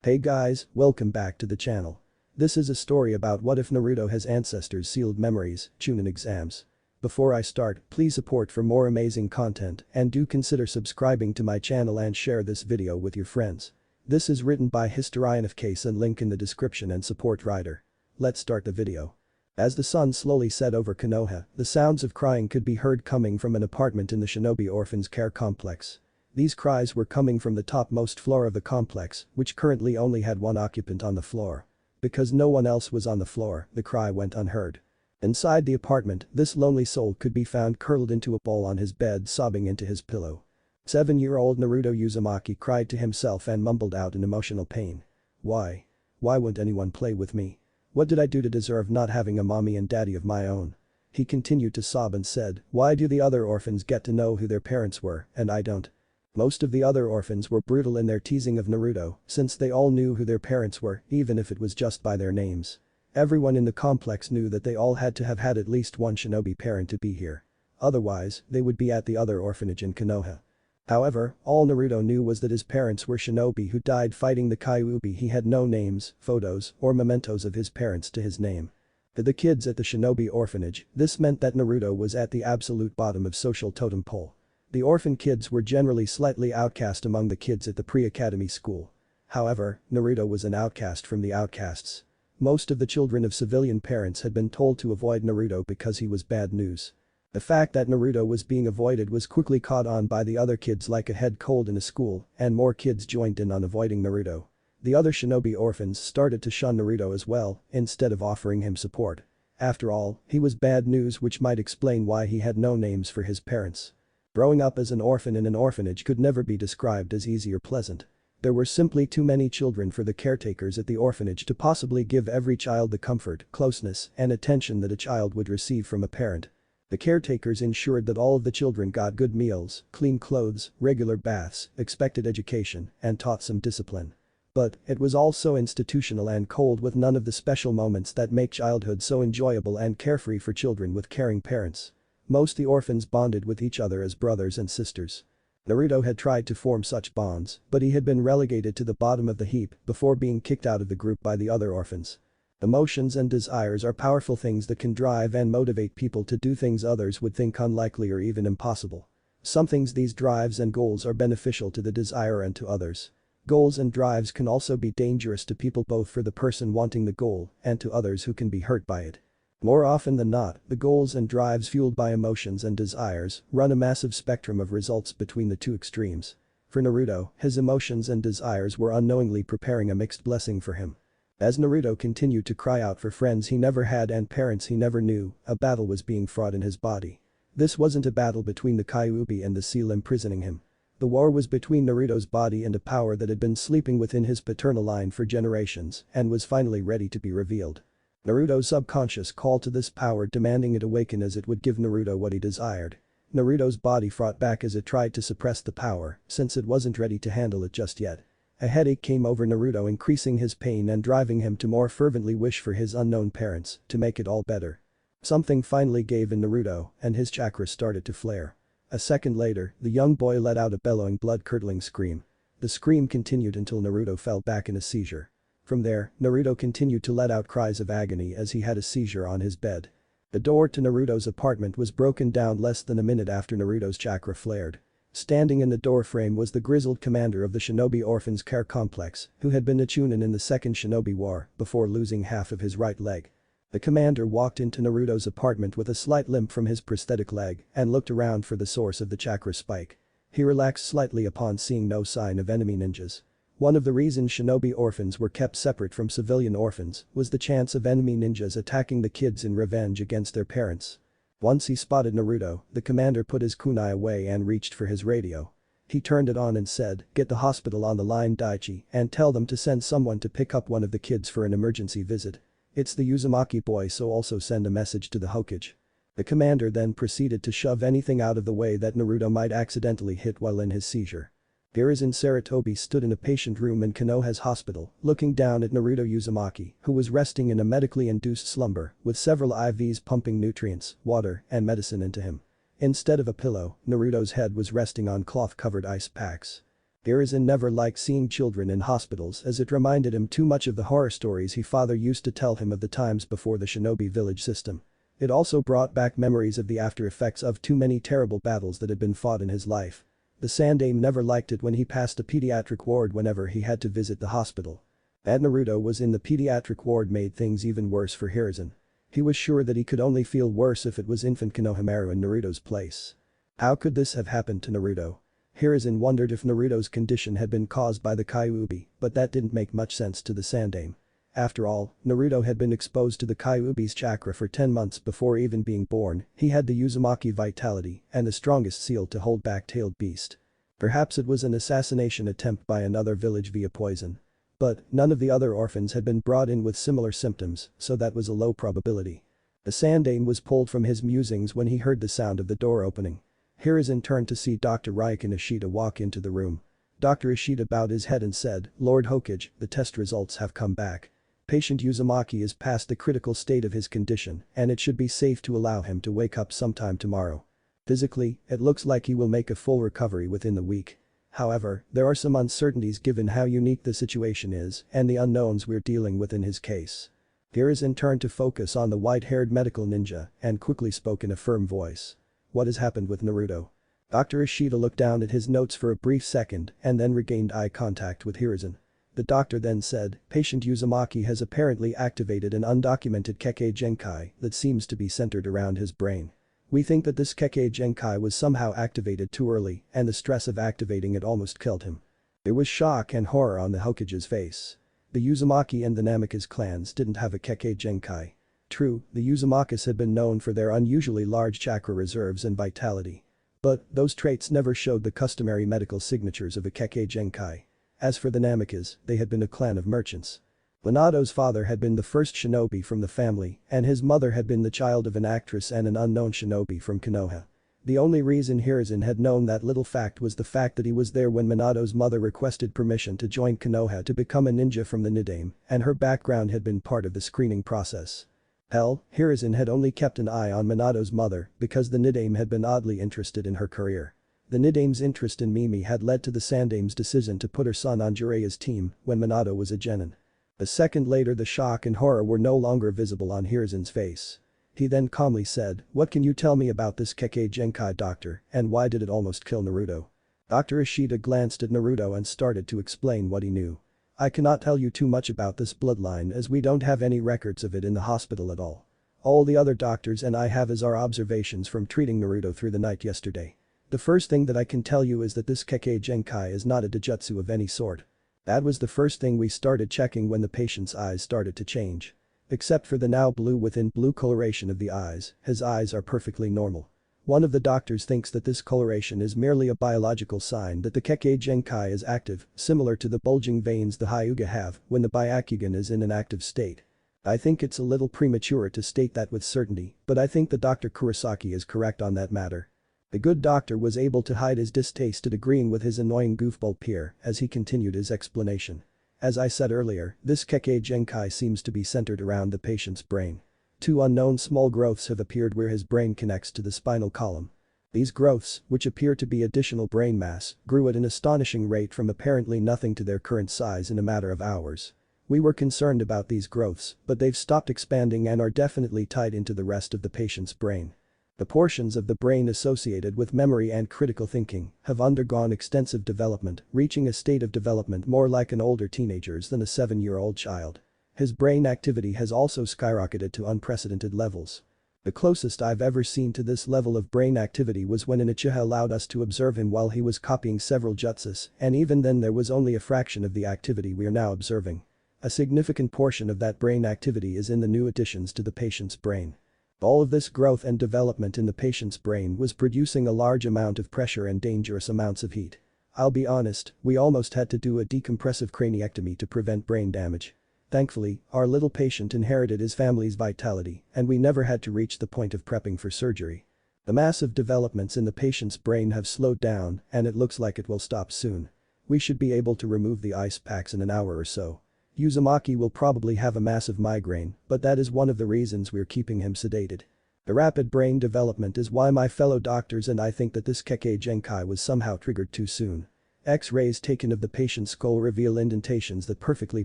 Hey guys, welcome back to the channel. This is a story about what if Naruto has ancestors sealed memories, chunin exams. Before I start, please support for more amazing content and do consider subscribing to my channel and share this video with your friends. This is written by HistorianoftheKais and link in the description and support writer. Let's start the video. As the sun slowly set over Konoha, the sounds of crying could be heard coming from an apartment in the Shinobi Orphans Care Complex. These cries were coming from the topmost floor of the complex, which currently only had one occupant on the floor. Because no one else was on the floor, the cry went unheard. Inside the apartment, this lonely soul could be found curled into a ball on his bed sobbing into his pillow. 7-year-old Naruto Uzumaki cried to himself and mumbled out in emotional pain. Why? Why won't anyone play with me? What did I do to deserve not having a mommy and daddy of my own? He continued to sob and said, why do the other orphans get to know who their parents were, and I don't? Most of the other orphans were brutal in their teasing of Naruto, since they all knew who their parents were, even if it was just by their names. Everyone in the complex knew that they all had to have had at least one shinobi parent to be here. Otherwise, they would be at the other orphanage in Konoha. However, all Naruto knew was that his parents were shinobi who died fighting the Kyuubi. He had no names, photos, or mementos of his parents to his name. To the kids at the shinobi orphanage, this meant that Naruto was at the absolute bottom of social totem pole. The orphan kids were generally slightly outcast among the kids at the pre-academy school. However, Naruto was an outcast from the outcasts. Most of the children of civilian parents had been told to avoid Naruto because he was bad news. The fact that Naruto was being avoided was quickly caught on by the other kids like a head cold in a school, and more kids joined in on avoiding Naruto. The other shinobi orphans started to shun Naruto as well, instead of offering him support. After all, he was bad news, which might explain why he had no names for his parents. Growing up as an orphan in an orphanage could never be described as easy or pleasant. There were simply too many children for the caretakers at the orphanage to possibly give every child the comfort, closeness, and attention that a child would receive from a parent. The caretakers ensured that all of the children got good meals, clean clothes, regular baths, expected education, and taught some discipline. But, it was all so institutional and cold with none of the special moments that make childhood so enjoyable and carefree for children with caring parents. Most the orphans bonded with each other as brothers and sisters. Naruto had tried to form such bonds, but he had been relegated to the bottom of the heap before being kicked out of the group by the other orphans. Emotions and desires are powerful things that can drive and motivate people to do things others would think unlikely or even impossible. Some things these drives and goals are beneficial to the desire and to others. Goals and drives can also be dangerous to people, both for the person wanting the goal and to others who can be hurt by it. More often than not, the goals and drives fueled by emotions and desires run a massive spectrum of results between the two extremes. For Naruto, his emotions and desires were unknowingly preparing a mixed blessing for him. As Naruto continued to cry out for friends he never had and parents he never knew, a battle was being fought in his body. This wasn't a battle between the Kyuubi and the seal imprisoning him. The war was between Naruto's body and a power that had been sleeping within his paternal line for generations and was finally ready to be revealed. Naruto's subconscious called to this power, demanding it awaken as it would give Naruto what he desired. Naruto's body fought back as it tried to suppress the power, since it wasn't ready to handle it just yet. A headache came over Naruto, increasing his pain and driving him to more fervently wish for his unknown parents to make it all better. Something finally gave in Naruto, and his chakra started to flare. A second later, the young boy let out a bellowing, blood-curdling scream. The scream continued until Naruto fell back in a seizure. From there, Naruto continued to let out cries of agony as he had a seizure on his bed. The door to Naruto's apartment was broken down less than a minute after Naruto's chakra flared. Standing in the doorframe was the grizzled commander of the Shinobi Orphans Care Complex, who had been a chunin in the Second Shinobi War before losing half of his right leg. The commander walked into Naruto's apartment with a slight limp from his prosthetic leg and looked around for the source of the chakra spike. He relaxed slightly upon seeing no sign of enemy ninjas. One of the reasons shinobi orphans were kept separate from civilian orphans was the chance of enemy ninjas attacking the kids in revenge against their parents. Once he spotted Naruto, the commander put his kunai away and reached for his radio. He turned it on and said, "Get the hospital on the line, Daichi, and tell them to send someone to pick up one of the kids for an emergency visit. It's the Uzumaki boy, so also send a message to the Hokage." The commander then proceeded to shove anything out of the way that Naruto might accidentally hit while in his seizure. Hiruzen Sarutobi stood in a patient room in Konoha's hospital, looking down at Naruto Uzumaki, who was resting in a medically induced slumber, with several IVs pumping nutrients, water, and medicine into him. Instead of a pillow, Naruto's head was resting on cloth-covered ice packs. Hiruzen never liked seeing children in hospitals as it reminded him too much of the horror stories his father used to tell him of the times before the shinobi village system. It also brought back memories of the after effects of too many terrible battles that had been fought in his life. The Sandaime never liked it when he passed a pediatric ward whenever he had to visit the hospital. That Naruto was in the pediatric ward made things even worse for Hiruzen. He was sure that he could only feel worse if it was infant Konohamaru in Naruto's place. How could this have happened to Naruto? Hiruzen wondered if Naruto's condition had been caused by the Kyuubi, but that didn't make much sense to the Sandaime. After all, Naruto had been exposed to the Kyuubi's chakra for 10 months before even being born, he had the Uzumaki vitality and the strongest seal to hold back tailed beast. Perhaps it was an assassination attempt by another village via poison. But none of the other orphans had been brought in with similar symptoms, so that was a low probability. The Sandaime was pulled from his musings when he heard the sound of the door opening. Hiruzen turned to see Dr. Raikin Ishida walk into the room. Dr. Ishida bowed his head and said, "Lord Hokage, the test results have come back. Patient Uzumaki is past the critical state of his condition and it should be safe to allow him to wake up sometime tomorrow. Physically, it looks like he will make a full recovery within the week. However, there are some uncertainties given how unique the situation is and the unknowns we're dealing with in his case." Hiruzen turned to focus on the white-haired medical ninja and quickly spoke in a firm voice. "What has happened with Naruto?" Dr. Ishida looked down at his notes for a brief second and then regained eye contact with Hiruzen. The doctor then said, "Patient Uzumaki has apparently activated an undocumented Kekkei Genkai that seems to be centered around his brain. We think that this Kekkei Genkai was somehow activated too early and the stress of activating it almost killed him." There was shock and horror on the Hokage's face. The Uzumaki and the Namikaze clans didn't have a Kekkei Genkai. True, the Uzumakas had been known for their unusually large chakra reserves and vitality. But those traits never showed the customary medical signatures of a Kekkei Genkai. As for the Namikaze, they had been a clan of merchants. Minato's father had been the first shinobi from the family and his mother had been the child of an actress and an unknown shinobi from Konoha. The only reason Hiruzen had known that little fact was the fact that he was there when Minato's mother requested permission to join Konoha to become a ninja from the Nidaime and her background had been part of the screening process. Hell, Hiruzen had only kept an eye on Minato's mother because the Nidaime had been oddly interested in her career. The Nidaime's interest in Mimi had led to the Sandaime's decision to put her son on Jireya's team when Minato was a genin. A second later the shock and horror were no longer visible on Hiruzen's face. He then calmly said, "What can you tell me about this Kekkei Genkai, doctor, and why did it almost kill Naruto?" Dr. Ishida glanced at Naruto and started to explain what he knew. "I cannot tell you too much about this bloodline as we don't have any records of it in the hospital at all. All the other doctors and I have is our observations from treating Naruto through the night yesterday. The first thing that I can tell you is that this Kekkei Genkai is not a Dijutsu of any sort. That was the first thing we started checking when the patient's eyes started to change. Except for the now blue within blue coloration of the eyes, his eyes are perfectly normal. One of the doctors thinks that this coloration is merely a biological sign that the Kekkei Genkai is active, similar to the bulging veins the Hyuga have when the Byakugan is in an active state. I think it's a little premature to state that with certainty, but I think that Dr. Kurosaki is correct on that matter." The good doctor was able to hide his distaste at agreeing with his annoying goofball peer as he continued his explanation. "As I said earlier, this Kekkei Genkai seems to be centered around the patient's brain. 2 unknown small growths have appeared where his brain connects to the spinal column. These growths, which appear to be additional brain mass, grew at an astonishing rate from apparently nothing to their current size in a matter of hours. We were concerned about these growths, but they've stopped expanding and are definitely tied into the rest of the patient's brain. The portions of the brain associated with memory and critical thinking have undergone extensive development, reaching a state of development more like an older teenager's than a 7-year-old child. His brain activity has also skyrocketed to unprecedented levels. The closest I've ever seen to this level of brain activity was when an Uchiha allowed us to observe him while he was copying several jutsus, and even then there was only a fraction of the activity we are now observing. A significant portion of that brain activity is in the new additions to the patient's brain. All of this growth and development in the patient's brain was producing a large amount of pressure and dangerous amounts of heat. I'll be honest, we almost had to do a decompressive craniectomy to prevent brain damage. Thankfully, our little patient inherited his family's vitality and we never had to reach the point of prepping for surgery. The massive developments in the patient's brain have slowed down and it looks like it will stop soon. We should be able to remove the ice packs in an hour or so. Uzumaki will probably have a massive migraine, but that is one of the reasons we're keeping him sedated. The rapid brain development is why my fellow doctors and I think that this Kekkei Genkai was somehow triggered too soon. X-rays taken of the patient's skull reveal indentations that perfectly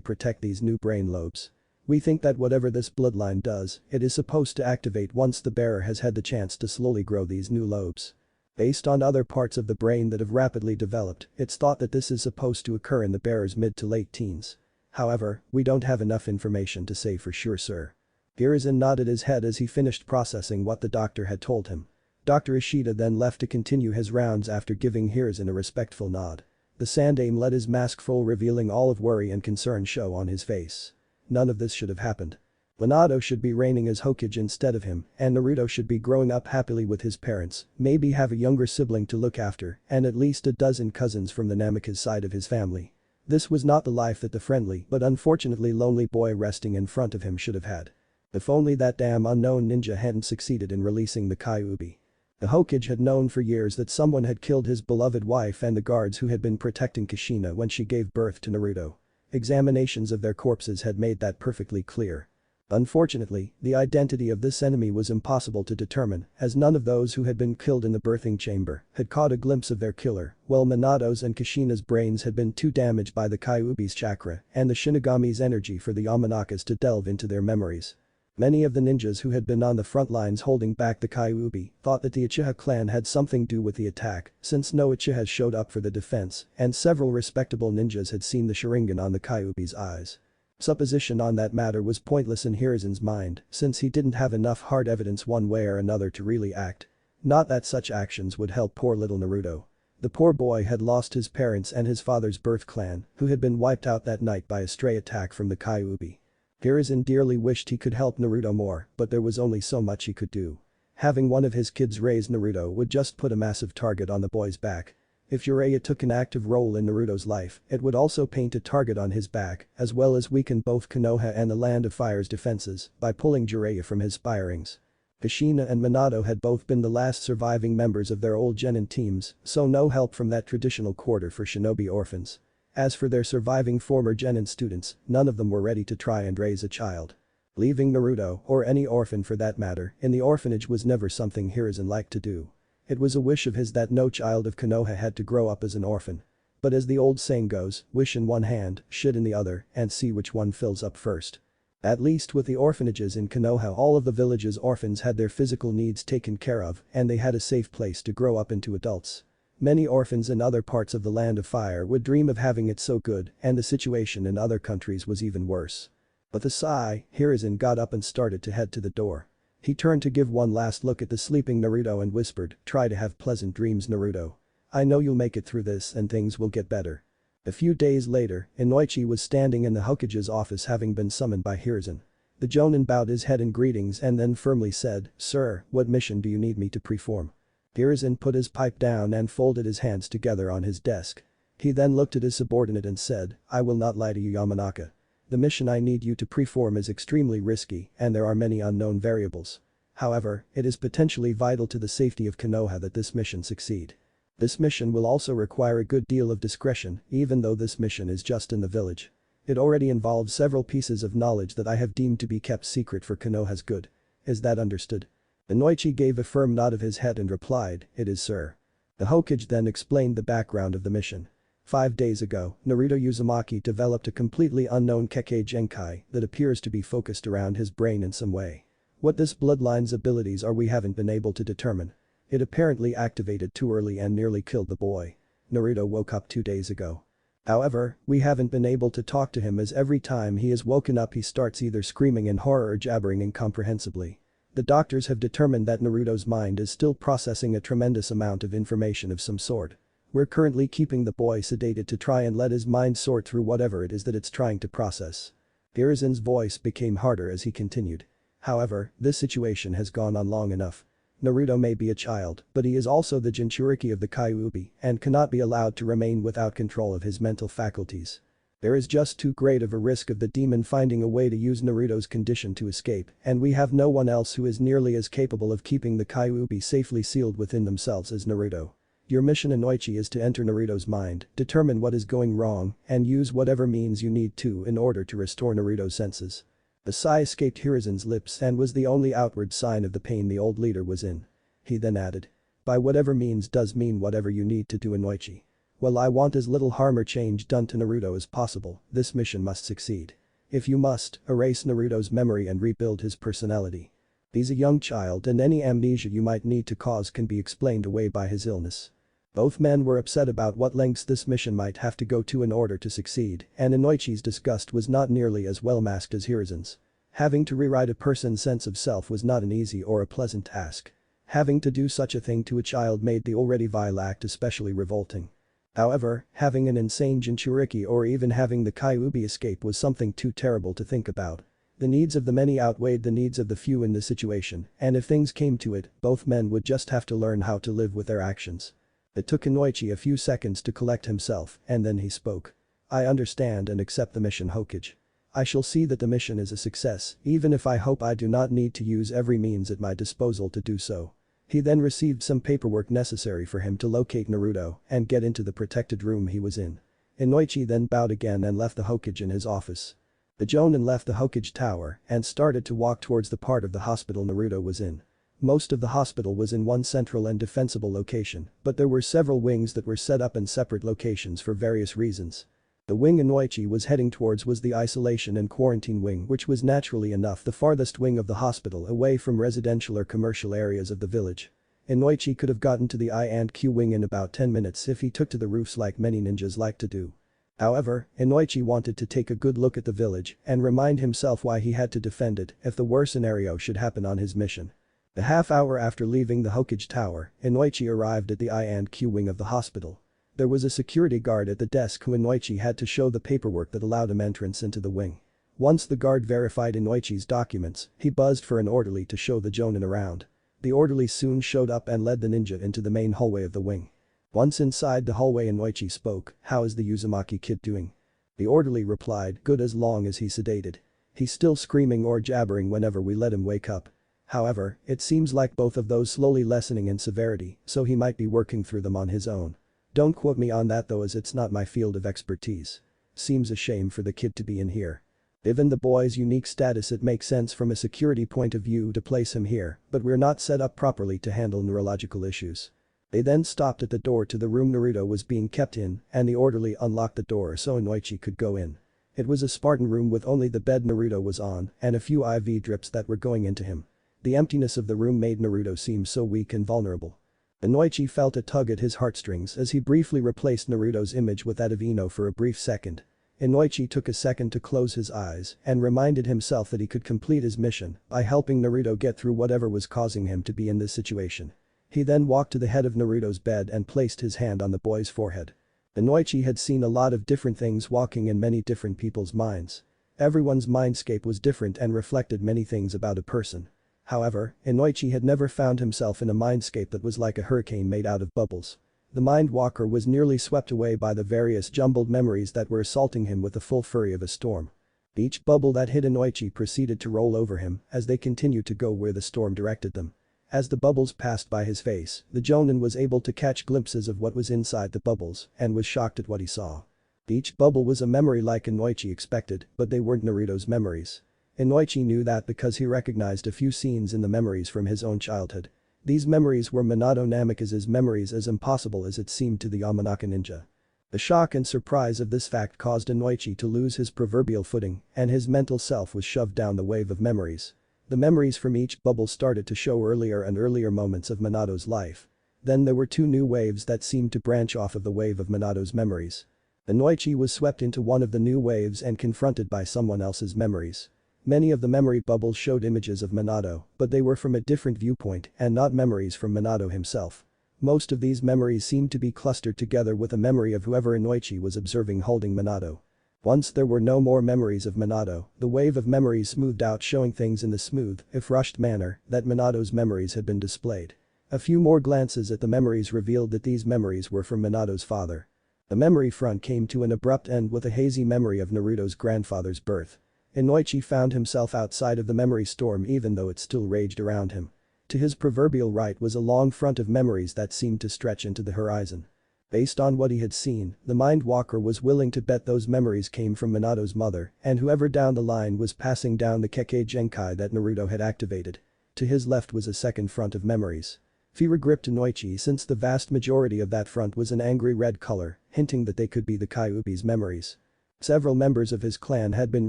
protect these new brain lobes. We think that whatever this bloodline does, it is supposed to activate once the bearer has had the chance to slowly grow these new lobes. Based on other parts of the brain that have rapidly developed, it's thought that this is supposed to occur in the bearer's mid to late teens. However, we don't have enough information to say for sure, sir. Hiruzen nodded his head as he finished processing what the doctor had told him. Dr. Ishida then left to continue his rounds after giving Hiruzen a respectful nod. The Sandaime let his mask fall, revealing all of worry and concern show on his face. None of this should have happened. Minato should be reigning as Hokage instead of him, and Naruto should be growing up happily with his parents, maybe have a younger sibling to look after, and at least a dozen cousins from the Namikaze side of his family. This was not the life that the friendly but unfortunately lonely boy resting in front of him should have had. If only that damn unknown ninja hadn't succeeded in releasing the Kyuubi. The Hokage had known for years that someone had killed his beloved wife and the guards who had been protecting Kushina when she gave birth to Naruto. Examinations of their corpses had made that perfectly clear. Unfortunately, the identity of this enemy was impossible to determine, as none of those who had been killed in the birthing chamber had caught a glimpse of their killer, while Minato's and Kushina's brains had been too damaged by the Kyuubi's chakra and the Shinigami's energy for the Yamanakas to delve into their memories. Many of the ninjas who had been on the front lines holding back the Kyuubi thought that the Uchiha clan had something to do with the attack, since no Uchihas showed up for the defense, and several respectable ninjas had seen the Sharingan on the Kyuubi's eyes. Supposition on that matter was pointless in Hiruzen's mind, since he didn't have enough hard evidence one way or another to really act. Not that such actions would help poor little Naruto. The poor boy had lost his parents and his father's birth clan, who had been wiped out that night by a stray attack from the Kyuubi. Hiruzen dearly wished he could help Naruto more, but there was only so much he could do. Having one of his kids raise Naruto would just put a massive target on the boy's back. If Jiraiya took an active role in Naruto's life, it would also paint a target on his back, as well as weaken both Konoha and the Land of Fire's defenses by pulling Jiraiya from his spirings. Kushina and Minato had both been the last surviving members of their old genin teams, so no help from that traditional quarter for shinobi orphans. As for their surviving former genin students, none of them were ready to try and raise a child. Leaving Naruto, or any orphan for that matter, in the orphanage was never something Hiruzen liked to do. It was a wish of his that no child of Konoha had to grow up as an orphan. But as the old saying goes, wish in one hand, shit in the other, and see which one fills up first. At least with the orphanages in Konoha, all of the village's orphans had their physical needs taken care of and they had a safe place to grow up into adults. Many orphans in other parts of the Land of Fire would dream of having it so good, and the situation in other countries was even worse. With a sigh, Hiruzen got up and started to head to the door. He turned to give one last look at the sleeping Naruto and whispered, "Try to have pleasant dreams, Naruto. I know you'll make it through this and things will get better." A few days later, Inoichi was standing in the Hokage's office having been summoned by Hiruzen. The Jonin bowed his head in greetings and then firmly said, "Sir, what mission do you need me to perform?" Hiruzen put his pipe down and folded his hands together on his desk. He then looked at his subordinate and said, "I will not lie to you, Yamanaka. The mission I need you to perform is extremely risky and there are many unknown variables. However, it is potentially vital to the safety of Konoha that this mission succeed. This mission will also require a good deal of discretion, even though this mission is just in the village. It already involves several pieces of knowledge that I have deemed to be kept secret for Konoha's good. Is that understood?" Inoichi gave a firm nod of his head and replied, "It is, sir." The Hokage then explained the background of the mission. 5 days ago, Naruto Uzumaki developed a completely unknown Kekkei Genkai that appears to be focused around his brain in some way. What this bloodline's abilities are we haven't been able to determine. It apparently activated too early and nearly killed the boy. Naruto woke up 2 days ago. However, we haven't been able to talk to him as every time he is woken up he starts either screaming in horror or jabbering incomprehensibly. The doctors have determined that Naruto's mind is still processing a tremendous amount of information of some sort. We're currently keeping the boy sedated to try and let his mind sort through whatever it is that it's trying to process. Hiruzen's voice became harder as he continued. However, this situation has gone on long enough. Naruto may be a child, but he is also the Jinchuriki of the Kyuubi and cannot be allowed to remain without control of his mental faculties. There is just too great of a risk of the demon finding a way to use Naruto's condition to escape, and we have no one else who is nearly as capable of keeping the Kyuubi safely sealed within themselves as Naruto. Your mission, Inoichi, is to enter Naruto's mind, determine what is going wrong, and use whatever means you need to in order to restore Naruto's senses. A sigh escaped Hiruzen's lips and was the only outward sign of the pain the old leader was in. He then added, "By whatever means does mean whatever you need to do, Inoichi. Well, I want as little harm or change done to Naruto as possible, this mission must succeed. If you must, erase Naruto's memory and rebuild his personality. He's a young child and any amnesia you might need to cause can be explained away by his illness. Both men were upset about what lengths this mission might have to go to in order to succeed, and Inoichi's disgust was not nearly as well masked as Hiruzen's. Having to rewrite a person's sense of self was not an easy or a pleasant task. Having to do such a thing to a child made the already vile act especially revolting. However, having an insane Jinchuriki or even having the Kyuubi escape was something too terrible to think about. The needs of the many outweighed the needs of the few in this situation, and if things came to it, both men would just have to learn how to live with their actions. It took Inoichi a few seconds to collect himself, and then he spoke. I understand and accept the mission, Hokage. I shall see that the mission is a success, even if I hope I do not need to use every means at my disposal to do so. He then received some paperwork necessary for him to locate Naruto and get into the protected room he was in. Inoichi then bowed again and left the Hokage in his office. The Jonin left the Hokage tower and started to walk towards the part of the hospital Naruto was in. Most of the hospital was in one central and defensible location, but there were several wings that were set up in separate locations for various reasons. The wing Inoichi was heading towards was the isolation and quarantine wing, which was naturally enough the farthest wing of the hospital away from residential or commercial areas of the village. Inoichi could have gotten to the I&Q wing in about 10 minutes if he took to the roofs like many ninjas like to do. However, Inoichi wanted to take a good look at the village and remind himself why he had to defend it if the worst scenario should happen on his mission. A half hour after leaving the Hokage tower, Inoichi arrived at the I&Q wing of the hospital. There was a security guard at the desk who Inoichi had to show the paperwork that allowed him entrance into the wing. Once the guard verified Inoichi's documents, he buzzed for an orderly to show the Jonin around. The orderly soon showed up and led the ninja into the main hallway of the wing. Once inside the hallway, Inoichi spoke, "How is the Uzumaki kid doing?" The orderly replied, "Good as long as he's sedated. He's still screaming or jabbering whenever we let him wake up. However, it seems like both of those slowly lessening in severity, so he might be working through them on his own. Don't quote me on that though, as it's not my field of expertise. Seems a shame for the kid to be in here. Given the boy's unique status, it makes sense from a security point of view to place him here, but we're not set up properly to handle neurological issues." They then stopped at the door to the room Naruto was being kept in, and the orderly unlocked the door so Inoichi could go in. It was a Spartan room with only the bed Naruto was on and a few IV drips that were going into him. The emptiness of the room made Naruto seem so weak and vulnerable. Inoichi felt a tug at his heartstrings as he briefly replaced Naruto's image with that of Ino for a brief second. Inoichi took a second to close his eyes and reminded himself that he could complete his mission by helping Naruto get through whatever was causing him to be in this situation. He then walked to the head of Naruto's bed and placed his hand on the boy's forehead. Inoichi had seen a lot of different things walking in many different people's minds. Everyone's mindscape was different and reflected many things about a person. However, Inoichi had never found himself in a mindscape that was like a hurricane made out of bubbles. The mind walker was nearly swept away by the various jumbled memories that were assaulting him with the full fury of a storm. Each bubble that hit Inoichi proceeded to roll over him as they continued to go where the storm directed them. As the bubbles passed by his face, the Jonin was able to catch glimpses of what was inside the bubbles and was shocked at what he saw. Each bubble was a memory like Inoichi expected, but they weren't Naruto's memories. Inoichi knew that because he recognized a few scenes in the memories from his own childhood. These memories were Minato Namikaze's memories, as impossible as it seemed to the Yamanaka ninja. The shock and surprise of this fact caused Inoichi to lose his proverbial footing, and his mental self was shoved down the wave of memories. The memories from each bubble started to show earlier and earlier moments of Minato's life. Then there were two new waves that seemed to branch off of the wave of Minato's memories. Inoichi was swept into one of the new waves and confronted by someone else's memories. Many of the memory bubbles showed images of Minato, but they were from a different viewpoint and not memories from Minato himself. Most of these memories seemed to be clustered together with a memory of whoever Inoichi was observing holding Minato. Once there were no more memories of Minato, the wave of memories smoothed out, showing things in the smooth, if rushed manner, that Minato's memories had been displayed. A few more glances at the memories revealed that these memories were from Minato's father. The memory front came to an abrupt end with a hazy memory of Naruto's grandfather's birth. Inoichi found himself outside of the memory storm even though it still raged around him. To his proverbial right was a long front of memories that seemed to stretch into the horizon. Based on what he had seen, the Mind Walker was willing to bet those memories came from Minato's mother, and whoever down the line was passing down the Kekkei Genkai that Naruto had activated. To his left was a second front of memories. Fear gripped Inoichi since the vast majority of that front was an angry red color, hinting that they could be the Kyuubi's memories. Several members of his clan had been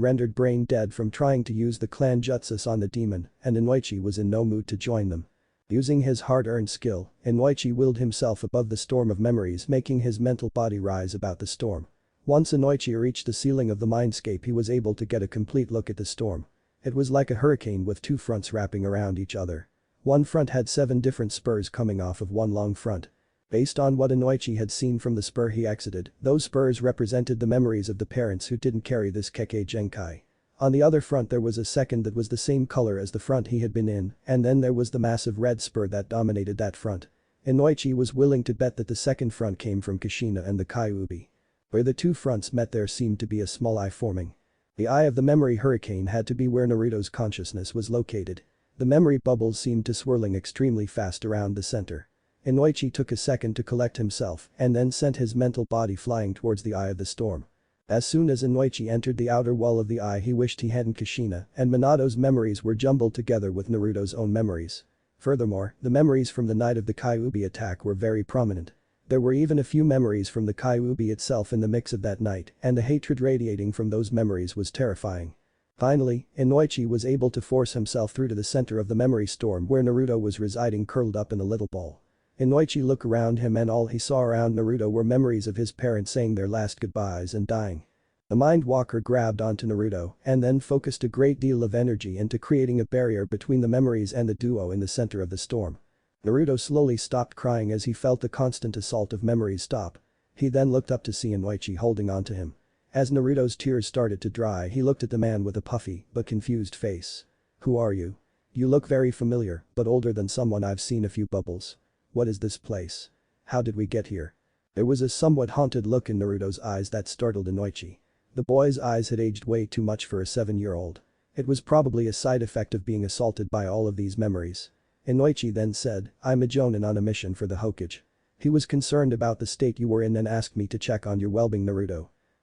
rendered brain dead from trying to use the clan jutsus on the demon, and Inoichi was in no mood to join them. Using his hard-earned skill, Inoichi willed himself above the storm of memories, making his mental body rise about the storm. Once Inoichi reached the ceiling of the mindscape, he was able to get a complete look at the storm. It was like a hurricane with two fronts wrapping around each other. One front had 7 different spurs coming off of one long front. Based on what Inoichi had seen from the spur he exited, those spurs represented the memories of the parents who didn't carry this Kekkei Genkai. On the other front there was a second that was the same color as the front he had been in, and then there was the massive red spur that dominated that front. Inoichi was willing to bet that the second front came from Kushina and the Kyuubi. Where the two fronts met there seemed to be a small eye forming. The eye of the memory hurricane had to be where Naruto's consciousness was located. The memory bubbles seemed to swirling extremely fast around the center. Inoichi took a second to collect himself and then sent his mental body flying towards the eye of the storm. As soon as Inoichi entered the outer wall of the eye, he wished he hadn't. Kushina and Minato's memories were jumbled together with Naruto's own memories. Furthermore, the memories from the night of the Kyuubi attack were very prominent. There were even a few memories from the Kyuubi itself in the mix of that night, and the hatred radiating from those memories was terrifying. Finally, Inoichi was able to force himself through to the center of the memory storm where Naruto was residing, curled up in a little ball. Inoichi looked around him and all he saw around Naruto were memories of his parents saying their last goodbyes and dying. The Mind Walker grabbed onto Naruto and then focused a great deal of energy into creating a barrier between the memories and the duo in the center of the storm. Naruto slowly stopped crying as he felt the constant assault of memories stop. He then looked up to see Inoichi holding onto him. As Naruto's tears started to dry, he looked at the man with a puffy but confused face. "Who are you? You look very familiar, but older than someone I've seen." A few bubbles. "What is this place? How did we get here?" There was a somewhat haunted look in Naruto's eyes that startled Inoichi. The boy's eyes had aged way too much for a 7-year-old. It was probably a side effect of being assaulted by all of these memories. Inoichi then said, "I'm a Jonin on a mission for the Hokage. He was concerned about the state you were in and asked me to check on your well-being."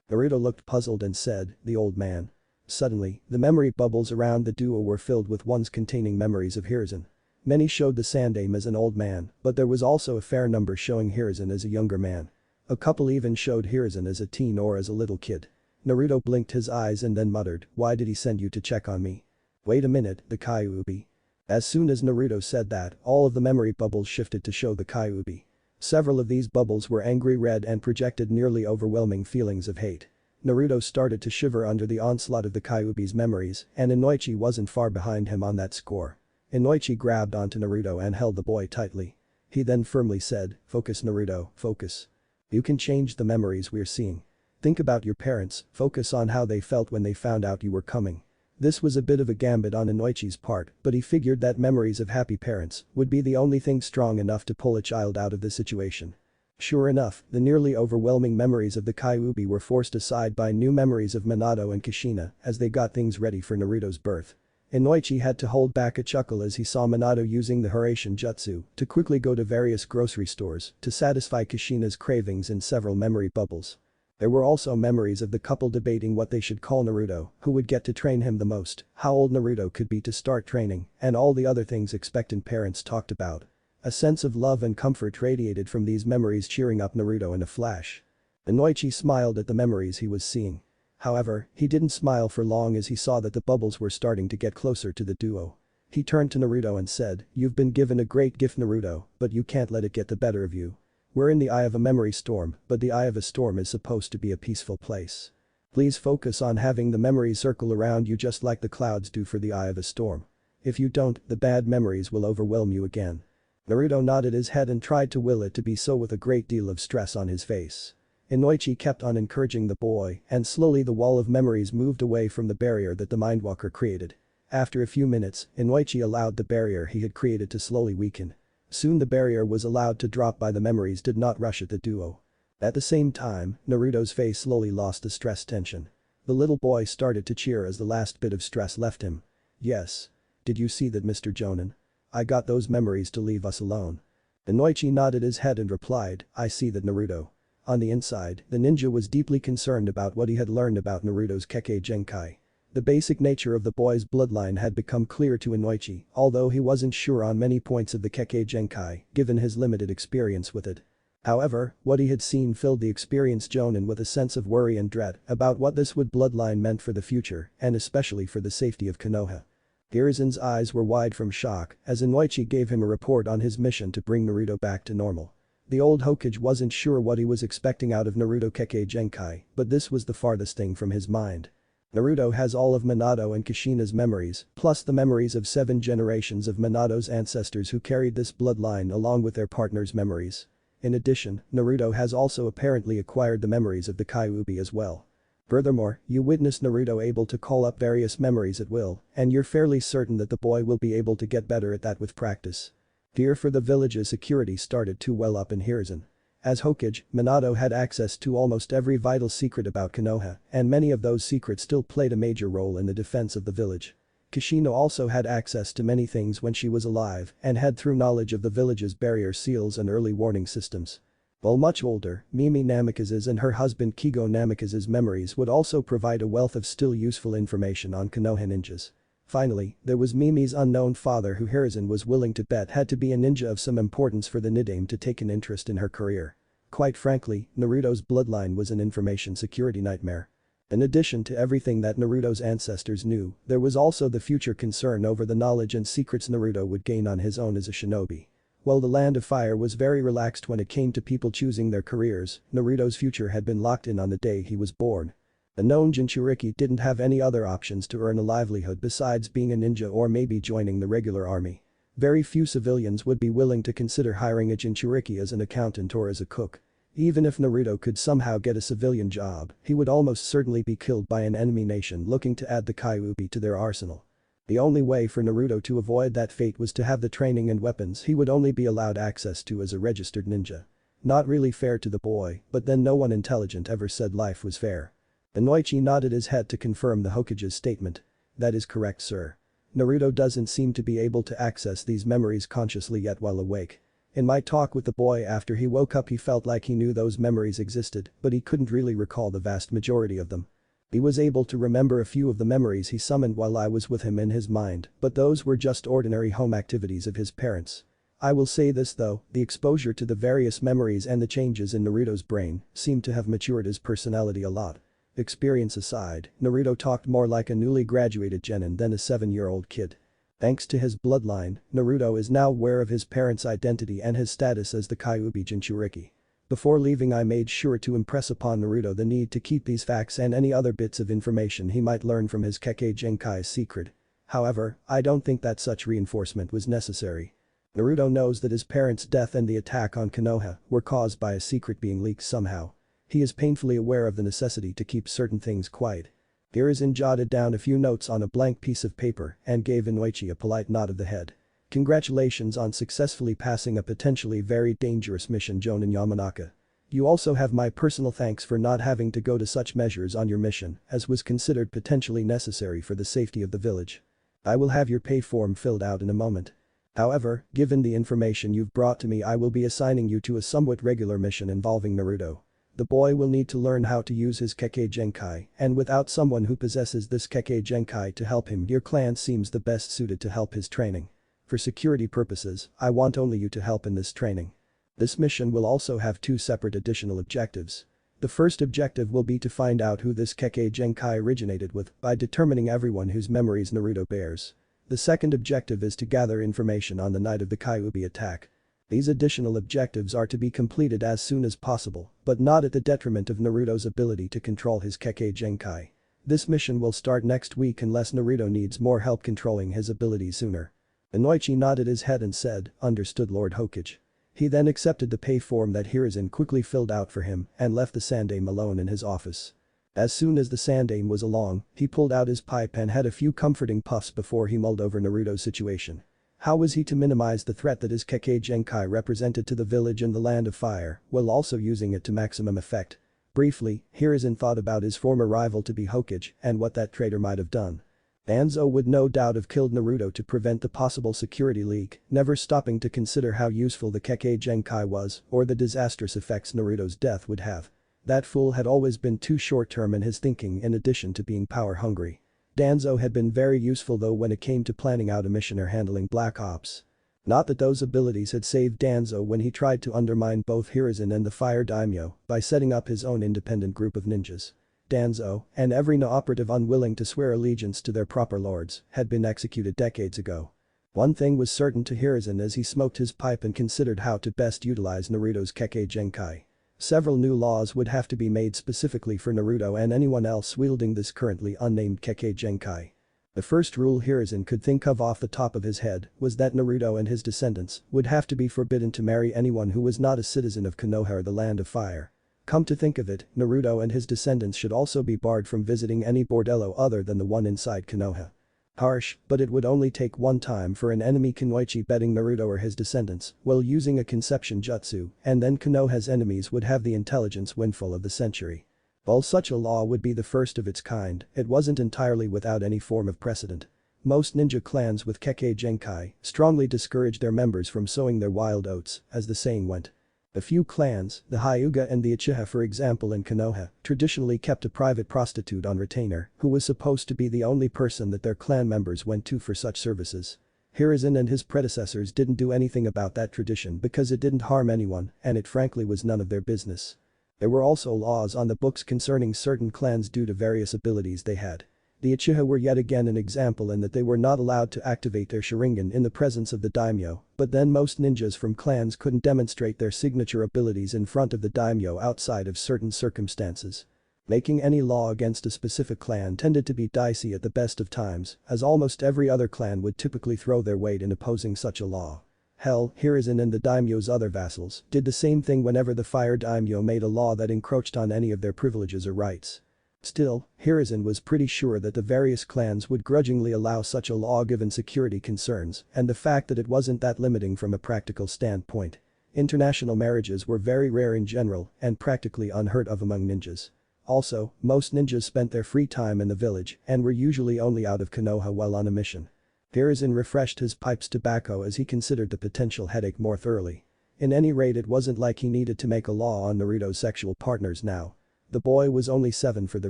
Naruto looked puzzled and said, "The old man." Suddenly, the memory bubbles around the duo were filled with ones containing memories of Hiruzen. Many showed the Sandaime as an old man, but there was also a fair number showing Hiruzen as a younger man. A couple even showed Hiruzen as a teen or as a little kid. Naruto blinked his eyes and then muttered, "Why did he send you to check on me?" "Wait a minute, the Kyuubi." As soon as Naruto said that, all of the memory bubbles shifted to show the Kyuubi. Several of these bubbles were angry red and projected nearly overwhelming feelings of hate. Naruto started to shiver under the onslaught of the Kyuubi's memories, and Inoichi wasn't far behind him on that score. Inoichi grabbed onto Naruto and held the boy tightly. He then firmly said, "Focus, Naruto, focus. You can change the memories we're seeing. Think about your parents, focus on how they felt when they found out you were coming." This was a bit of a gambit on Inoichi's part, but he figured that memories of happy parents would be the only thing strong enough to pull a child out of the situation. Sure enough, the nearly overwhelming memories of the Kyuubi were forced aside by new memories of Minato and Kushina as they got things ready for Naruto's birth. Inoichi had to hold back a chuckle as he saw Minato using the Hiraishin jutsu to quickly go to various grocery stores to satisfy Kushina's cravings in several memory bubbles. There were also memories of the couple debating what they should call Naruto, who would get to train him the most, how old Naruto could be to start training, and all the other things expectant parents talked about. A sense of love and comfort radiated from these memories, cheering up Naruto in a flash. Inoichi smiled at the memories he was seeing. However, he didn't smile for long as he saw that the bubbles were starting to get closer to the duo. He turned to Naruto and said, "You've been given a great gift, Naruto, but you can't let it get the better of you. We're in the eye of a memory storm, but the eye of a storm is supposed to be a peaceful place. Please focus on having the memories circle around you just like the clouds do for the eye of a storm. If you don't, the bad memories will overwhelm you again." Naruto nodded his head and tried to will it to be so with a great deal of stress on his face. Inoichi kept on encouraging the boy, and slowly the wall of memories moved away from the barrier that the Mindwalker created. After a few minutes, Inoichi allowed the barrier he had created to slowly weaken. Soon the barrier was allowed to drop by the memories did not rush at the duo. At the same time, Naruto's face slowly lost the stress tension. The little boy started to cheer as the last bit of stress left him. "Yes. Did you see that, Mr. Jonin? I got those memories to leave us alone." Inoichi nodded his head and replied, "I see that, Naruto." On the inside, the ninja was deeply concerned about what he had learned about Naruto's Kekkei Genkai. The basic nature of the boy's bloodline had become clear to Inoichi, although he wasn't sure on many points of the Kekkei Genkai, given his limited experience with it. However, what he had seen filled the experienced Jonin with a sense of worry and dread about what this bloodline meant for the future, and especially for the safety of Konoha. Hiruzen's eyes were wide from shock as Inoichi gave him a report on his mission to bring Naruto back to normal. The old Hokage wasn't sure what he was expecting out of Naruto Kekkei Genkai, but this was the farthest thing from his mind. Naruto has all of Minato and Kushina's memories, plus the memories of 7 generations of Minato's ancestors who carried this bloodline along with their partners' memories. In addition, Naruto has also apparently acquired the memories of the Kyuubi as well. Furthermore, you witness Naruto able to call up various memories at will, and you're fairly certain that the boy will be able to get better at that with practice. Fear for the village's security started to well up in Hiruzen. As Hokage, Minato had access to almost every vital secret about Konoha, and many of those secrets still played a major role in the defense of the village. Kushina also had access to many things when she was alive and had through knowledge of the village's barrier seals and early warning systems. While much older, Mimi Namikaze's and her husband Kigo Namikaze's memories would also provide a wealth of still useful information on Konoha ninjas. Finally, there was Mimi's unknown father who Hiruzen was willing to bet had to be a ninja of some importance for the Nidaime to take an interest in her career. Quite frankly, Naruto's bloodline was an information security nightmare. In addition to everything that Naruto's ancestors knew, there was also the future concern over the knowledge and secrets Naruto would gain on his own as a shinobi. While the Land of Fire was very relaxed when it came to people choosing their careers, Naruto's future had been locked in on the day he was born. The known Jinchuriki didn't have any other options to earn a livelihood besides being a ninja or maybe joining the regular army. Very few civilians would be willing to consider hiring a Jinchuriki as an accountant or as a cook. Even if Naruto could somehow get a civilian job, he would almost certainly be killed by an enemy nation looking to add the Kyuubi to their arsenal. The only way for Naruto to avoid that fate was to have the training and weapons he would only be allowed access to as a registered ninja. Not really fair to the boy, but then no one intelligent ever said life was fair. Inoichi nodded his head to confirm the Hokage's statement. That is correct, sir. Naruto doesn't seem to be able to access these memories consciously yet while awake. In my talk with the boy after he woke up he felt like he knew those memories existed, but he couldn't really recall the vast majority of them. He was able to remember a few of the memories he summoned while I was with him in his mind, but those were just ordinary home activities of his parents. I will say this though, the exposure to the various memories and the changes in Naruto's brain seemed to have matured his personality a lot. Experience aside, Naruto talked more like a newly graduated genin than a 7-year-old kid. Thanks to his bloodline, Naruto is now aware of his parents' identity and his status as the Kyuubi Jinchuriki. Before leaving I made sure to impress upon Naruto the need to keep these facts and any other bits of information he might learn from his Kekkei Genkai secret. However, I don't think that such reinforcement was necessary. Naruto knows that his parents' death and the attack on Konoha were caused by a secret being leaked somehow. He is painfully aware of the necessity to keep certain things quiet. Hiruzen jotted down a few notes on a blank piece of paper and gave Inoichi a polite nod of the head. Congratulations on successfully passing a potentially very dangerous mission, Jonin Yamanaka. You also have my personal thanks for not having to go to such measures on your mission, as was considered potentially necessary for the safety of the village. I will have your pay form filled out in a moment. However, given the information you've brought to me I will be assigning you to a somewhat regular mission involving Naruto. The boy will need to learn how to use his Kekkei Genkai, and without someone who possesses this Kekkei Genkai to help him your clan seems the best suited to help his training. For security purposes, I want only you to help in this training. This mission will also have 2 separate additional objectives. The first objective will be to find out who this Kekkei Genkai originated with by determining everyone whose memories Naruto bears. The second objective is to gather information on the night of the Kyuubi attack. These additional objectives are to be completed as soon as possible, but not at the detriment of Naruto's ability to control his Kekkei Genkai. This mission will start next week unless Naruto needs more help controlling his abilities sooner. Inoichi nodded his head and said, "Understood, Lord Hokage." He then accepted the pay form that Hiruzen quickly filled out for him and left the Sandaime alone in his office. As soon as the Sandaime was along, he pulled out his pipe and had a few comforting puffs before he mulled over Naruto's situation. How was he to minimize the threat that his Kekkei Genkai represented to the village and the Land of Fire, while also using it to maximum effect? Briefly, Hiruzen thought about his former rival to be Hokage and what that traitor might have done. Danzo would no doubt have killed Naruto to prevent the possible security leak, never stopping to consider how useful the Kekkei Genkai was or the disastrous effects Naruto's death would have. That fool had always been too short-term in his thinking in addition to being power-hungry. Danzo had been very useful though when it came to planning out a mission or handling black ops. Not that those abilities had saved Danzo when he tried to undermine both Hiruzen and the Fire Daimyo by setting up his own independent group of ninjas. Danzo, and every No operative unwilling to swear allegiance to their proper lords, had been executed decades ago. One thing was certain to Hiruzen as he smoked his pipe and considered how to best utilize Naruto's Kekkei Genkai. Several new laws would have to be made specifically for Naruto and anyone else wielding this currently unnamed Kekkei Genkai. The first rule Hiruzen could think of off the top of his head was that Naruto and his descendants would have to be forbidden to marry anyone who was not a citizen of Konoha or the Land of Fire. Come to think of it, Naruto and his descendants should also be barred from visiting any bordello other than the one inside Konoha. Harsh, but it would only take one time for an enemy Kunoichi betting Naruto or his descendants while using a conception jutsu, and then Konoha's enemies would have the intelligence windfall of the century. While such a law would be the first of its kind, it wasn't entirely without any form of precedent. Most ninja clans with Kekkei Genkai strongly discouraged their members from sowing their wild oats, as the saying went. A few clans, the Hyuga and the Uchiha for example in Konoha, traditionally kept a private prostitute on retainer who was supposed to be the only person that their clan members went to for such services. Hiruzen and his predecessors didn't do anything about that tradition because it didn't harm anyone and it frankly was none of their business. There were also laws on the books concerning certain clans due to various abilities they had. The Uchiha were yet again an example in that they were not allowed to activate their Sharingan in the presence of the daimyo, but then most ninjas from clans couldn't demonstrate their signature abilities in front of the daimyo outside of certain circumstances. Making any law against a specific clan tended to be dicey at the best of times, as almost every other clan would typically throw their weight in opposing such a law. Hell, Hiruzen and the daimyo's other vassals did the same thing whenever the Fire Daimyo made a law that encroached on any of their privileges or rights. Still, Hiruzen was pretty sure that the various clans would grudgingly allow such a law given security concerns and the fact that it wasn't that limiting from a practical standpoint. International marriages were very rare in general and practically unheard of among ninjas. Also, most ninjas spent their free time in the village and were usually only out of Konoha while on a mission. Hiruzen refreshed his pipe's tobacco as he considered the potential headache more thoroughly. In any rate, it wasn't like he needed to make a law on Naruto's sexual partners now. The boy was only 7 for the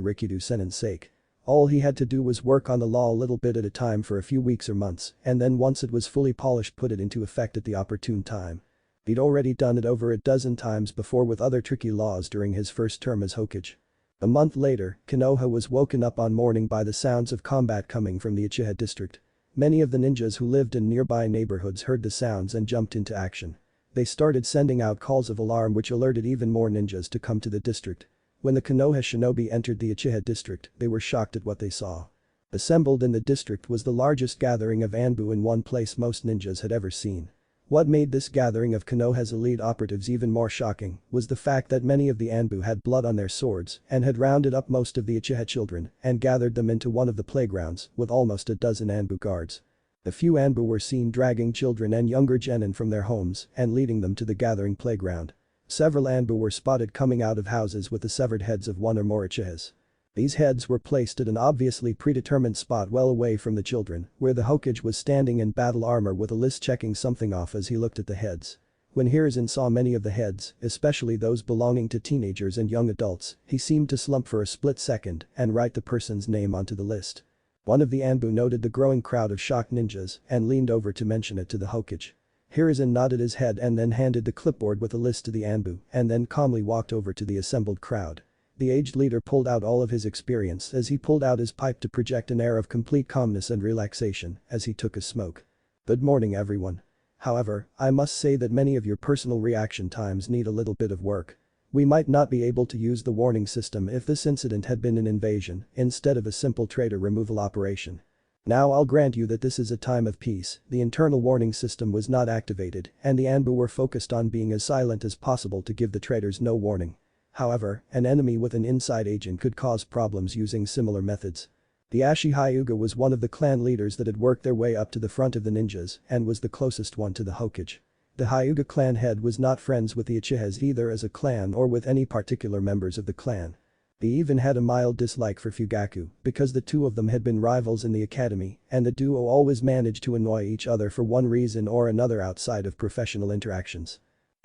Rikido Sennin's sake. All he had to do was work on the law a little bit at a time for a few weeks or months, and then once it was fully polished put it into effect at the opportune time. He'd already done it over a dozen times before with other tricky laws during his first term as Hokage. A month later, Konoha was woken up on morning by the sounds of combat coming from the Uchiha district. Many of the ninjas who lived in nearby neighborhoods heard the sounds and jumped into action. They started sending out calls of alarm which alerted even more ninjas to come to the district. When the Konoha shinobi entered the Uchiha district, they were shocked at what they saw. Assembled in the district was the largest gathering of Anbu in one place most ninjas had ever seen. What made this gathering of Konoha's elite operatives even more shocking was the fact that many of the Anbu had blood on their swords and had rounded up most of the Uchiha children and gathered them into one of the playgrounds with almost a dozen Anbu guards. A few Anbu were seen dragging children and younger genin from their homes and leading them to the gathering playground. Several Anbu were spotted coming out of houses with the severed heads of one or more Uchihas. These heads were placed at an obviously predetermined spot well away from the children, where the Hokage was standing in battle armor with a list checking something off as he looked at the heads. When Hiruzen saw many of the heads, especially those belonging to teenagers and young adults, he seemed to slump for a split second and write the person's name onto the list. One of the Anbu noted the growing crowd of shocked ninjas and leaned over to mention it to the Hokage. Hiruzen nodded his head and then handed the clipboard with a list to the Anbu and then calmly walked over to the assembled crowd. The aged leader pulled out all of his experience as he pulled out his pipe to project an air of complete calmness and relaxation as he took a smoke. "Good morning everyone. However, I must say that many of your personal reaction times need a little bit of work. We might not be able to use the warning system if this incident had been an invasion instead of a simple traitor removal operation. Now I'll grant you that this is a time of peace, the internal warning system was not activated and the Anbu were focused on being as silent as possible to give the traitors no warning. However, an enemy with an inside agent could cause problems using similar methods. The Ashi Hyuga was one of the clan leaders that had worked their way up to the front of the ninjas and was the closest one to the Hokage. The Hyuga clan head was not friends with the Uchihas either as a clan or with any particular members of the clan. They even had a mild dislike for Fugaku because the two of them had been rivals in the academy and the duo always managed to annoy each other for one reason or another outside of professional interactions.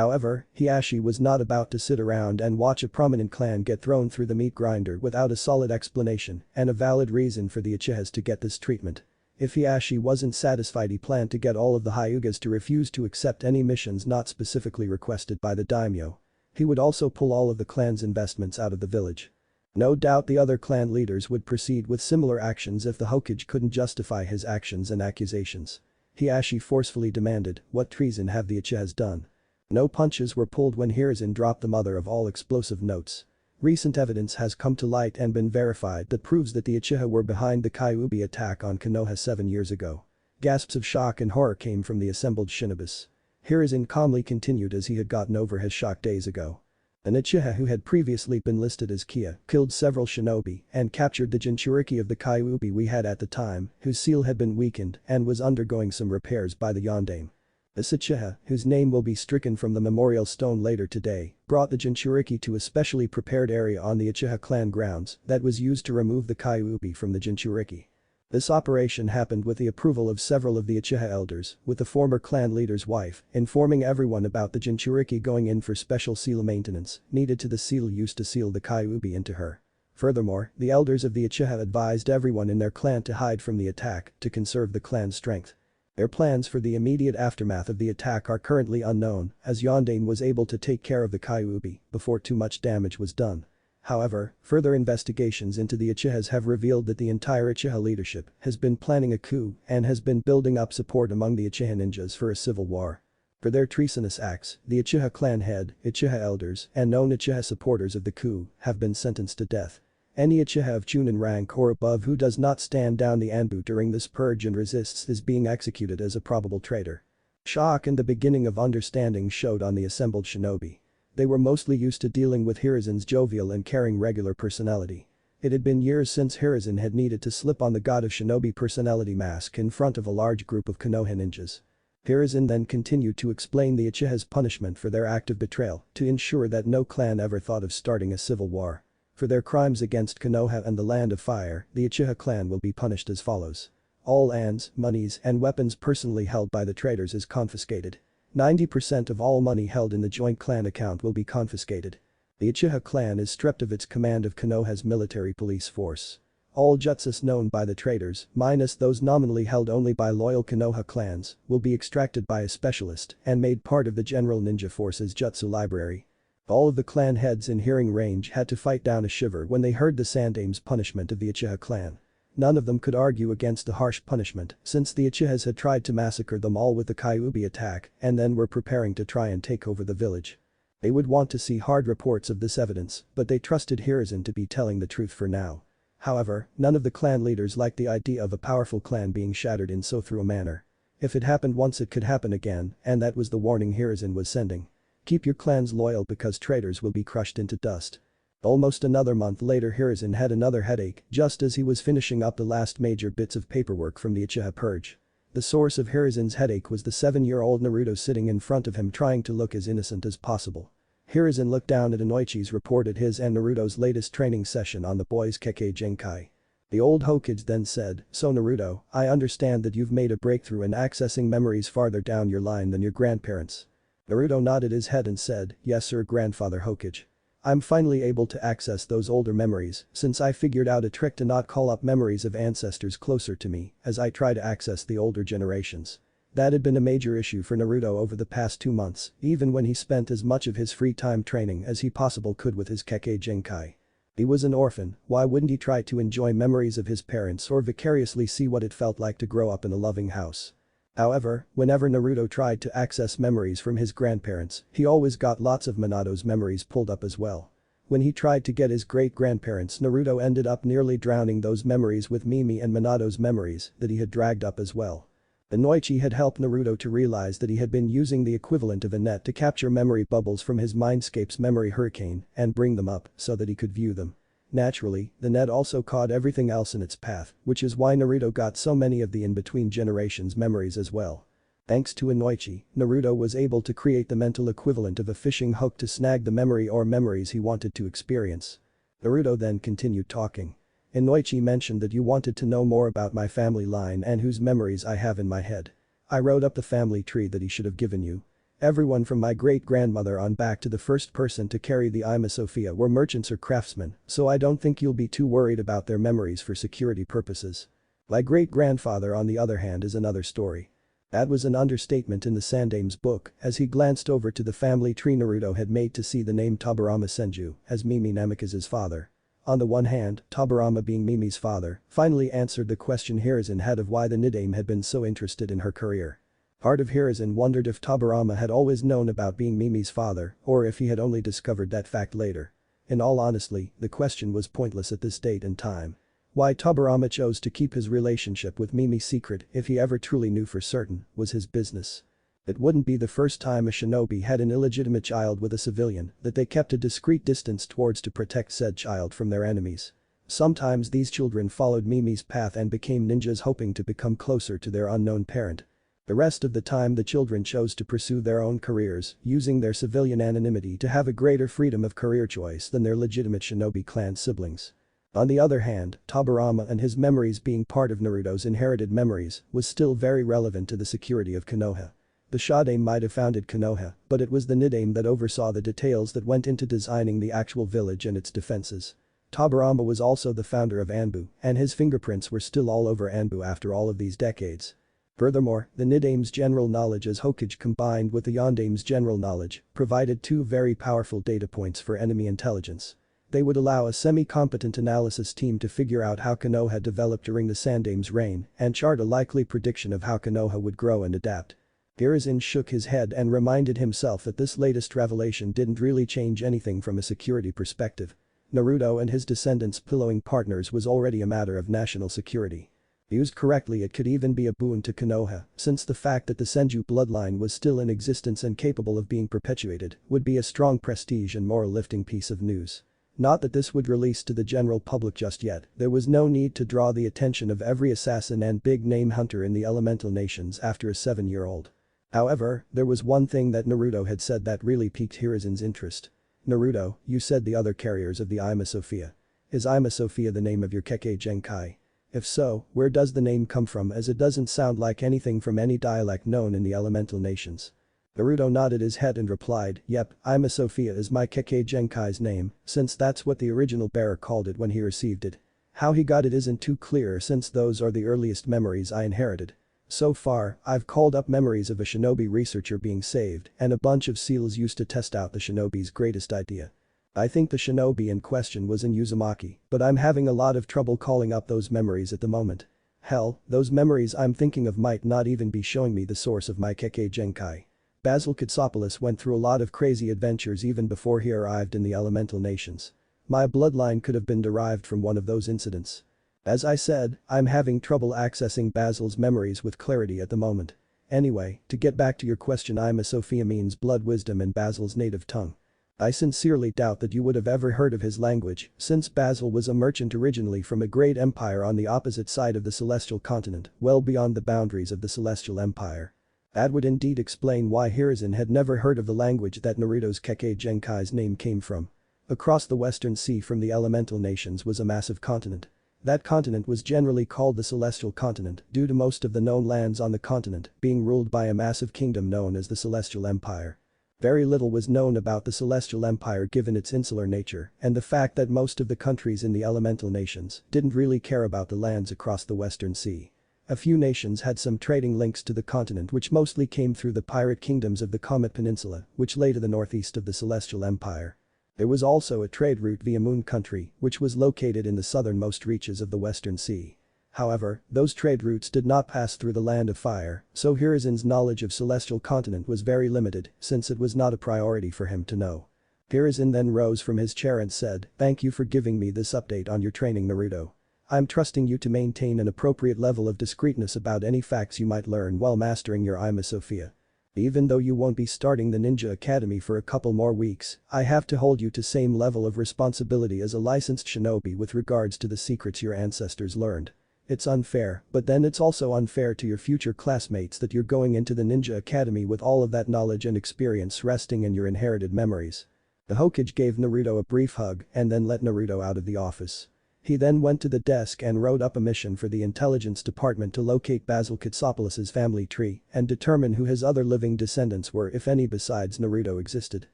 However, Hiashi was not about to sit around and watch a prominent clan get thrown through the meat grinder without a solid explanation and a valid reason for the Uchihas to get this treatment. If Hiashi wasn't satisfied, he planned to get all of the Hyugas to refuse to accept any missions not specifically requested by the daimyo. He would also pull all of the clan's investments out of the village. No doubt the other clan leaders would proceed with similar actions if the Hokage couldn't justify his actions and accusations. Hiashi forcefully demanded, "What treason have the Uchihas done?" No punches were pulled when Hiruzen dropped the mother of all explosive notes. Recent evidence has come to light and been verified that proves that the Uchiha were behind the Kyuubi attack on Konoha 7 years ago. Gasps of shock and horror came from the assembled shinobis. Hiruzen calmly continued as he had gotten over his shock days ago. An Uchiha who had previously been listed as Kia killed several shinobi and captured the Jinchuriki of the Kyuubi we had at the time, whose seal had been weakened and was undergoing some repairs by the Yondaime. This Uchiha, whose name will be stricken from the memorial stone later today, brought the Jinchuriki to a specially prepared area on the Uchiha clan grounds that was used to remove the Kyuubi from the Jinchuriki. This operation happened with the approval of several of the Uchiha elders, with the former clan leader's wife informing everyone about the Jinchuriki going in for special seal maintenance needed to the seal used to seal the Kyuubi into her. Furthermore, the elders of the Uchiha advised everyone in their clan to hide from the attack to conserve the clan's strength. Their plans for the immediate aftermath of the attack are currently unknown, as Yondaime was able to take care of the Kyuubi before too much damage was done. However, further investigations into the Uchihas have revealed that the entire Uchiha leadership has been planning a coup and has been building up support among the Uchiha ninjas for a civil war. For their treasonous acts, the Uchiha clan head, Uchiha elders, and known Uchiha supporters of the coup have been sentenced to death. Any Uchiha of chunin rank or above who does not stand down the Anbu during this purge and resists is being executed as a probable traitor. Shock and the beginning of understanding showed on the assembled shinobi. They were mostly used to dealing with Hiruzen's jovial and caring regular personality. It had been years since Hiruzen had needed to slip on the God of Shinobi personality mask in front of a large group of Konoha ninjas. Hiruzen then continued to explain the Uchiha's punishment for their act of betrayal to ensure that no clan ever thought of starting a civil war. For their crimes against Konoha and the Land of Fire, the Uchiha clan will be punished as follows. All lands, monies, and weapons personally held by the traitors is confiscated. 90% of all money held in the joint clan account will be confiscated. The Uchiha clan is stripped of its command of Konoha's military police force. All jutsus known by the traitors, minus those nominally held only by loyal Konoha clans, will be extracted by a specialist and made part of the General Ninja Force's jutsu library. All of the clan heads in hearing range had to fight down a shiver when they heard the Sandaime's punishment of the Uchiha clan. None of them could argue against the harsh punishment since the Uchihas had tried to massacre them all with the Kyuubi attack and then were preparing to try and take over the village. They would want to see hard reports of this evidence, but they trusted Hiruzen to be telling the truth for now. However, none of the clan leaders liked the idea of a powerful clan being shattered in so through a manner. If it happened once, it could happen again, and that was the warning Hiruzen was sending. Keep your clans loyal because traitors will be crushed into dust. Almost another month later, Hiruzen had another headache just as he was finishing up the last major bits of paperwork from the Uchiha purge. The source of Hiruzen's headache was the 7-year-old Naruto sitting in front of him trying to look as innocent as possible. Hiruzen looked down at Inoichi's report at his and Naruto's latest training session on the boys' Kekkei Genkai. The old Hokage then said, "So Naruto, I understand that you've made a breakthrough in accessing memories farther down your line than your grandparents." Naruto nodded his head and said, "Yes sir, Grandfather Hokage. I'm finally able to access those older memories since I figured out a trick to not call up memories of ancestors closer to me as I try to access the older generations." That had been a major issue for Naruto over the past 2 months, even when he spent as much of his free time training as he possibly could with his Kekkei Genkai. He was an orphan, why wouldn't he try to enjoy memories of his parents or vicariously see what it felt like to grow up in a loving house? However, whenever Naruto tried to access memories from his grandparents, he always got lots of Minato's memories pulled up as well. When he tried to get his great-grandparents, Naruto ended up nearly drowning those memories with Mimi and Minato's memories that he had dragged up as well. Inoichi had helped Naruto to realize that he had been using the equivalent of a net to capture memory bubbles from his mindscape's memory hurricane and bring them up so that he could view them. Naturally, the net also caught everything else in its path, which is why Naruto got so many of the in-between generations memories as well. Thanks to Inoichi, Naruto was able to create the mental equivalent of a fishing hook to snag the memory or memories he wanted to experience. Naruto then continued talking. Inoichi mentioned that you wanted to know more about my family line and whose memories I have in my head. I wrote up the family tree that he should have given you. Everyone from my great-grandmother on back to the first person to carry the Ima Sophia were merchants or craftsmen, so I don't think you'll be too worried about their memories for security purposes. My great-grandfather on the other hand is another story. That was an understatement in the Sandame's book as he glanced over to the family tree Naruto had made to see the name Tobirama Senju as Mimi Namikaze's father. On the one hand, Tobirama being Mimi's father, finally answered the question Hiruzen had of why the Nidaime had been so interested in her career. Part of Hiruzen wondered if Tobirama had always known about being Mimi's father or if he had only discovered that fact later. In all honesty, the question was pointless at this date and time. Why Tobirama chose to keep his relationship with Mimi secret if he ever truly knew for certain was his business. It wouldn't be the first time a shinobi had an illegitimate child with a civilian that they kept a discreet distance towards to protect said child from their enemies. Sometimes these children followed Mimi's path and became ninjas hoping to become closer to their unknown parent. The rest of the time the children chose to pursue their own careers, using their civilian anonymity to have a greater freedom of career choice than their legitimate shinobi clan siblings. On the other hand, Tobirama and his memories being part of Naruto's inherited memories was still very relevant to the security of Konoha. The Shodaime might have founded Konoha, but it was the Nidaime that oversaw the details that went into designing the actual village and its defenses. Tobirama was also the founder of Anbu, and his fingerprints were still all over Anbu after all of these decades. Furthermore, the Nidaime's general knowledge as Hokage combined with the Yondaime's general knowledge provided two very powerful data points for enemy intelligence. They would allow a semi-competent analysis team to figure out how Konoha developed during the Sandaime's reign and chart a likely prediction of how Konoha would grow and adapt. Hiruzen shook his head and reminded himself that this latest revelation didn't really change anything from a security perspective. Naruto and his descendants pillowing partners was already a matter of national security. Used correctly it could even be a boon to Konoha, since the fact that the Senju bloodline was still in existence and capable of being perpetuated would be a strong prestige and moral lifting piece of news. Not that this would release to the general public just yet, there was no need to draw the attention of every assassin and big-name hunter in the elemental nations after a 7-year-old. However, there was one thing that Naruto had said that really piqued Hiruzen's interest. "Naruto, you said the other carriers of the Ima Sophia. Is Ima Sophia the name of your Kekkei Genkai? If so, where does the name come from as it doesn't sound like anything from any dialect known in the elemental nations?" Naruto nodded his head and replied, "Yep, Ima Sophia is my Kekkei Genkai's name, since that's what the original bearer called it when he received it. How he got it isn't too clear since those are the earliest memories I inherited. So far, I've called up memories of a shinobi researcher being saved and a bunch of seals used to test out the shinobi's greatest idea. I think the shinobi in question was in Uzumaki, but I'm having a lot of trouble calling up those memories at the moment. Hell, those memories I'm thinking of might not even be showing me the source of my Kekkei Genkai. Basil Katsopoulos went through a lot of crazy adventures even before he arrived in the elemental nations. My bloodline could have been derived from one of those incidents. As I said, I'm having trouble accessing Basil's memories with clarity at the moment. Anyway, to get back to your question, Ima Sophia means blood wisdom in Basil's native tongue. I sincerely doubt that you would have ever heard of his language, since Basil was a merchant originally from a great empire on the opposite side of the celestial continent, well beyond the boundaries of the celestial empire. That would indeed explain why Hiruzen had never heard of the language that Naruto's Kekkei Genkai's name came from. Across the western sea from the elemental nations was a massive continent. That continent was generally called the Celestial Continent due to most of the known lands on the continent being ruled by a massive kingdom known as the Celestial Empire. Very little was known about the Celestial Empire given its insular nature and the fact that most of the countries in the elemental nations didn't really care about the lands across the western sea. A few nations had some trading links to the continent which mostly came through the pirate kingdoms of the Comet Peninsula, which lay to the northeast of the Celestial Empire. There was also a trade route via Moon Country, which was located in the southernmost reaches of the Western Sea. However, those trade routes did not pass through the Land of Fire, so Hiruzen's knowledge of Celestial Continent was very limited since it was not a priority for him to know. Hiruzen then rose from his chair and said, "Thank you for giving me this update on your training, Naruto. I'm trusting you to maintain an appropriate level of discreetness about any facts you might learn while mastering your Ima Sophia. Even though you won't be starting the Ninja Academy for a couple more weeks, I have to hold you to same level of responsibility as a licensed shinobi with regards to the secrets your ancestors learned. It's unfair, but then it's also unfair to your future classmates that you're going into the Ninja Academy with all of that knowledge and experience resting in your inherited memories." The Hokage gave Naruto a brief hug and then let Naruto out of the office. He then went to the desk and wrote up a mission for the intelligence department to locate Basil Katsopoulos's family tree and determine who his other living descendants were if any besides Naruto existed.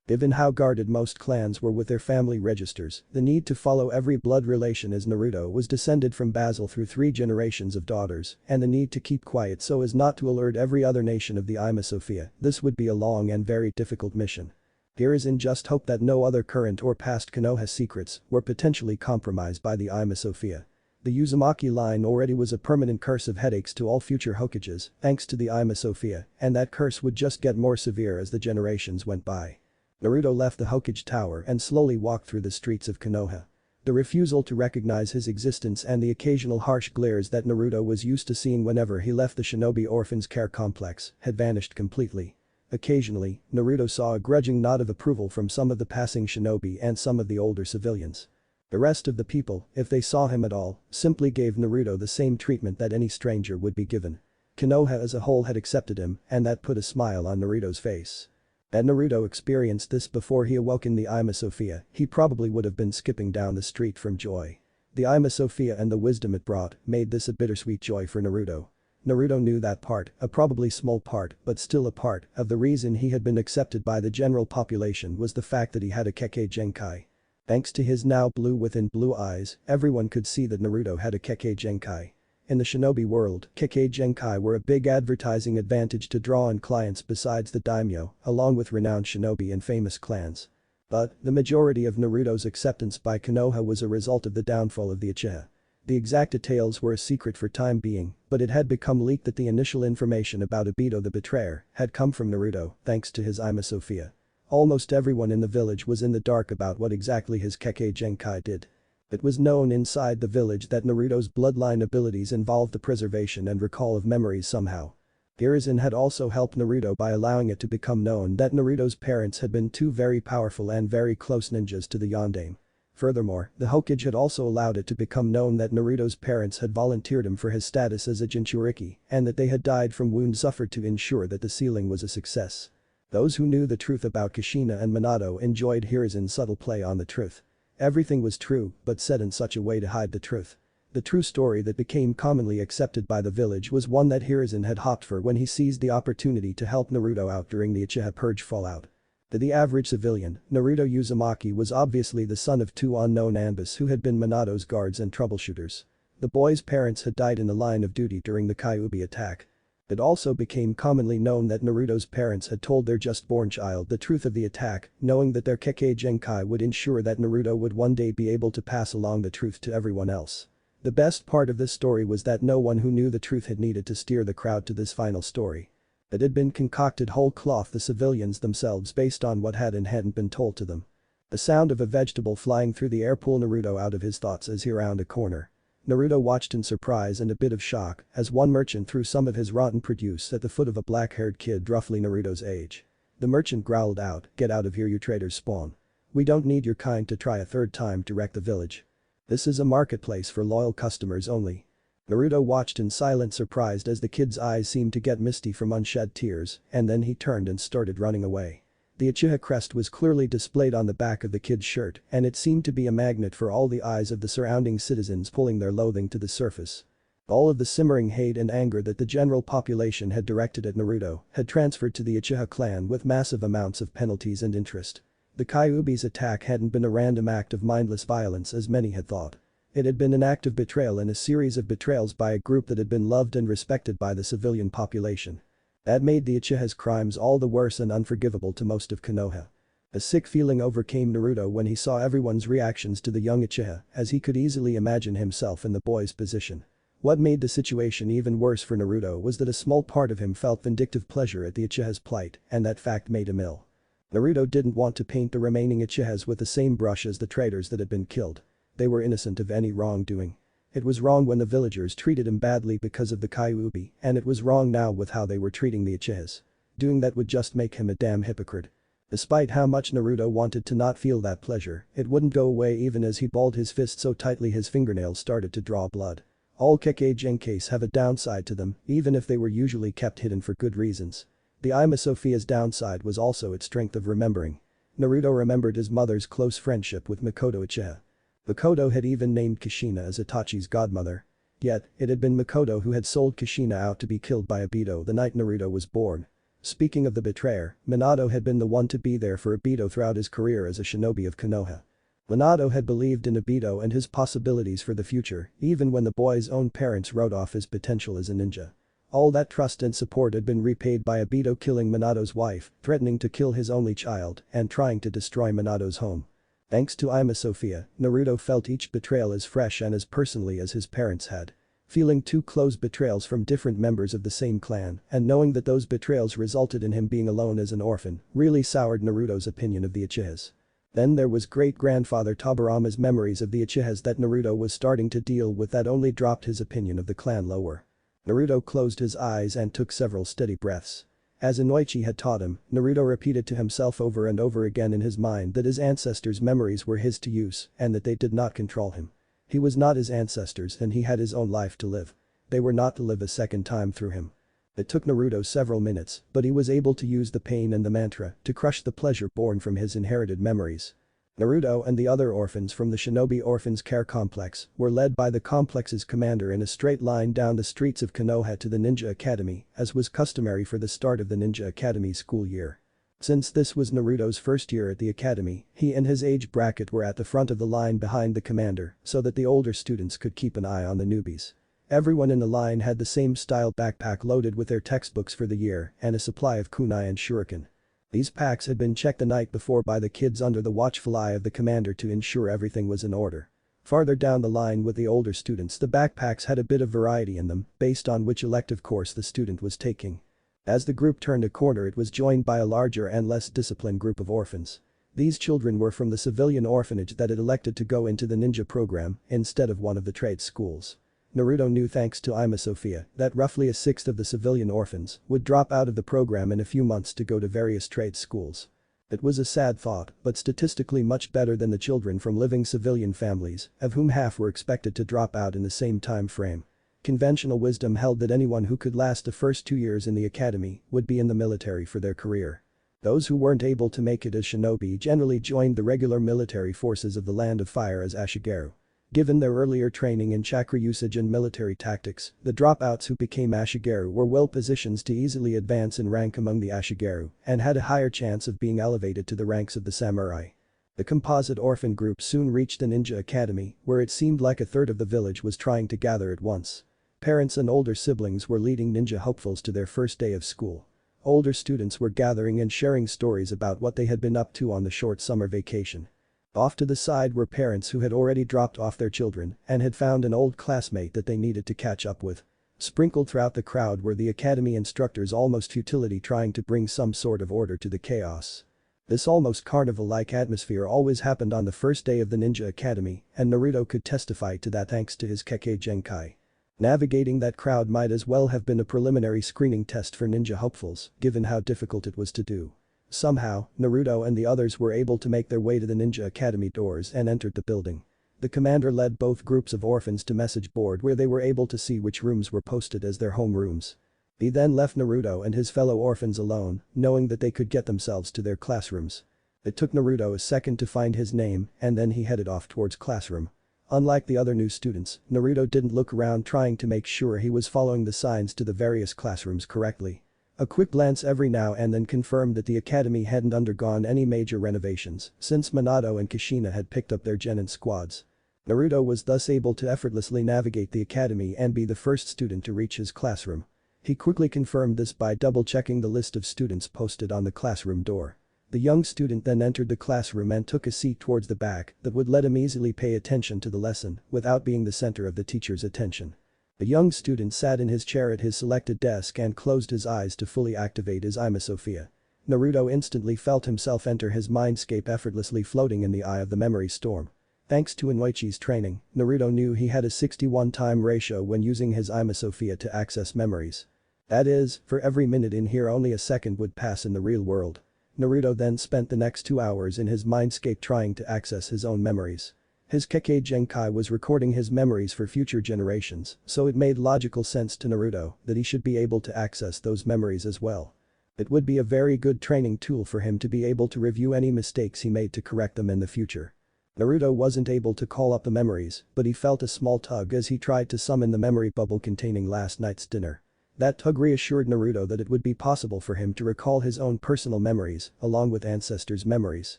Given how guarded most clans were with their family registers, the need to follow every blood relation as Naruto was descended from Basil through 3 generations of daughters, and the need to keep quiet so as not to alert every other nation of the Ima Sophia, this would be a long and very difficult mission. Hiruzen just hoped that no other current or past Konoha secrets were potentially compromised by the Ima Sophia. The Uzumaki line already was a permanent curse of headaches to all future Hokages, thanks to the Ima Sophia, and that curse would just get more severe as the generations went by. Naruto left the Hokage Tower and slowly walked through the streets of Konoha. The refusal to recognize his existence and the occasional harsh glares that Naruto was used to seeing whenever he left the Shinobi Orphans Care Complex had vanished completely. Occasionally, Naruto saw a grudging nod of approval from some of the passing shinobi and some of the older civilians. The rest of the people, if they saw him at all, simply gave Naruto the same treatment that any stranger would be given. Konoha as a whole had accepted him, and that put a smile on Naruto's face. Had Naruto experienced this before he awoke in the Ima Sophia, he probably would have been skipping down the street from joy. The Ima Sophia and the wisdom it brought made this a bittersweet joy for Naruto. Naruto knew that part, a probably small part, but still a part, of the reason he had been accepted by the general population was the fact that he had a Kekkei Genkai. Thanks to his now blue within blue eyes, everyone could see that Naruto had a Kekkei Genkai. In the shinobi world, Kekkei Genkai were a big advertising advantage to draw in clients besides the daimyo, along with renowned shinobi and famous clans. But, the majority of Naruto's acceptance by Konoha was a result of the downfall of the Uchiha. The exact details were a secret for time being, but it had become leaked that the initial information about Obito the Betrayer had come from Naruto, thanks to his Ima Sophia. Almost everyone in the village was in the dark about what exactly his Kekkei Genkai did. It was known inside the village that Naruto's bloodline abilities involved the preservation and recall of memories somehow. Hiruzen had also helped Naruto by allowing it to become known that Naruto's parents had been 2 very powerful and very close ninjas to the Yondaime. Furthermore, the Hokage had also allowed it to become known that Naruto's parents had volunteered him for his status as a Jinchuriki and that they had died from wounds suffered to ensure that the sealing was a success. Those who knew the truth about Kushina and Minato enjoyed Hiruzen's subtle play on the truth. Everything was true, but said in such a way to hide the truth. The true story that became commonly accepted by the village was one that Hiruzen had hoped for when he seized the opportunity to help Naruto out during the Uchiha Purge fallout. To the average civilian, Naruto Uzumaki was obviously the son of 2 unknown Anbis who had been Minato's guards and troubleshooters. The boy's parents had died in the line of duty during the Kyuubi attack. It also became commonly known that Naruto's parents had told their just-born child the truth of the attack, knowing that their Kekkei Genkai would ensure that Naruto would one day be able to pass along the truth to everyone else. The best part of this story was that no one who knew the truth had needed to steer the crowd to this final story. It had been concocted whole cloth the civilians themselves based on what had and hadn't been told to them. The sound of a vegetable flying through the air pulled Naruto out of his thoughts as he rounded a corner. Naruto watched in surprise and a bit of shock as one merchant threw some of his rotten produce at the foot of a black-haired kid roughly Naruto's age. The merchant growled out, "Get out of here you traitors spawn. We don't need your kind to try a 3rd time to wreck the village. This is a marketplace for loyal customers only." Naruto watched in silent surprise as the kid's eyes seemed to get misty from unshed tears, and then he turned and started running away. The Uchiha crest was clearly displayed on the back of the kid's shirt, and it seemed to be a magnet for all the eyes of the surrounding citizens pulling their loathing to the surface. All of the simmering hate and anger that the general population had directed at Naruto had transferred to the Uchiha clan with massive amounts of penalties and interest. The Kyuubi's attack hadn't been a random act of mindless violence as many had thought. It had been an act of betrayal and a series of betrayals by a group that had been loved and respected by the civilian population. That made the Uchiha's crimes all the worse and unforgivable to most of Konoha. A sick feeling overcame Naruto when he saw everyone's reactions to the young Uchiha, as he could easily imagine himself in the boy's position. What made the situation even worse for Naruto was that a small part of him felt vindictive pleasure at the Uchiha's plight, and that fact made him ill. Naruto didn't want to paint the remaining Uchihas with the same brush as the traitors that had been killed. They were innocent of any wrongdoing. It was wrong when the villagers treated him badly because of the Kyuubi, and it was wrong now with how they were treating the Uchihas. Doing that would just make him a damn hypocrite. Despite how much Naruto wanted to not feel that pleasure, it wouldn't go away even as he balled his fist so tightly his fingernails started to draw blood. All Kekkei Genkais have a downside to them, even if they were usually kept hidden for good reasons. The Ima Sophia's downside was also its strength of remembering. Naruto remembered his mother's close friendship with Mikoto Uchiha. Makoto had even named Kushina as Itachi's godmother. Yet, it had been Makoto who had sold Kushina out to be killed by Obito the night Naruto was born. Speaking of the betrayer, Minato had been the one to be there for Obito throughout his career as a shinobi of Konoha. Minato had believed in Obito and his possibilities for the future, even when the boy's own parents wrote off his potential as a ninja. All that trust and support had been repaid by Obito killing Minato's wife, threatening to kill his only child, and trying to destroy Minato's home. Thanks to Ima Sophia, Naruto felt each betrayal as fresh and as personally as his parents had. Feeling two close betrayals from different members of the same clan, and knowing that those betrayals resulted in him being alone as an orphan, really soured Naruto's opinion of the Uchihas. Then there was great-grandfather Tobirama's memories of the Uchihas that Naruto was starting to deal with that only dropped his opinion of the clan lower. Naruto closed his eyes and took several steady breaths. As Inoichi had taught him, Naruto repeated to himself over and over again in his mind that his ancestors' memories were his to use and that they did not control him. He was not his ancestors and he had his own life to live. They were not to live a second time through him. It took Naruto several minutes, but he was able to use the pain and the mantra to crush the pleasure born from his inherited memories. Naruto and the other orphans from the Shinobi Orphans Care Complex were led by the complex's commander in a straight line down the streets of Konoha to the Ninja Academy, as was customary for the start of the Ninja Academy's school year. Since this was Naruto's first year at the academy, he and his age bracket were at the front of the line behind the commander so that the older students could keep an eye on the newbies. Everyone in the line had the same style backpack loaded with their textbooks for the year and a supply of kunai and shuriken. These packs had been checked the night before by the kids under the watchful eye of the commander to ensure everything was in order. Farther down the line with the older students, the backpacks had a bit of variety in them based on which elective course the student was taking. As the group turned a corner, it was joined by a larger and less disciplined group of orphans. These children were from the civilian orphanage that had elected to go into the ninja program instead of one of the trade schools. Naruto knew, thanks to Ima Sophia, that roughly a sixth of the civilian orphans would drop out of the program in a few months to go to various trade schools. It was a sad thought, but statistically much better than the children from living civilian families, of whom half were expected to drop out in the same time frame. Conventional wisdom held that anyone who could last the first 2 years in the academy would be in the military for their career. Those who weren't able to make it as shinobi generally joined the regular military forces of the Land of Fire as ashigaru. Given their earlier training in chakra usage and military tactics, the dropouts who became ashigaru were well positioned to easily advance in rank among the ashigaru and had a higher chance of being elevated to the ranks of the samurai. The composite orphan group soon reached the ninja academy, where it seemed like a third of the village was trying to gather at once. Parents and older siblings were leading ninja hopefuls to their first day of school. Older students were gathering and sharing stories about what they had been up to on the short summer vacation. Off to the side were parents who had already dropped off their children and had found an old classmate that they needed to catch up with. Sprinkled throughout the crowd were the academy instructors' almost futility trying to bring some sort of order to the chaos. This almost carnival-like atmosphere always happened on the first day of the ninja academy, and Naruto could testify to that thanks to his Kekkei Genkai. Navigating that crowd might as well have been a preliminary screening test for ninja hopefuls, given how difficult it was to do. Somehow, Naruto and the others were able to make their way to the Ninja Academy doors and entered the building. The commander led both groups of orphans to message board where they were able to see which rooms were posted as their home rooms. He then left Naruto and his fellow orphans alone, knowing that they could get themselves to their classrooms. It took Naruto a second to find his name and then he headed off towards classroom. Unlike the other new students, Naruto didn't look around trying to make sure he was following the signs to the various classrooms correctly. A quick glance every now and then confirmed that the academy hadn't undergone any major renovations since Minato and Kushina had picked up their genin squads. Naruto was thus able to effortlessly navigate the academy and be the first student to reach his classroom. He quickly confirmed this by double-checking the list of students posted on the classroom door. The young student then entered the classroom and took a seat towards the back that would let him easily pay attention to the lesson without being the center of the teacher's attention. The young student sat in his chair at his selected desk and closed his eyes to fully activate his Ima Sophia. Naruto instantly felt himself enter his mindscape, effortlessly floating in the eye of the memory storm. Thanks to Inoichi's training, Naruto knew he had a 61-time ratio when using his Ima Sophia to access memories. That is, for every minute in here only a second would pass in the real world. Naruto then spent the next 2 hours in his mindscape trying to access his own memories. His Kekkei Genkai was recording his memories for future generations, so it made logical sense to Naruto that he should be able to access those memories as well. It would be a very good training tool for him to be able to review any mistakes he made to correct them in the future. Naruto wasn't able to call up the memories, but he felt a small tug as he tried to summon the memory bubble containing last night's dinner. That tug reassured Naruto that it would be possible for him to recall his own personal memories, along with ancestors' memories.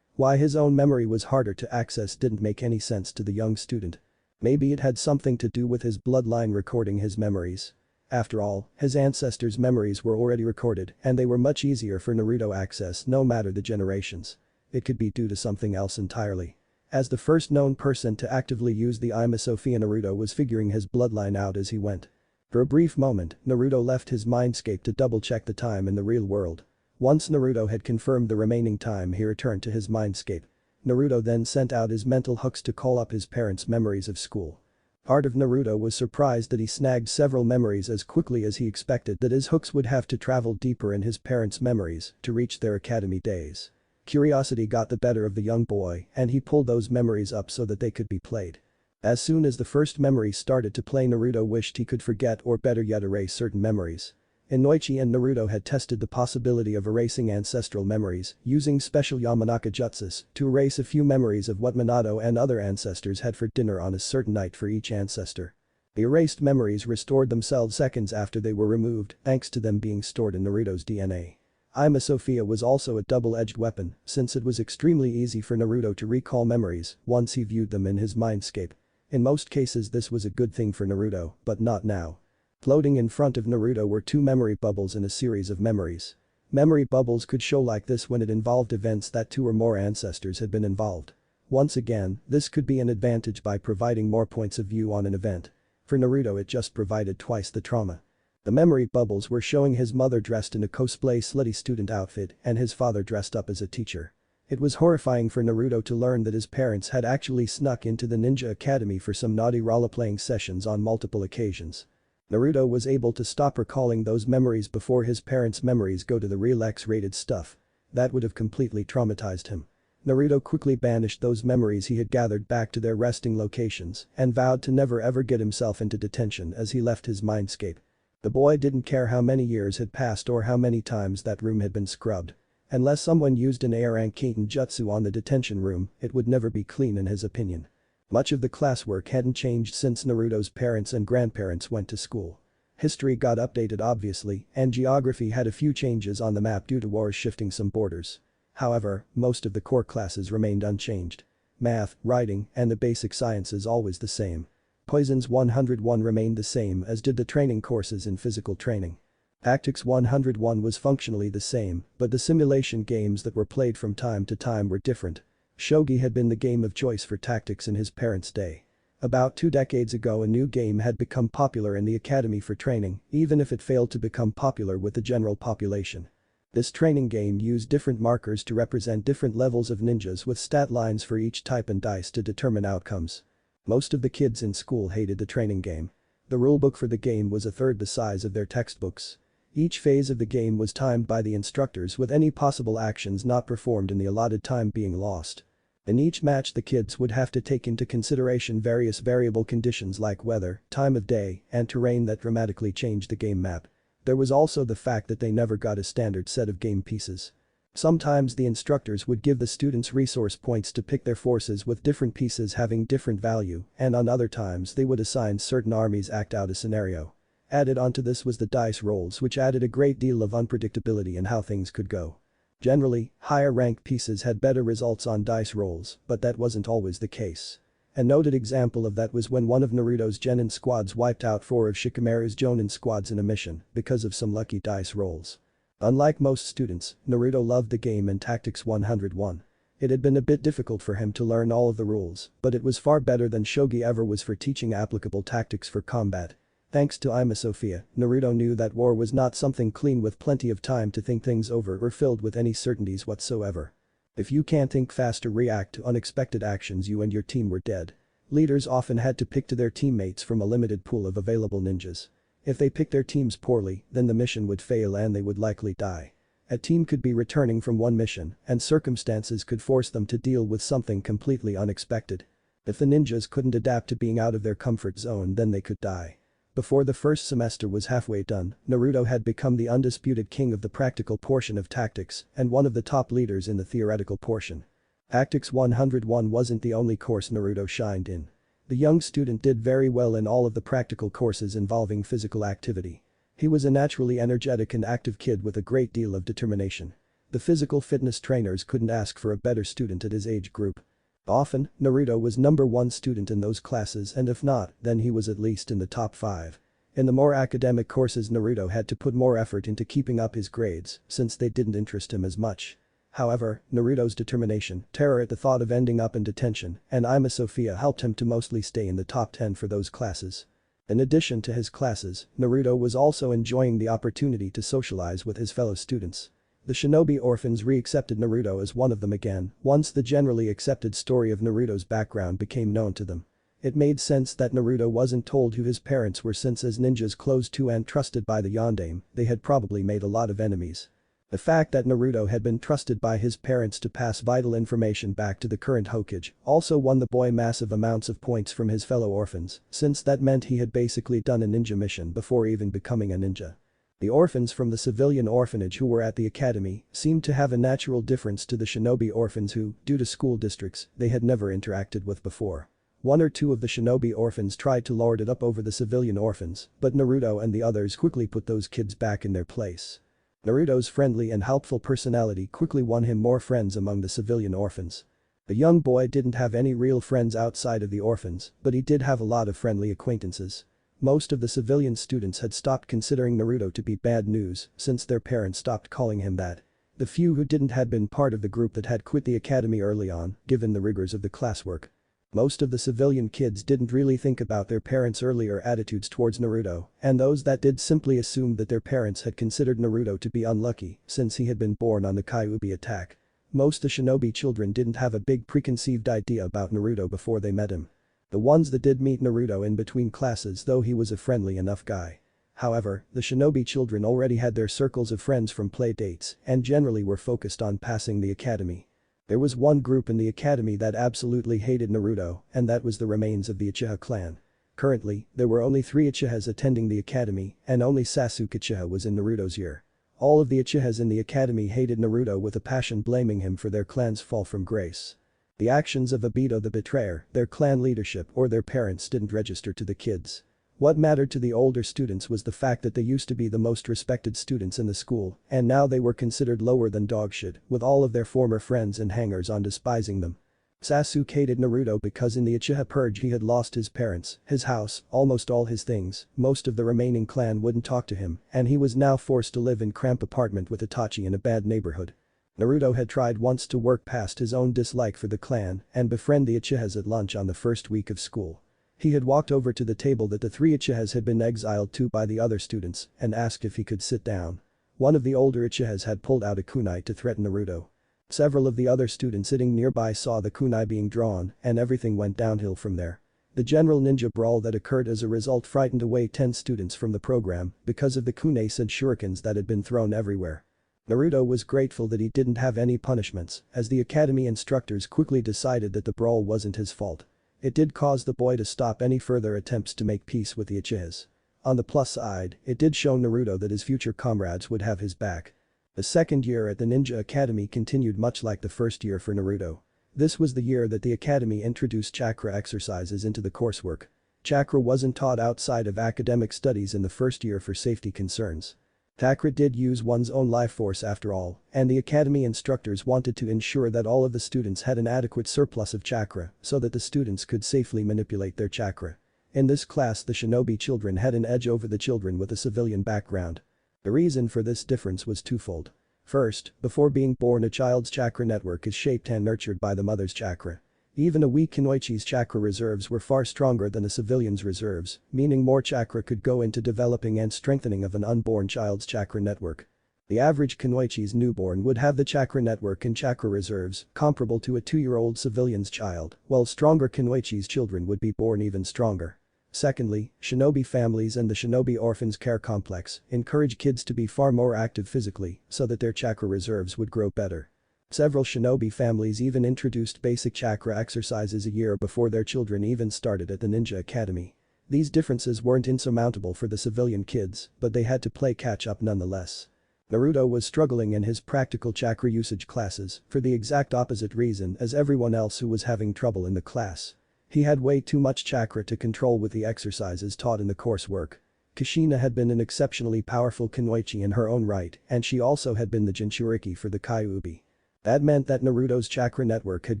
Why his own memory was harder to access didn't make any sense to the young student. Maybe it had something to do with his bloodline recording his memories. After all, his ancestors' memories were already recorded and they were much easier for Naruto access no matter the generations. It could be due to something else entirely. As the first known person to actively use the Ima Sophia, Naruto was figuring his bloodline out as he went. For a brief moment, Naruto left his mindscape to double-check the time in the real world. Once Naruto had confirmed the remaining time, he returned to his mindscape. Naruto then sent out his mental hooks to call up his parents' memories of school. Part of Naruto was surprised that he snagged several memories as quickly as he expected, that his hooks would have to travel deeper in his parents' memories to reach their academy days. Curiosity got the better of the young boy and he pulled those memories up so that they could be played. As soon as the first memory started to play, Naruto wished he could forget or better yet erase certain memories. Inoichi and Naruto had tested the possibility of erasing ancestral memories using special Yamanaka jutsus to erase a few memories of what Minato and other ancestors had for dinner on a certain night for each ancestor. The erased memories restored themselves seconds after they were removed thanks to them being stored in Naruto's DNA. Ima Sophia was also a double-edged weapon since it was extremely easy for Naruto to recall memories once he viewed them in his mindscape. In most cases this was a good thing for Naruto, but not now. Floating in front of Naruto were two memory bubbles in a series of memories. Memory bubbles could show like this when it involved events that two or more ancestors had been involved. Once again, this could be an advantage by providing more points of view on an event. For Naruto it just provided twice the trauma. The memory bubbles were showing his mother dressed in a cosplay slutty student outfit and his father dressed up as a teacher. It was horrifying for Naruto to learn that his parents had actually snuck into the ninja academy for some naughty role-playing sessions on multiple occasions. Naruto was able to stop recalling those memories before his parents' memories go to the real X-rated stuff. That would have completely traumatized him. Naruto quickly banished those memories he had gathered back to their resting locations and vowed to never ever get himself into detention as he left his mindscape. The boy didn't care how many years had passed or how many times that room had been scrubbed. Unless someone used an Arankaten jutsu on the detention room, it would never be clean in his opinion. Much of the classwork hadn't changed since Naruto's parents and grandparents went to school. History got updated obviously, and geography had a few changes on the map due to wars shifting some borders. However, most of the core classes remained unchanged. Math, writing, and the basic sciences always the same. Poisons 101 remained the same as did the training courses in physical training. Tactics 101 was functionally the same, but the simulation games that were played from time to time were different. Shogi had been the game of choice for tactics in his parents' day. About 2 decades ago a new game had become popular in the academy for training, even if it failed to become popular with the general population. This training game used different markers to represent different levels of ninjas with stat lines for each type and dice to determine outcomes. Most of the kids in school hated the training game. The rulebook for the game was a third the size of their textbooks. Each phase of the game was timed by the instructors with any possible actions not performed in the allotted time being lost. In each match the kids would have to take into consideration various variable conditions like weather, time of day, and terrain that dramatically changed the game map. There was also the fact that they never got a standard set of game pieces. Sometimes the instructors would give the students resource points to pick their forces with different pieces having different value, and on other times they would assign certain armies act out a scenario. Added onto this was the dice rolls, which added a great deal of unpredictability in how things could go. Generally, higher ranked pieces had better results on dice rolls, but that wasn't always the case. A noted example of that was when one of Naruto's Genin squads wiped out 4 of Shikamaru's Jonin squads in a mission because of some lucky dice rolls. Unlike most students, Naruto loved the game in Tactics 101. It had been a bit difficult for him to learn all of the rules, but it was far better than Shogi ever was for teaching applicable tactics for combat. Thanks to Ima Sophia, Naruto knew that war was not something clean with plenty of time to think things over or filled with any certainties whatsoever. If you can't think fast or react to unexpected actions, you and your team were dead. Leaders often had to pick to their teammates from a limited pool of available ninjas. If they picked their teams poorly, then the mission would fail and they would likely die. A team could be returning from one mission, and circumstances could force them to deal with something completely unexpected. If the ninjas couldn't adapt to being out of their comfort zone, then they could die. Before the first semester was halfway done, Naruto had become the undisputed king of the practical portion of tactics and one of the top leaders in the theoretical portion. Tactics 101 wasn't the only course Naruto shined in. The young student did very well in all of the practical courses involving physical activity. He was a naturally energetic and active kid with a great deal of determination. The physical fitness trainers couldn't ask for a better student at his age group. Often, Naruto was #1 student in those classes, and if not, then he was at least in the top 5. In the more academic courses, Naruto had to put more effort into keeping up his grades since they didn't interest him as much. However, Naruto's determination, terror at the thought of ending up in detention, and Ima Sophia helped him to mostly stay in the top 10 for those classes. In addition to his classes, Naruto was also enjoying the opportunity to socialize with his fellow students. The shinobi orphans re-accepted Naruto as one of them again once the generally accepted story of Naruto's background became known to them. It made sense that Naruto wasn't told who his parents were, since as ninjas close to and trusted by the Yondaime, they had probably made a lot of enemies. The fact that Naruto had been trusted by his parents to pass vital information back to the current Hokage also won the boy massive amounts of points from his fellow orphans, since that meant he had basically done a ninja mission before even becoming a ninja. The orphans from the civilian orphanage who were at the academy seemed to have a natural difference to the shinobi orphans who, due to school districts, they had never interacted with before. One or two of the shinobi orphans tried to lord it up over the civilian orphans, but Naruto and the others quickly put those kids back in their place. Naruto's friendly and helpful personality quickly won him more friends among the civilian orphans. The young boy didn't have any real friends outside of the orphans, but he did have a lot of friendly acquaintances. Most of the civilian students had stopped considering Naruto to be bad news since their parents stopped calling him that. The few who didn't had been part of the group that had quit the academy early on, given the rigors of the classwork. Most of the civilian kids didn't really think about their parents' earlier attitudes towards Naruto, and those that did simply assumed that their parents had considered Naruto to be unlucky since he had been born on the Kyuubi attack. Most the shinobi children didn't have a big preconceived idea about Naruto before they met him. The ones that did meet Naruto in between classes, though he was a friendly enough guy. However, the shinobi children already had their circles of friends from play dates and generally were focused on passing the academy. There was one group in the academy that absolutely hated Naruto, and that was the remains of the Uchiha clan. Currently, there were only 3 Uchihas attending the academy, and only Sasuke Uchiha was in Naruto's year. All of the Uchihas in the academy hated Naruto with a passion, blaming him for their clan's fall from grace. The actions of Obito the Betrayer, their clan leadership or their parents didn't register to the kids. What mattered to the older students was the fact that they used to be the most respected students in the school, and now they were considered lower than dogshit, with all of their former friends and hangers-on despising them. Sasuke hated Naruto because in the Uchiha purge he had lost his parents, his house, almost all his things, most of the remaining clan wouldn't talk to him, and he was now forced to live in cramped apartment with Itachi in a bad neighborhood. Naruto had tried once to work past his own dislike for the clan and befriend the Uchihas at lunch on the first week of school. He had walked over to the table that the 3 Uchihas had been exiled to by the other students and asked if he could sit down. One of the older Uchihas had pulled out a kunai to threaten Naruto. Several of the other students sitting nearby saw the kunai being drawn and everything went downhill from there. The general ninja brawl that occurred as a result frightened away 10 students from the program because of the kunais and shurikens that had been thrown everywhere. Naruto was grateful that he didn't have any punishments, as the academy instructors quickly decided that the brawl wasn't his fault. It did cause the boy to stop any further attempts to make peace with the Uchihas. On the plus side, it did show Naruto that his future comrades would have his back. The second year at the Ninja Academy continued much like the first year for Naruto. This was the year that the academy introduced chakra exercises into the coursework. Chakra wasn't taught outside of academic studies in the first year for safety concerns. Chakra did use one's own life force after all, and the academy instructors wanted to ensure that all of the students had an adequate surplus of chakra so that the students could safely manipulate their chakra. In this class, the shinobi children had an edge over the children with a civilian background. The reason for this difference was twofold. First, before being born, a child's chakra network is shaped and nurtured by the mother's chakra. Even a weak kunoichi's chakra reserves were far stronger than a civilian's reserves, meaning more chakra could go into developing and strengthening of an unborn child's chakra network. The average kunoichi's newborn would have the chakra network and chakra reserves comparable to a 2-year-old civilian's child, while stronger kunoichi's children would be born even stronger. Secondly, shinobi families and the shinobi orphans care complex encourage kids to be far more active physically so that their chakra reserves would grow better. Several shinobi families even introduced basic chakra exercises a year before their children even started at the Ninja Academy. These differences weren't insurmountable for the civilian kids, but they had to play catch up nonetheless. Naruto was struggling in his practical chakra usage classes for the exact opposite reason as everyone else who was having trouble in the class. He had way too much chakra to control with the exercises taught in the coursework. Kushina had been an exceptionally powerful kunoichi in her own right, and she also had been the Jinchuriki for the Kyuubi. That meant that Naruto's chakra network had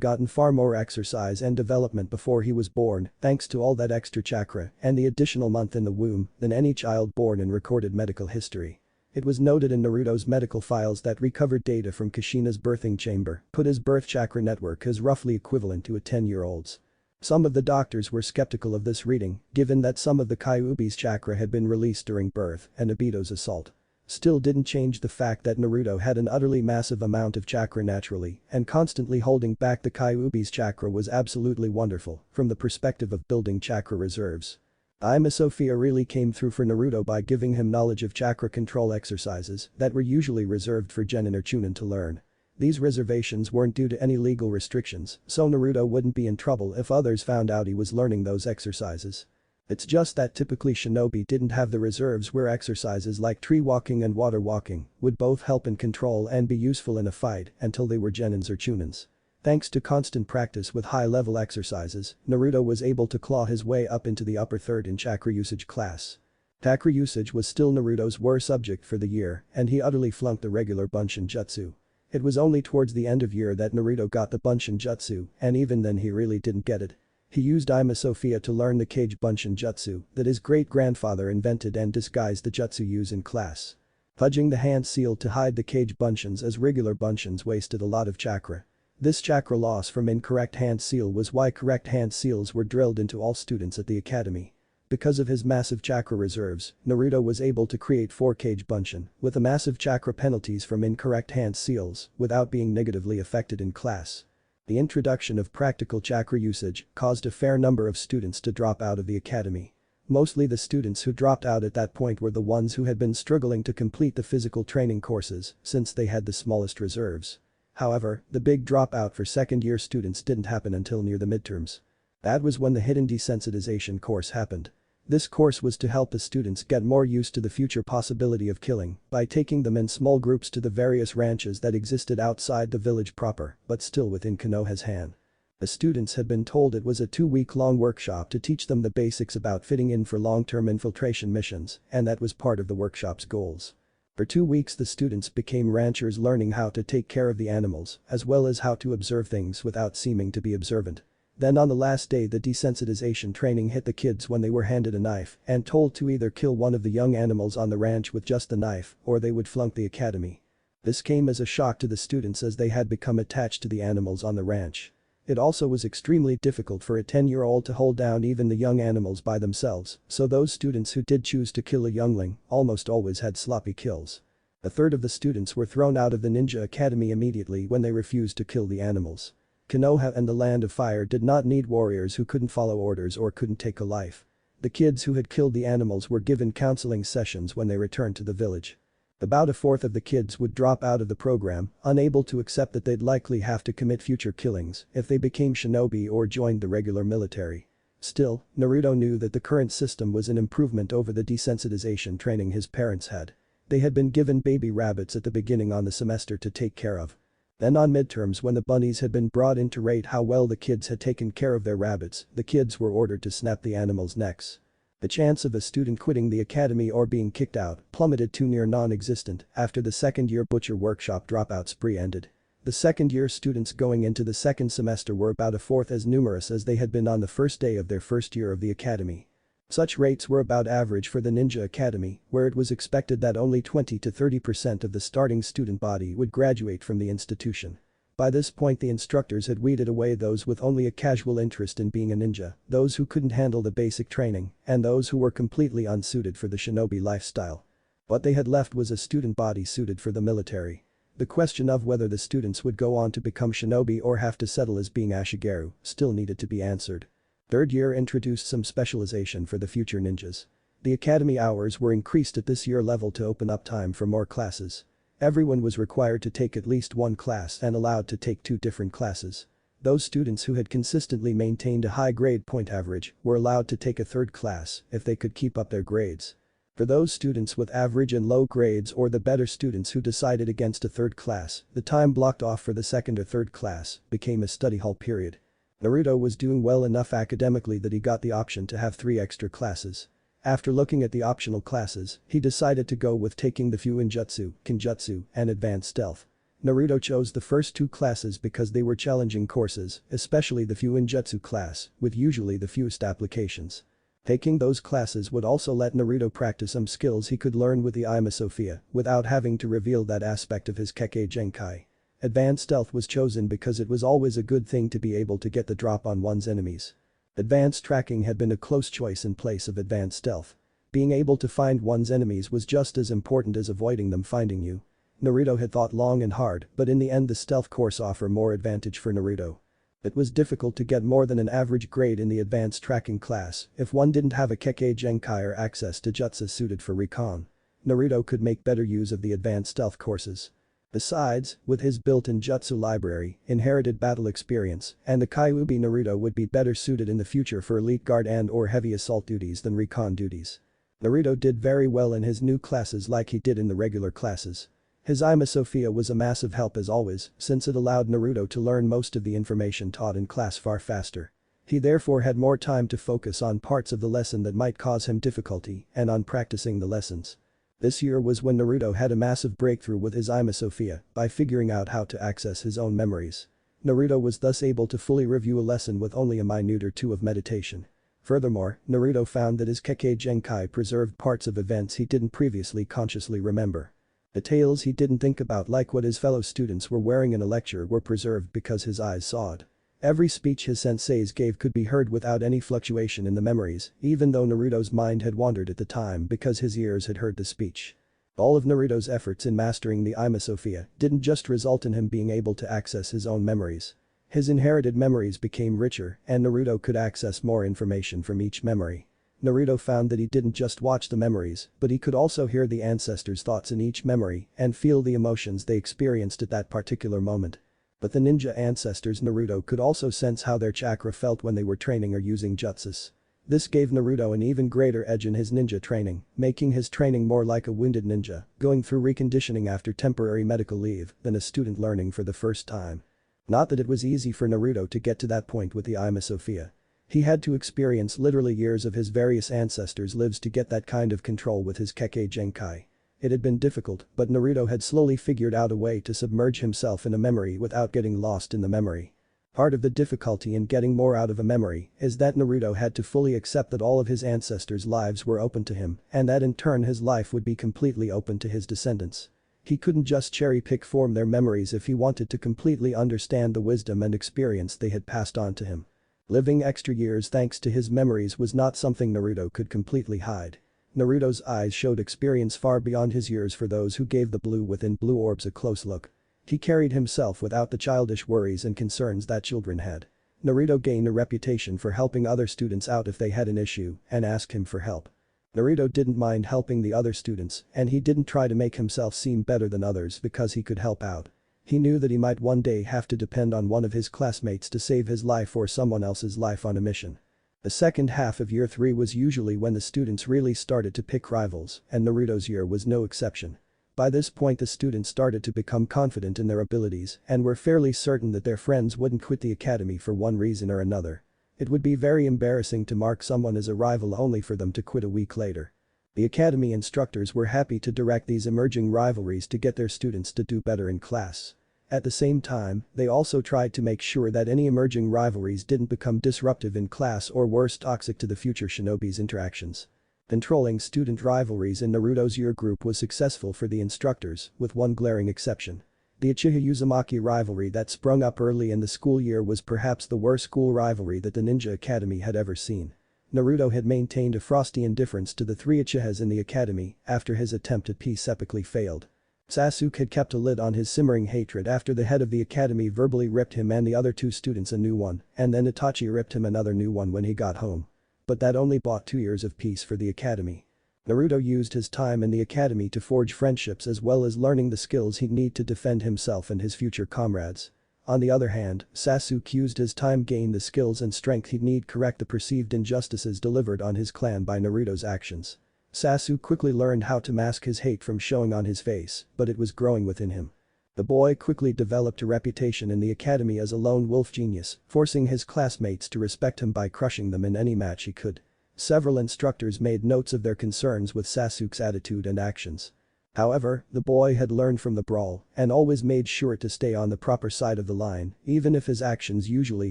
gotten far more exercise and development before he was born, thanks to all that extra chakra and the additional month in the womb than any child born in recorded medical history. It was noted in Naruto's medical files that recovered data from Kushina's birthing chamber put his birth chakra network as roughly equivalent to a 10-year-old's. Some of the doctors were skeptical of this reading, given that some of the Kyuubi's chakra had been released during birth and Obito's assault. Still didn't change the fact that Naruto had an utterly massive amount of chakra naturally, and constantly holding back the Kyuubi's chakra was absolutely wonderful from the perspective of building chakra reserves. Ima Sophia really came through for Naruto by giving him knowledge of chakra control exercises that were usually reserved for genin or chunin to learn. These reservations weren't due to any legal restrictions, so Naruto wouldn't be in trouble if others found out he was learning those exercises. It's just that typically shinobi didn't have the reserves where exercises like tree walking and water walking would both help in control and be useful in a fight until they were genins or chunins. Thanks to constant practice with high-level exercises, Naruto was able to claw his way up into the upper third in chakra usage class. Chakra usage was still Naruto's worst subject for the year, and he utterly flunked the regular Bunshin Jutsu. It was only towards the end of year that Naruto got the Bunshin Jutsu, and even then he really didn't get it. He used Ima Sophia to learn the Kage Bunshin Jutsu that his great-grandfather invented and disguised the jutsu use in class. Fudging the hand seal to hide the Kage Bunshins as regular Bunshins wasted a lot of chakra. This chakra loss from incorrect hand seal was why correct hand seals were drilled into all students at the academy. Because of his massive chakra reserves, Naruto was able to create 4 Kage Bunshin with the massive chakra penalties from incorrect hand seals without being negatively affected in class. The introduction of practical chakra usage caused a fair number of students to drop out of the academy. Mostly the students who dropped out at that point were the ones who had been struggling to complete the physical training courses since they had the smallest reserves. However, the big dropout for second-year students didn't happen until near the midterms. That was when the hidden desensitization course happened. This course was to help the students get more used to the future possibility of killing by taking them in small groups to the various ranches that existed outside the village proper but still within Konoha's hand. The students had been told it was a 2-week-long workshop to teach them the basics about fitting in for long-term infiltration missions, and that was part of the workshop's goals. For 2 weeks the students became ranchers learning how to take care of the animals as well as how to observe things without seeming to be observant. Then on the last day the desensitization training hit the kids when they were handed a knife and told to either kill one of the young animals on the ranch with just the knife or they would flunk the academy. This came as a shock to the students as they had become attached to the animals on the ranch. It also was extremely difficult for a 10-year-old to hold down even the young animals by themselves, so those students who did choose to kill a youngling almost always had sloppy kills. A third of the students were thrown out of the ninja academy immediately when they refused to kill the animals. Konoha and the Land of Fire did not need warriors who couldn't follow orders or couldn't take a life. The kids who had killed the animals were given counseling sessions when they returned to the village. About a fourth of the kids would drop out of the program, unable to accept that they'd likely have to commit future killings if they became shinobi or joined the regular military. Still, Naruto knew that the current system was an improvement over the desensitization training his parents had. They had been given baby rabbits at the beginning on the semester to take care of. Then on midterms when the bunnies had been brought in to rate how well the kids had taken care of their rabbits, the kids were ordered to snap the animals' necks. The chance of a student quitting the academy or being kicked out plummeted to near non-existent after the second-year butcher workshop dropout spree ended. The second-year students going into the second semester were about a fourth as numerous as they had been on the first day of their first year of the academy. Such rates were about average for the Ninja Academy, where it was expected that only 20 to 30% of the starting student body would graduate from the institution. By this point the instructors had weeded away those with only a casual interest in being a ninja, those who couldn't handle the basic training, and those who were completely unsuited for the shinobi lifestyle. What they had left was a student body suited for the military. The question of whether the students would go on to become shinobi or have to settle as being ashigaru still needed to be answered. Third year introduced some specialization for the future ninjas. The academy hours were increased at this year level to open up time for more classes. Everyone was required to take at least one class and allowed to take 2 different classes. Those students who had consistently maintained a high grade point average were allowed to take a third class if they could keep up their grades. For those students with average and low grades or the better students who decided against a third class, the time blocked off for the second or third class became a study hall period. Naruto was doing well enough academically that he got the option to have 3 extra classes. After looking at the optional classes, he decided to go with taking the Fuinjutsu, Kinjutsu, and Advanced Stealth. Naruto chose the first 2 classes because they were challenging courses, especially the Fuinjutsu class, with usually the fewest applications. Taking those classes would also let Naruto practice some skills he could learn with the Ima Sophia without having to reveal that aspect of his Kekkei Genkai. Advanced Stealth was chosen because it was always a good thing to be able to get the drop on one's enemies. Advanced Tracking had been a close choice in place of Advanced Stealth. Being able to find one's enemies was just as important as avoiding them finding you. Naruto had thought long and hard, but in the end the stealth course offered more advantage for Naruto. It was difficult to get more than an average grade in the Advanced Tracking class if one didn't have a Kekkei Genkai or access to jutsu suited for recon. Naruto could make better use of the Advanced Stealth courses. Besides, with his built-in jutsu library, inherited battle experience, and the Kyuubi, Naruto would be better suited in the future for elite guard and/or heavy assault duties than recon duties. Naruto did very well in his new classes like he did in the regular classes. His Ima Sophia was a massive help as always, since it allowed Naruto to learn most of the information taught in class far faster. He therefore had more time to focus on parts of the lesson that might cause him difficulty and on practicing the lessons. This year was when Naruto had a massive breakthrough with his Ima Sophia by figuring out how to access his own memories. Naruto was thus able to fully review a lesson with only a minute or 2 of meditation. Furthermore, Naruto found that his Kekkei Genkai preserved parts of events he didn't previously consciously remember. Details he didn't think about, like what his fellow students were wearing in a lecture, were preserved because his eyes saw it. Every speech his senseis gave could be heard without any fluctuation in the memories, even though Naruto's mind had wandered at the time because his ears had heard the speech. All of Naruto's efforts in mastering the Ima Sophia didn't just result in him being able to access his own memories. His inherited memories became richer and Naruto could access more information from each memory. Naruto found that he didn't just watch the memories, but he could also hear the ancestors' thoughts in each memory and feel the emotions they experienced at that particular moment. But the ninja ancestors Naruto could also sense how their chakra felt when they were training or using jutsus. This gave Naruto an even greater edge in his ninja training, making his training more like a wounded ninja, going through reconditioning after temporary medical leave than a student learning for the first time. Not that it was easy for Naruto to get to that point with the Ima Sophia. He had to experience literally years of his various ancestors' lives to get that kind of control with his Kekkei Genkai. It had been difficult, but Naruto had slowly figured out a way to submerge himself in a memory without getting lost in the memory. Part of the difficulty in getting more out of a memory is that Naruto had to fully accept that all of his ancestors' lives were open to him and that in turn his life would be completely open to his descendants. He couldn't just cherry-pick from their memories if he wanted to completely understand the wisdom and experience they had passed on to him. Living extra years thanks to his memories was not something Naruto could completely hide. Naruto's eyes showed experience far beyond his years for those who gave the blue within blue orbs a close look. He carried himself without the childish worries and concerns that children had. Naruto gained a reputation for helping other students out if they had an issue and asked him for help. Naruto didn't mind helping the other students and he didn't try to make himself seem better than others because he could help out. He knew that he might one day have to depend on one of his classmates to save his life or someone else's life on a mission. The second half of year 3 was usually when the students really started to pick rivals, and Naruto's year was no exception. By this point the students started to become confident in their abilities and were fairly certain that their friends wouldn't quit the academy for one reason or another. It would be very embarrassing to mark someone as a rival only for them to quit a week later. The academy instructors were happy to direct these emerging rivalries to get their students to do better in class. At the same time, they also tried to make sure that any emerging rivalries didn't become disruptive in class or worse, toxic to the future shinobi's interactions. Controlling student rivalries in Naruto's year group was successful for the instructors, with one glaring exception. The Uchiha Uzumaki rivalry that sprung up early in the school year was perhaps the worst school rivalry that the Ninja Academy had ever seen. Naruto had maintained a frosty indifference to the 3 Uchihas in the academy after his attempt at peace epically failed. Sasuke had kept a lid on his simmering hatred after the head of the academy verbally ripped him and the other 2 students a new one, and then Itachi ripped him another new one when he got home. But that only bought 2 years of peace for the academy. Naruto used his time in the academy to forge friendships as well as learning the skills he'd need to defend himself and his future comrades. On the other hand, Sasuke used his time gain the skills and strength he'd need correct the perceived injustices delivered on his clan by Naruto's actions. Sasuke quickly learned how to mask his hate from showing on his face, but it was growing within him. The boy quickly developed a reputation in the academy as a lone wolf genius, forcing his classmates to respect him by crushing them in any match he could. Several instructors made notes of their concerns with Sasuke's attitude and actions. However, the boy had learned from the brawl and always made sure to stay on the proper side of the line, even if his actions usually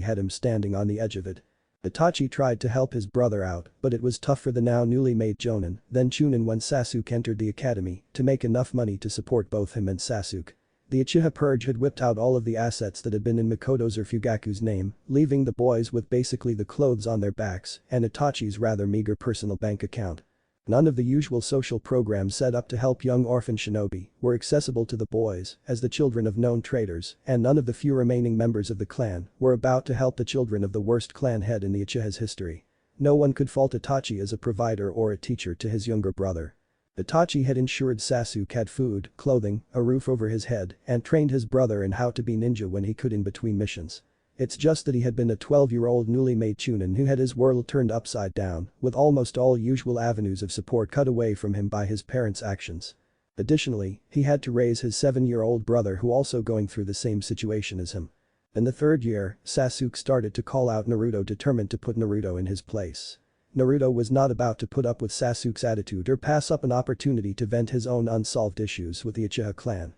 had him standing on the edge of it. Itachi tried to help his brother out, but it was tough for the now newly made Jonin, then Chunin when Sasuke entered the academy, to make enough money to support both him and Sasuke. The Uchiha Purge had whipped out all of the assets that had been in Mikoto's or Fugaku's name, leaving the boys with basically the clothes on their backs and Itachi's rather meager personal bank account. None of the usual social programs set up to help young orphan shinobi were accessible to the boys as the children of known traitors, and none of the few remaining members of the clan were about to help the children of the worst clan head in the Uchiha's history. No one could fault Itachi as a provider or a teacher to his younger brother. Itachi had ensured Sasuke had food, clothing, a roof over his head, and trained his brother in how to be ninja when he could in between missions. It's just that he had been a 12-year-old newly made chunin who had his world turned upside down, with almost all usual avenues of support cut away from him by his parents' actions. Additionally, he had to raise his 7-year-old brother who also going through the same situation as him. In the third year, Sasuke started to call out Naruto, determined to put Naruto in his place. Naruto was not about to put up with Sasuke's attitude or pass up an opportunity to vent his own unsolved issues with the Uchiha clan.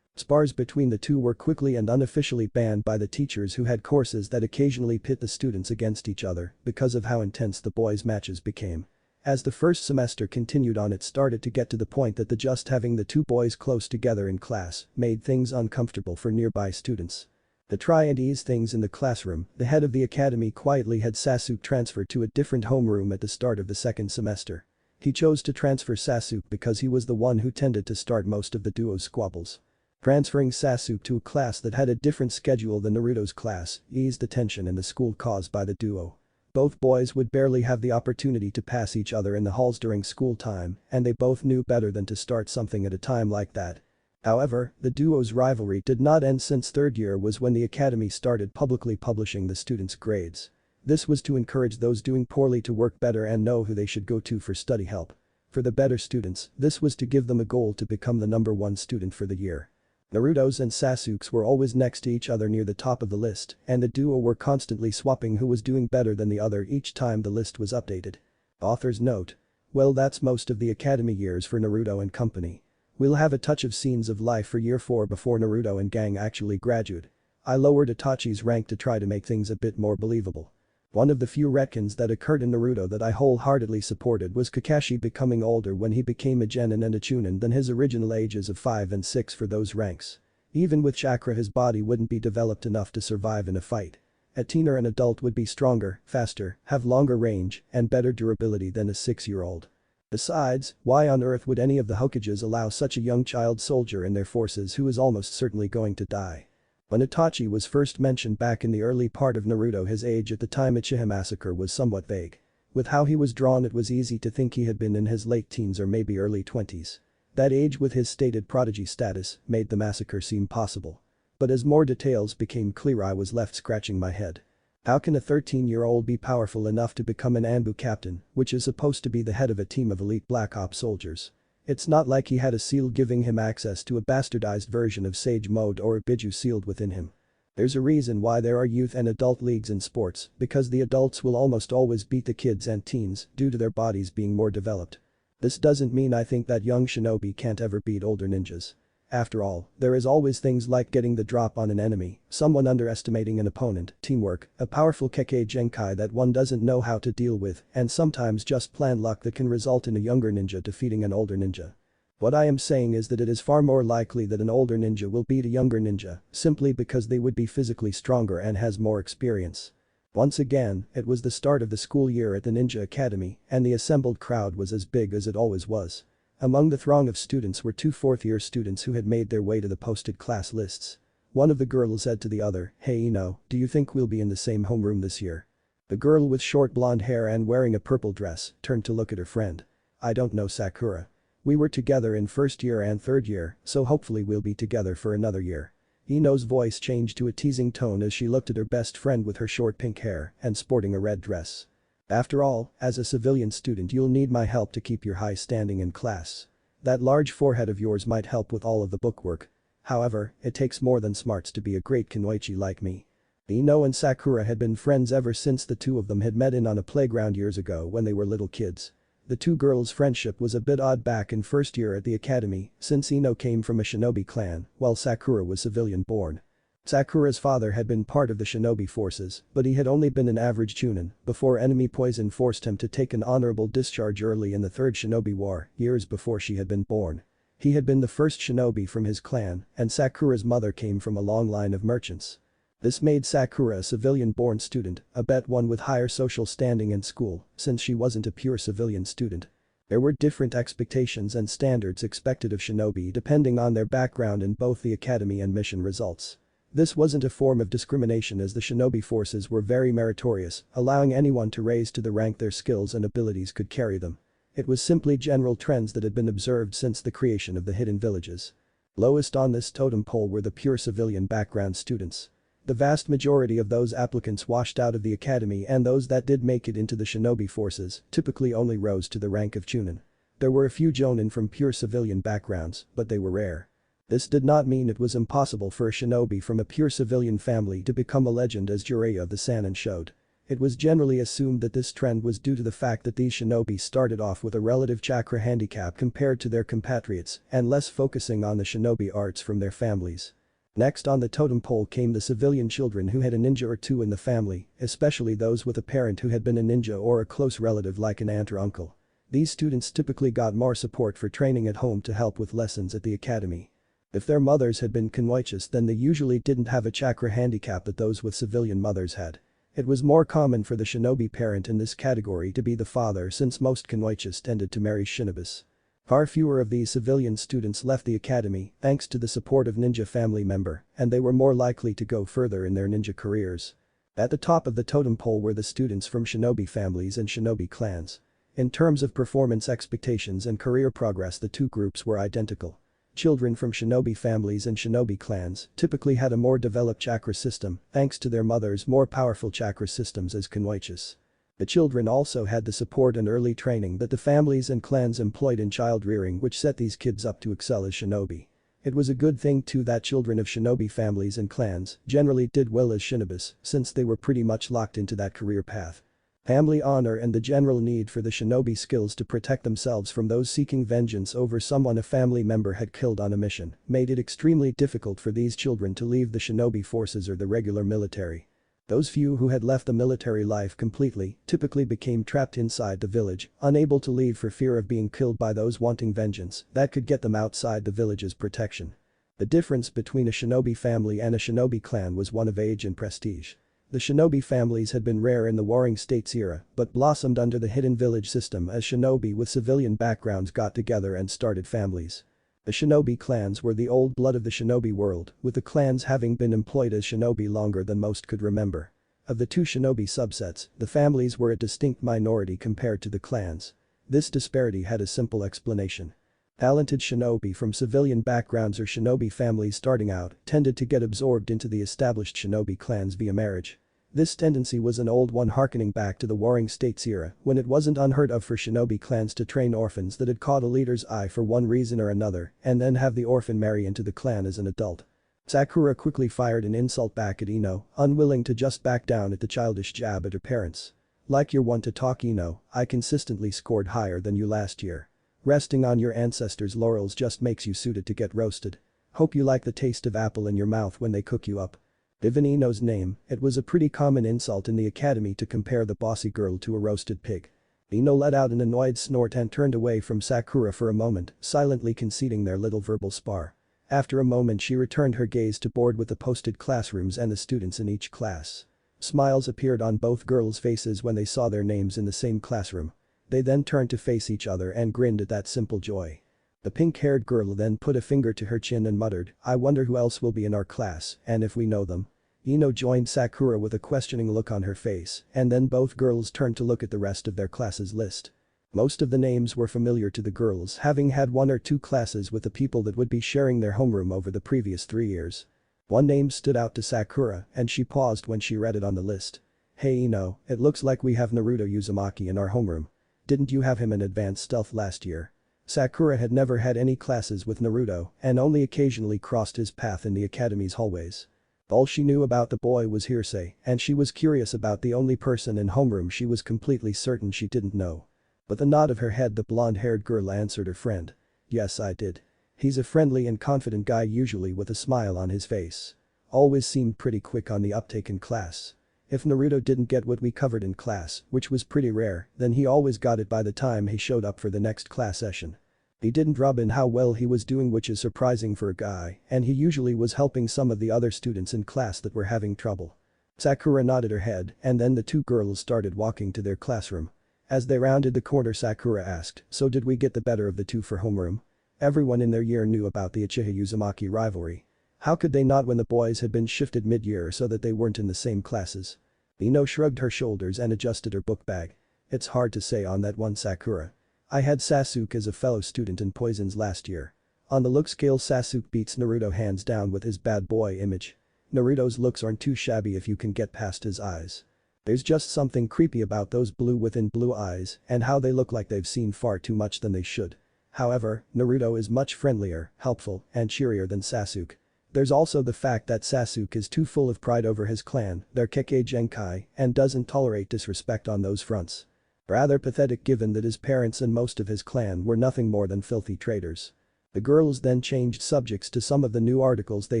Spars between the two were quickly and unofficially banned by the teachers who had courses that occasionally pit the students against each other because of how intense the boys' matches became. As the first semester continued on, it started to get to the point that just having the two boys close together in class made things uncomfortable for nearby students. To try and ease things in the classroom, the head of the academy quietly had Sasuke transferred to a different homeroom at the start of the second semester. He chose to transfer Sasuke because he was the one who tended to start most of the duo's squabbles. Transferring Sasuke to a class that had a different schedule than Naruto's class eased the tension in the school caused by the duo. Both boys would barely have the opportunity to pass each other in the halls during school time, and they both knew better than to start something at a time like that. However, the duo's rivalry did not end since third year was when the academy started publicly publishing the students' grades. This was to encourage those doing poorly to work better and know who they should go to for study help. For the better students, this was to give them a goal to become the #1 student for the year. Naruto's and Sasuke's were always next to each other near the top of the list, and the duo were constantly swapping who was doing better than the other each time the list was updated. Author's note. Well, that's most of the academy years for Naruto and company. We'll have a touch of scenes of life for year 4 before Naruto and gang actually graduate. I lowered Itachi's rank to try to make things a bit more believable. One of the few retcons that occurred in Naruto that I wholeheartedly supported was Kakashi becoming older when he became a genin and a chunin than his original ages of 5 and 6 for those ranks. Even with chakra, his body wouldn't be developed enough to survive in a fight. A teen or an adult would be stronger, faster, have longer range, and better durability than a 6-year-old. Besides, why on earth would any of the Hokages allow such a young child soldier in their forces who is almost certainly going to die? When Itachi was first mentioned back in the early part of Naruto, his age at the time Uchiha massacre was somewhat vague. With how he was drawn, it was easy to think he had been in his late teens or maybe early 20s. That age with his stated prodigy status made the massacre seem possible. But as more details became clear, I was left scratching my head. How can a 13-year-old be powerful enough to become an Anbu captain, which is supposed to be the head of a team of elite Black Ops soldiers? It's not like he had a seal giving him access to a bastardized version of Sage Mode or a Biju sealed within him. There's a reason why there are youth and adult leagues in sports, because the adults will almost always beat the kids and teens due to their bodies being more developed. This doesn't mean I think that young shinobi can't ever beat older ninjas. After all, there is always things like getting the drop on an enemy, someone underestimating an opponent, teamwork, a powerful Kekkei Genkai that one doesn't know how to deal with, and sometimes just plain luck that can result in a younger ninja defeating an older ninja. What I am saying is that it is far more likely that an older ninja will beat a younger ninja, simply because they would be physically stronger and has more experience. Once again, it was the start of the school year at the Ninja Academy, and the assembled crowd was as big as it always was. Among the throng of students were 2 fourth-year students who had made their way to the posted class lists. One of the girls said to the other, "Hey Ino, do you think we'll be in the same homeroom this year?" The girl with short blonde hair and wearing a purple dress turned to look at her friend. "I don't know, Sakura. We were together in first year and third year, so hopefully we'll be together for another year." Ino's voice changed to a teasing tone as she looked at her best friend with her short pink hair and sporting a red dress. After all, as a civilian student you'll need my help to keep your high standing in class. That large forehead of yours might help with all of the bookwork. However, it takes more than smarts to be a great kunoichi like me. Ino and Sakura had been friends ever since the two of them had met on a playground years ago when they were little kids. The two girls' friendship was a bit odd back in first year at the academy since Ino came from a shinobi clan while Sakura was civilian born. Sakura's father had been part of the shinobi forces, but he had only been an average chunin before enemy poison forced him to take an honorable discharge early in the Third Shinobi War, years before she had been born. He had been the first shinobi from his clan, and Sakura's mother came from a long line of merchants. This made Sakura a civilian-born student, a bet one with higher social standing in school, since she wasn't a pure civilian student. There were different expectations and standards expected of shinobi depending on their background in both the academy and mission results. This wasn't a form of discrimination as the shinobi forces were very meritorious, allowing anyone to raise to the rank their skills and abilities could carry them. It was simply general trends that had been observed since the creation of the hidden villages. Lowest on this totem pole were the pure civilian background students. The vast majority of those applicants washed out of the academy and those that did make it into the shinobi forces typically only rose to the rank of chunin. There were a few jonin from pure civilian backgrounds, but they were rare. This did not mean it was impossible for a shinobi from a pure civilian family to become a legend as Jiraiya of the Sannin showed. It was generally assumed that this trend was due to the fact that these shinobi started off with a relative chakra handicap compared to their compatriots and less focusing on the shinobi arts from their families. Next on the totem pole came the civilian children who had a ninja or two in the family, especially those with a parent who had been a ninja or a close relative like an aunt or uncle. These students typically got more support for training at home to help with lessons at the academy. If their mothers had been kunoichis then they usually didn't have a chakra handicap that those with civilian mothers had. It was more common for the shinobi parent in this category to be the father since most kunoichis tended to marry shinobis. Far fewer of these civilian students left the academy thanks to the support of ninja family member, and they were more likely to go further in their ninja careers. At the top of the totem pole were the students from shinobi families and shinobi clans. In terms of performance expectations and career progress the two groups were identical. Children from shinobi families and shinobi clans typically had a more developed chakra system thanks to their mothers' more powerful chakra systems as kunoichis. The children also had the support and early training that the families and clans employed in child rearing which set these kids up to excel as shinobi. It was a good thing too that children of shinobi families and clans generally did well as shinobis since they were pretty much locked into that career path. Family honor and the general need for the shinobi skills to protect themselves from those seeking vengeance over someone a family member had killed on a mission made it extremely difficult for these children to leave the shinobi forces or the regular military. Those few who had left the military life completely typically became trapped inside the village, unable to leave for fear of being killed by those wanting vengeance that could get them outside the village's protection. The difference between a shinobi family and a shinobi clan was one of age and prestige. The shinobi families had been rare in the Warring States era but blossomed under the hidden village system as shinobi with civilian backgrounds got together and started families. The shinobi clans were the old blood of the shinobi world, with the clans having been employed as shinobi longer than most could remember. Of the two shinobi subsets, the families were a distinct minority compared to the clans. This disparity had a simple explanation. Talented shinobi from civilian backgrounds or shinobi families starting out tended to get absorbed into the established shinobi clans via marriage. This tendency was an old one harkening back to the Warring States era when it wasn't unheard of for shinobi clans to train orphans that had caught a leader's eye for one reason or another and then have the orphan marry into the clan as an adult. Sakura quickly fired an insult back at Ino, unwilling to just back down at the childish jab at her parents. Like you're one to talk Ino, I consistently scored higher than you last year. Resting on your ancestors' laurels just makes you suited to get roasted. Hope you like the taste of apple in your mouth when they cook you up. Given Ino's name, it was a pretty common insult in the academy to compare the bossy girl to a roasted pig. Ino let out an annoyed snort and turned away from Sakura for a moment, silently conceding their little verbal spar. After a moment she returned her gaze to board with the posted classrooms and the students in each class. Smiles appeared on both girls' faces when they saw their names in the same classroom. They then turned to face each other and grinned at that simple joy. The pink-haired girl then put a finger to her chin and muttered, I wonder who else will be in our class and if we know them. Ino joined Sakura with a questioning look on her face and then both girls turned to look at the rest of their class's list. Most of the names were familiar to the girls having had one or two classes with the people that would be sharing their homeroom over the previous 3 years. One name stood out to Sakura and she paused when she read it on the list. Hey Ino, it looks like we have Naruto Uzumaki in our homeroom. Didn't you have him in advanced stealth last year? Sakura had never had any classes with Naruto and only occasionally crossed his path in the academy's hallways. All she knew about the boy was hearsay and she was curious about the only person in homeroom she was completely certain she didn't know. With a nod of her head the blonde-haired girl answered her friend. Yes, I did. He's a friendly and confident guy usually with a smile on his face. Always seemed pretty quick on the uptake in class. If Naruto didn't get what we covered in class, which was pretty rare, then he always got it by the time he showed up for the next class session. He didn't rub in how well he was doing, which is surprising for a guy, and he usually was helping some of the other students in class that were having trouble. Sakura nodded her head and then the two girls started walking to their classroom. As they rounded the corner Sakura asked, so did we get the better of the two for homeroom? Everyone in their year knew about the Uchiha Uzumaki rivalry. How could they not when the boys had been shifted mid-year so that they weren't in the same classes? Ino shrugged her shoulders and adjusted her book bag. It's hard to say on that one, Sakura. I had Sasuke as a fellow student in Poisons last year. On the look scale Sasuke beats Naruto hands down with his bad boy image. Naruto's looks aren't too shabby if you can get past his eyes. There's just something creepy about those blue within blue eyes and how they look like they've seen far too much than they should. However, Naruto is much friendlier, helpful, and cheerier than Sasuke. There's also the fact that Sasuke is too full of pride over his clan, their Kekkei Genkai, and doesn't tolerate disrespect on those fronts. Rather pathetic given that his parents and most of his clan were nothing more than filthy traitors. The girls then changed subjects to some of the new articles they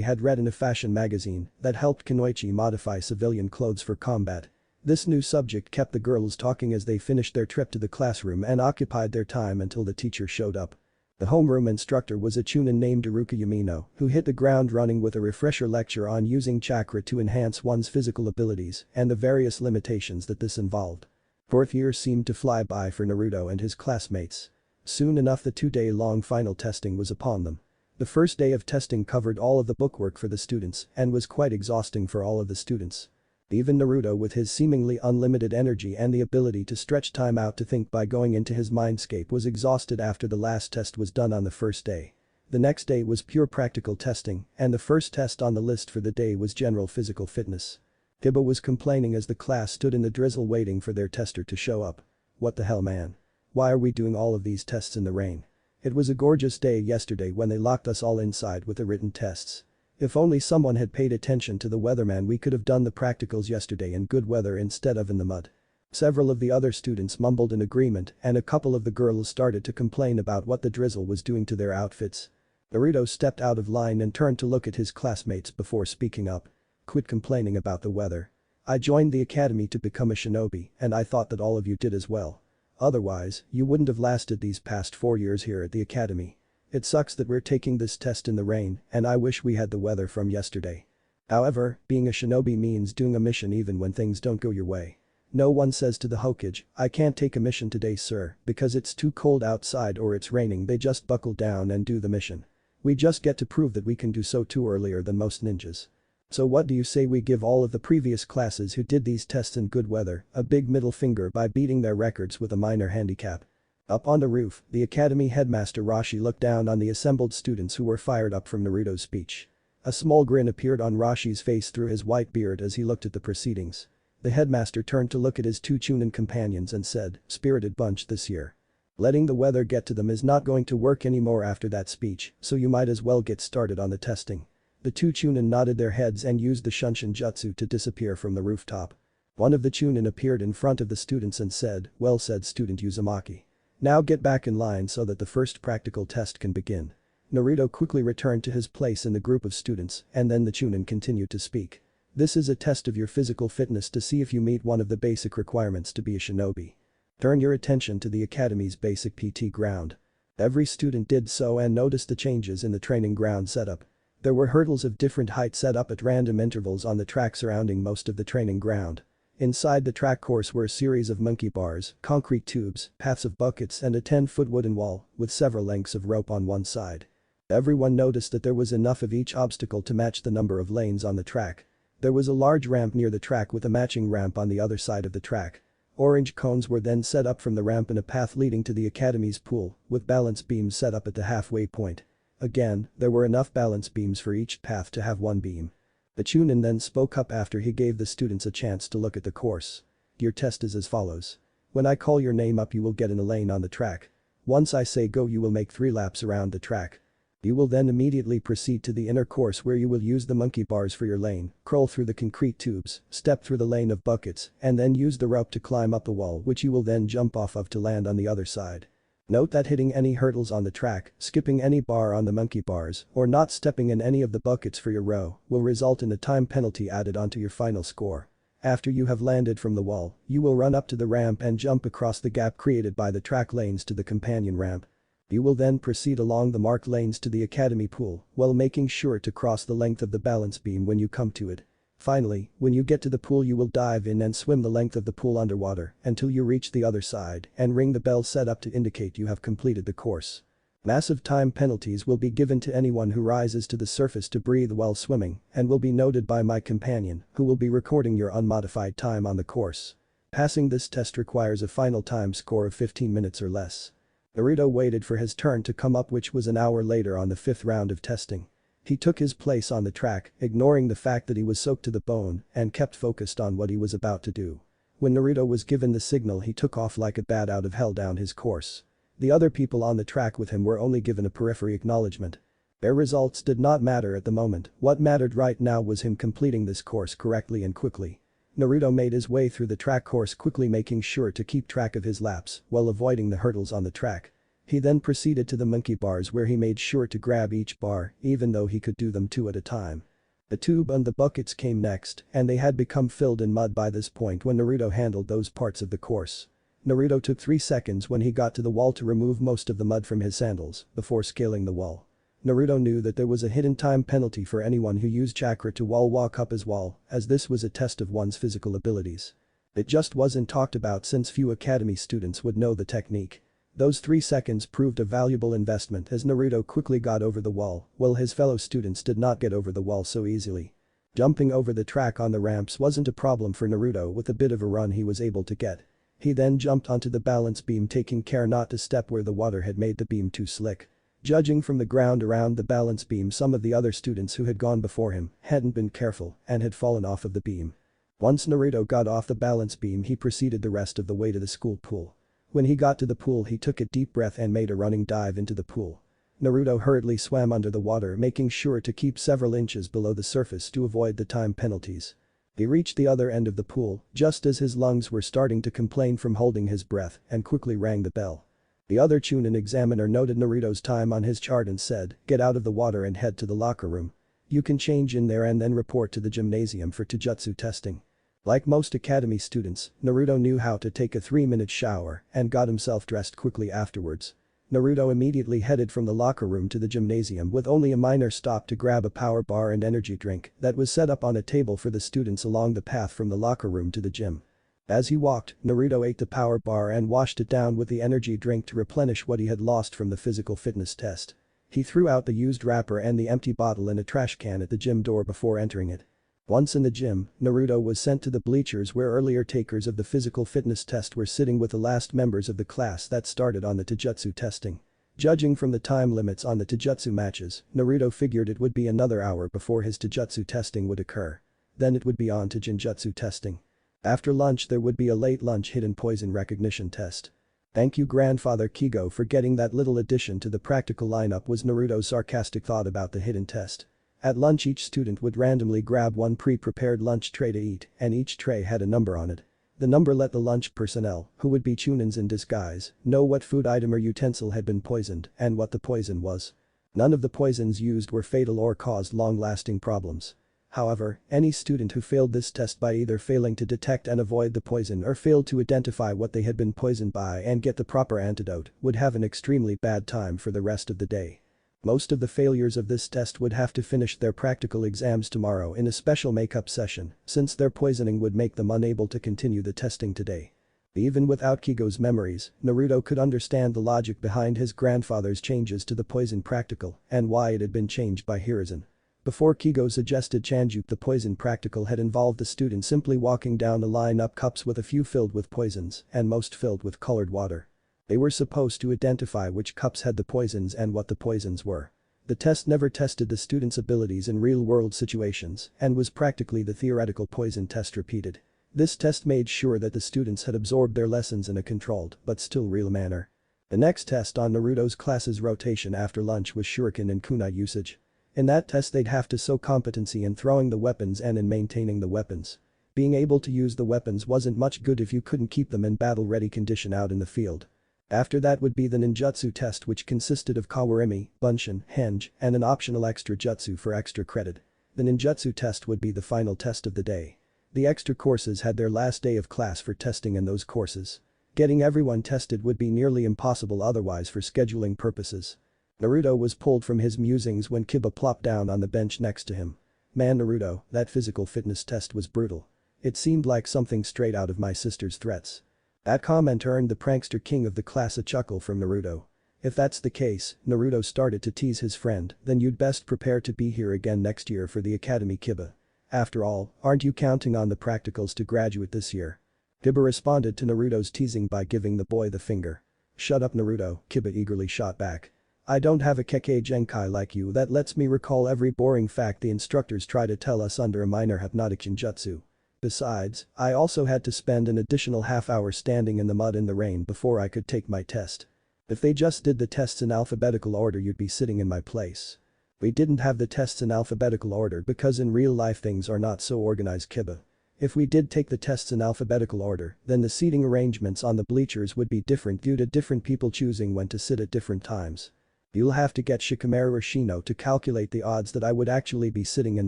had read in a fashion magazine that helped Kunoichi modify civilian clothes for combat. This new subject kept the girls talking as they finished their trip to the classroom and occupied their time until the teacher showed up. The homeroom instructor was a chunin named Iruka Yamino who hit the ground running with a refresher lecture on using chakra to enhance one's physical abilities and the various limitations that this involved. Fourth year seemed to fly by for Naruto and his classmates. Soon enough the two-day-long final testing was upon them. The first day of testing covered all of the bookwork for the students and was quite exhausting for all of the students. Even Naruto with his seemingly unlimited energy and the ability to stretch time out to think by going into his mindscape was exhausted after the last test was done on the first day. The next day was pure practical testing and the first test on the list for the day was general physical fitness. Hibba was complaining as the class stood in the drizzle waiting for their tester to show up. What the hell, man? Why are we doing all of these tests in the rain? It was a gorgeous day yesterday when they locked us all inside with the written tests. If only someone had paid attention to the weatherman, we could have done the practicals yesterday in good weather instead of in the mud. Several of the other students mumbled in agreement and a couple of the girls started to complain about what the drizzle was doing to their outfits. Naruto stepped out of line and turned to look at his classmates before speaking up. Quit complaining about the weather. I joined the academy to become a shinobi and I thought that all of you did as well. Otherwise, you wouldn't have lasted these past 4 years here at the academy. It sucks that we're taking this test in the rain and I wish we had the weather from yesterday. However, being a shinobi means doing a mission even when things don't go your way. No one says to the Hokage, I can't take a mission today sir because it's too cold outside or it's raining. They just buckle down and do the mission. We just get to prove that we can do so too earlier than most ninjas. So what do you say we give all of the previous classes who did these tests in good weather a big middle finger by beating their records with a minor handicap? Up on the roof, the academy headmaster Rashi looked down on the assembled students who were fired up from Naruto's speech. A small grin appeared on Rashi's face through his white beard as he looked at the proceedings. The headmaster turned to look at his two chunin companions and said, spirited bunch this year. Letting the weather get to them is not going to work anymore after that speech, so you might as well get started on the testing. The two chunin nodded their heads and used the Shunshin Jutsu to disappear from the rooftop. One of the chunin appeared in front of the students and said, well said student Uzumaki. Now get back in line so that the first practical test can begin. Naruto quickly returned to his place in the group of students and then the chunin continued to speak. This is a test of your physical fitness to see if you meet one of the basic requirements to be a shinobi. Turn your attention to the academy's basic PT ground. Every student did so and noticed the changes in the training ground setup. There were hurdles of different heights set up at random intervals on the track surrounding most of the training ground. Inside the track course were a series of monkey bars, concrete tubes, paths of buckets and a 10-foot wooden wall with several lengths of rope on one side. Everyone noticed that there was enough of each obstacle to match the number of lanes on the track. There was a large ramp near the track with a matching ramp on the other side of the track. Orange cones were then set up from the ramp in a path leading to the academy's pool, with balance beams set up at the halfway point. Again, there were enough balance beams for each path to have one beam. The chunin then spoke up after he gave the students a chance to look at the course. Your test is as follows. When I call your name up you will get in a lane on the track. Once I say go you will make 3 laps around the track. You will then immediately proceed to the inner course where you will use the monkey bars for your lane, crawl through the concrete tubes, step through the lane of buckets, and then use the rope to climb up the wall which you will then jump off of to land on the other side. Note that hitting any hurdles on the track, skipping any bar on the monkey bars, or not stepping in any of the buckets for your row will result in a time penalty added onto your final score. After you have landed from the wall, you will run up to the ramp and jump across the gap created by the track lanes to the companion ramp. You will then proceed along the marked lanes to the academy pool while making sure to cross the length of the balance beam when you come to it. Finally, when you get to the pool you will dive in and swim the length of the pool underwater until you reach the other side and ring the bell set up to indicate you have completed the course. Massive time penalties will be given to anyone who rises to the surface to breathe while swimming and will be noted by my companion who will be recording your unmodified time on the course. Passing this test requires a final time score of 15 minutes or less. Naruto waited for his turn to come up which was an hour later on the 5th round of testing. He took his place on the track, ignoring the fact that he was soaked to the bone and kept focused on what he was about to do. When Naruto was given the signal he took off like a bat out of hell down his course. The other people on the track with him were only given a periphery acknowledgement. Their results did not matter at the moment, what mattered right now was him completing this course correctly and quickly. Naruto made his way through the track course quickly making sure to keep track of his laps while avoiding the hurdles on the track. He then proceeded to the monkey bars where he made sure to grab each bar even though he could do them 2 at a time. The tube and the buckets came next and they had become filled in mud by this point when Naruto handled those parts of the course. Naruto took 3 seconds when he got to the wall to remove most of the mud from his sandals before scaling the wall. Naruto knew that there was a hidden time penalty for anyone who used chakra to wall walk up his wall as this was a test of one's physical abilities. It just wasn't talked about since few academy students would know the technique. Those 3 seconds proved a valuable investment as Naruto quickly got over the wall while his fellow students did not get over the wall so easily. Jumping over the track on the ramps wasn't a problem for Naruto with a bit of a run he was able to get. He then jumped onto the balance beam taking care not to step where the water had made the beam too slick. Judging from the ground around the balance beam some of the other students who had gone before him hadn't been careful and had fallen off of the beam. Once Naruto got off the balance beam he proceeded the rest of the way to the school pool. When he got to the pool he took a deep breath and made a running dive into the pool. Naruto hurriedly swam under the water making sure to keep several inches below the surface to avoid the time penalties. He reached the other end of the pool just as his lungs were starting to complain from holding his breath and quickly rang the bell. The other chunin examiner noted Naruto's time on his chart and said, "Get out of the water and head to the locker room. You can change in there and then report to the gymnasium for taijutsu testing." Like most academy students, Naruto knew how to take a 3-minute shower and got himself dressed quickly afterwards. Naruto immediately headed from the locker room to the gymnasium with only a minor stop to grab a power bar and energy drink that was set up on a table for the students along the path from the locker room to the gym. As he walked, Naruto ate the power bar and washed it down with the energy drink to replenish what he had lost from the physical fitness test. He threw out the used wrapper and the empty bottle in a trash can at the gym door before entering it. Once in the gym, Naruto was sent to the bleachers where earlier takers of the physical fitness test were sitting with the last members of the class that started on the taijutsu testing. Judging from the time limits on the taijutsu matches, Naruto figured it would be another hour before his taijutsu testing would occur. Then it would be on to genjutsu testing. After lunch there would be a late lunch hidden poison recognition test. "Thank you grandfather Kigo for getting that little addition to the practical lineup," was Naruto's sarcastic thought about the hidden test. At lunch each student would randomly grab one pre-prepared lunch tray to eat and each tray had a number on it. The number let the lunch personnel, who would be chunins in disguise, know what food item or utensil had been poisoned and what the poison was. None of the poisons used were fatal or caused long-lasting problems. However, any student who failed this test by either failing to detect and avoid the poison or failed to identify what they had been poisoned by and get the proper antidote would have an extremely bad time for the rest of the day. Most of the failures of this test would have to finish their practical exams tomorrow in a special makeup session since their poisoning would make them unable to continue the testing today. Even without Kigo's memories, Naruto could understand the logic behind his grandfather's changes to the poison practical and why it had been changed by Hiruzen. Before Kigo suggested Chanjuk, the poison practical had involved the student simply walking down the line up cups with a few filled with poisons and most filled with colored water. They were supposed to identify which cups had the poisons and what the poisons were. The test never tested the students' abilities in real-world situations and was practically the theoretical poison test repeated. This test made sure that the students had absorbed their lessons in a controlled but still real manner. The next test on Naruto's class's rotation after lunch was shuriken and kunai usage. In that test they'd have to show competency in throwing the weapons and in maintaining the weapons. Being able to use the weapons wasn't much good if you couldn't keep them in battle-ready condition out in the field. After that would be the ninjutsu test, which consisted of kawarimi, bunshin, henge, and an optional extra jutsu for extra credit. The ninjutsu test would be the final test of the day. The extra courses had their last day of class for testing in those courses. Getting everyone tested would be nearly impossible otherwise for scheduling purposes. Naruto was pulled from his musings when Kiba plopped down on the bench next to him. Man Naruto, that physical fitness test was brutal. It seemed like something straight out of my sister's threats. That comment earned the prankster king of the class a chuckle from Naruto. If that's the case, Naruto started to tease his friend, then you'd best prepare to be here again next year for the academy, Kiba. After all, aren't you counting on the practicals to graduate this year? Kiba responded to Naruto's teasing by giving the boy the finger. Shut up, Naruto, Kiba eagerly shot back. I don't have a Kekkei Genkai like you that lets me recall every boring fact the instructors try to tell us under a minor hypnotic ninjutsu. Besides, I also had to spend an additional half-hour standing in the mud in the rain before I could take my test. If they just did the tests in alphabetical order, you'd be sitting in my place. We didn't have the tests in alphabetical order because in real life things are not so organized, Kiba. If we did take the tests in alphabetical order, then the seating arrangements on the bleachers would be different due to different people choosing when to sit at different times. You'll have to get Shikamaru or Shino to calculate the odds that I would actually be sitting in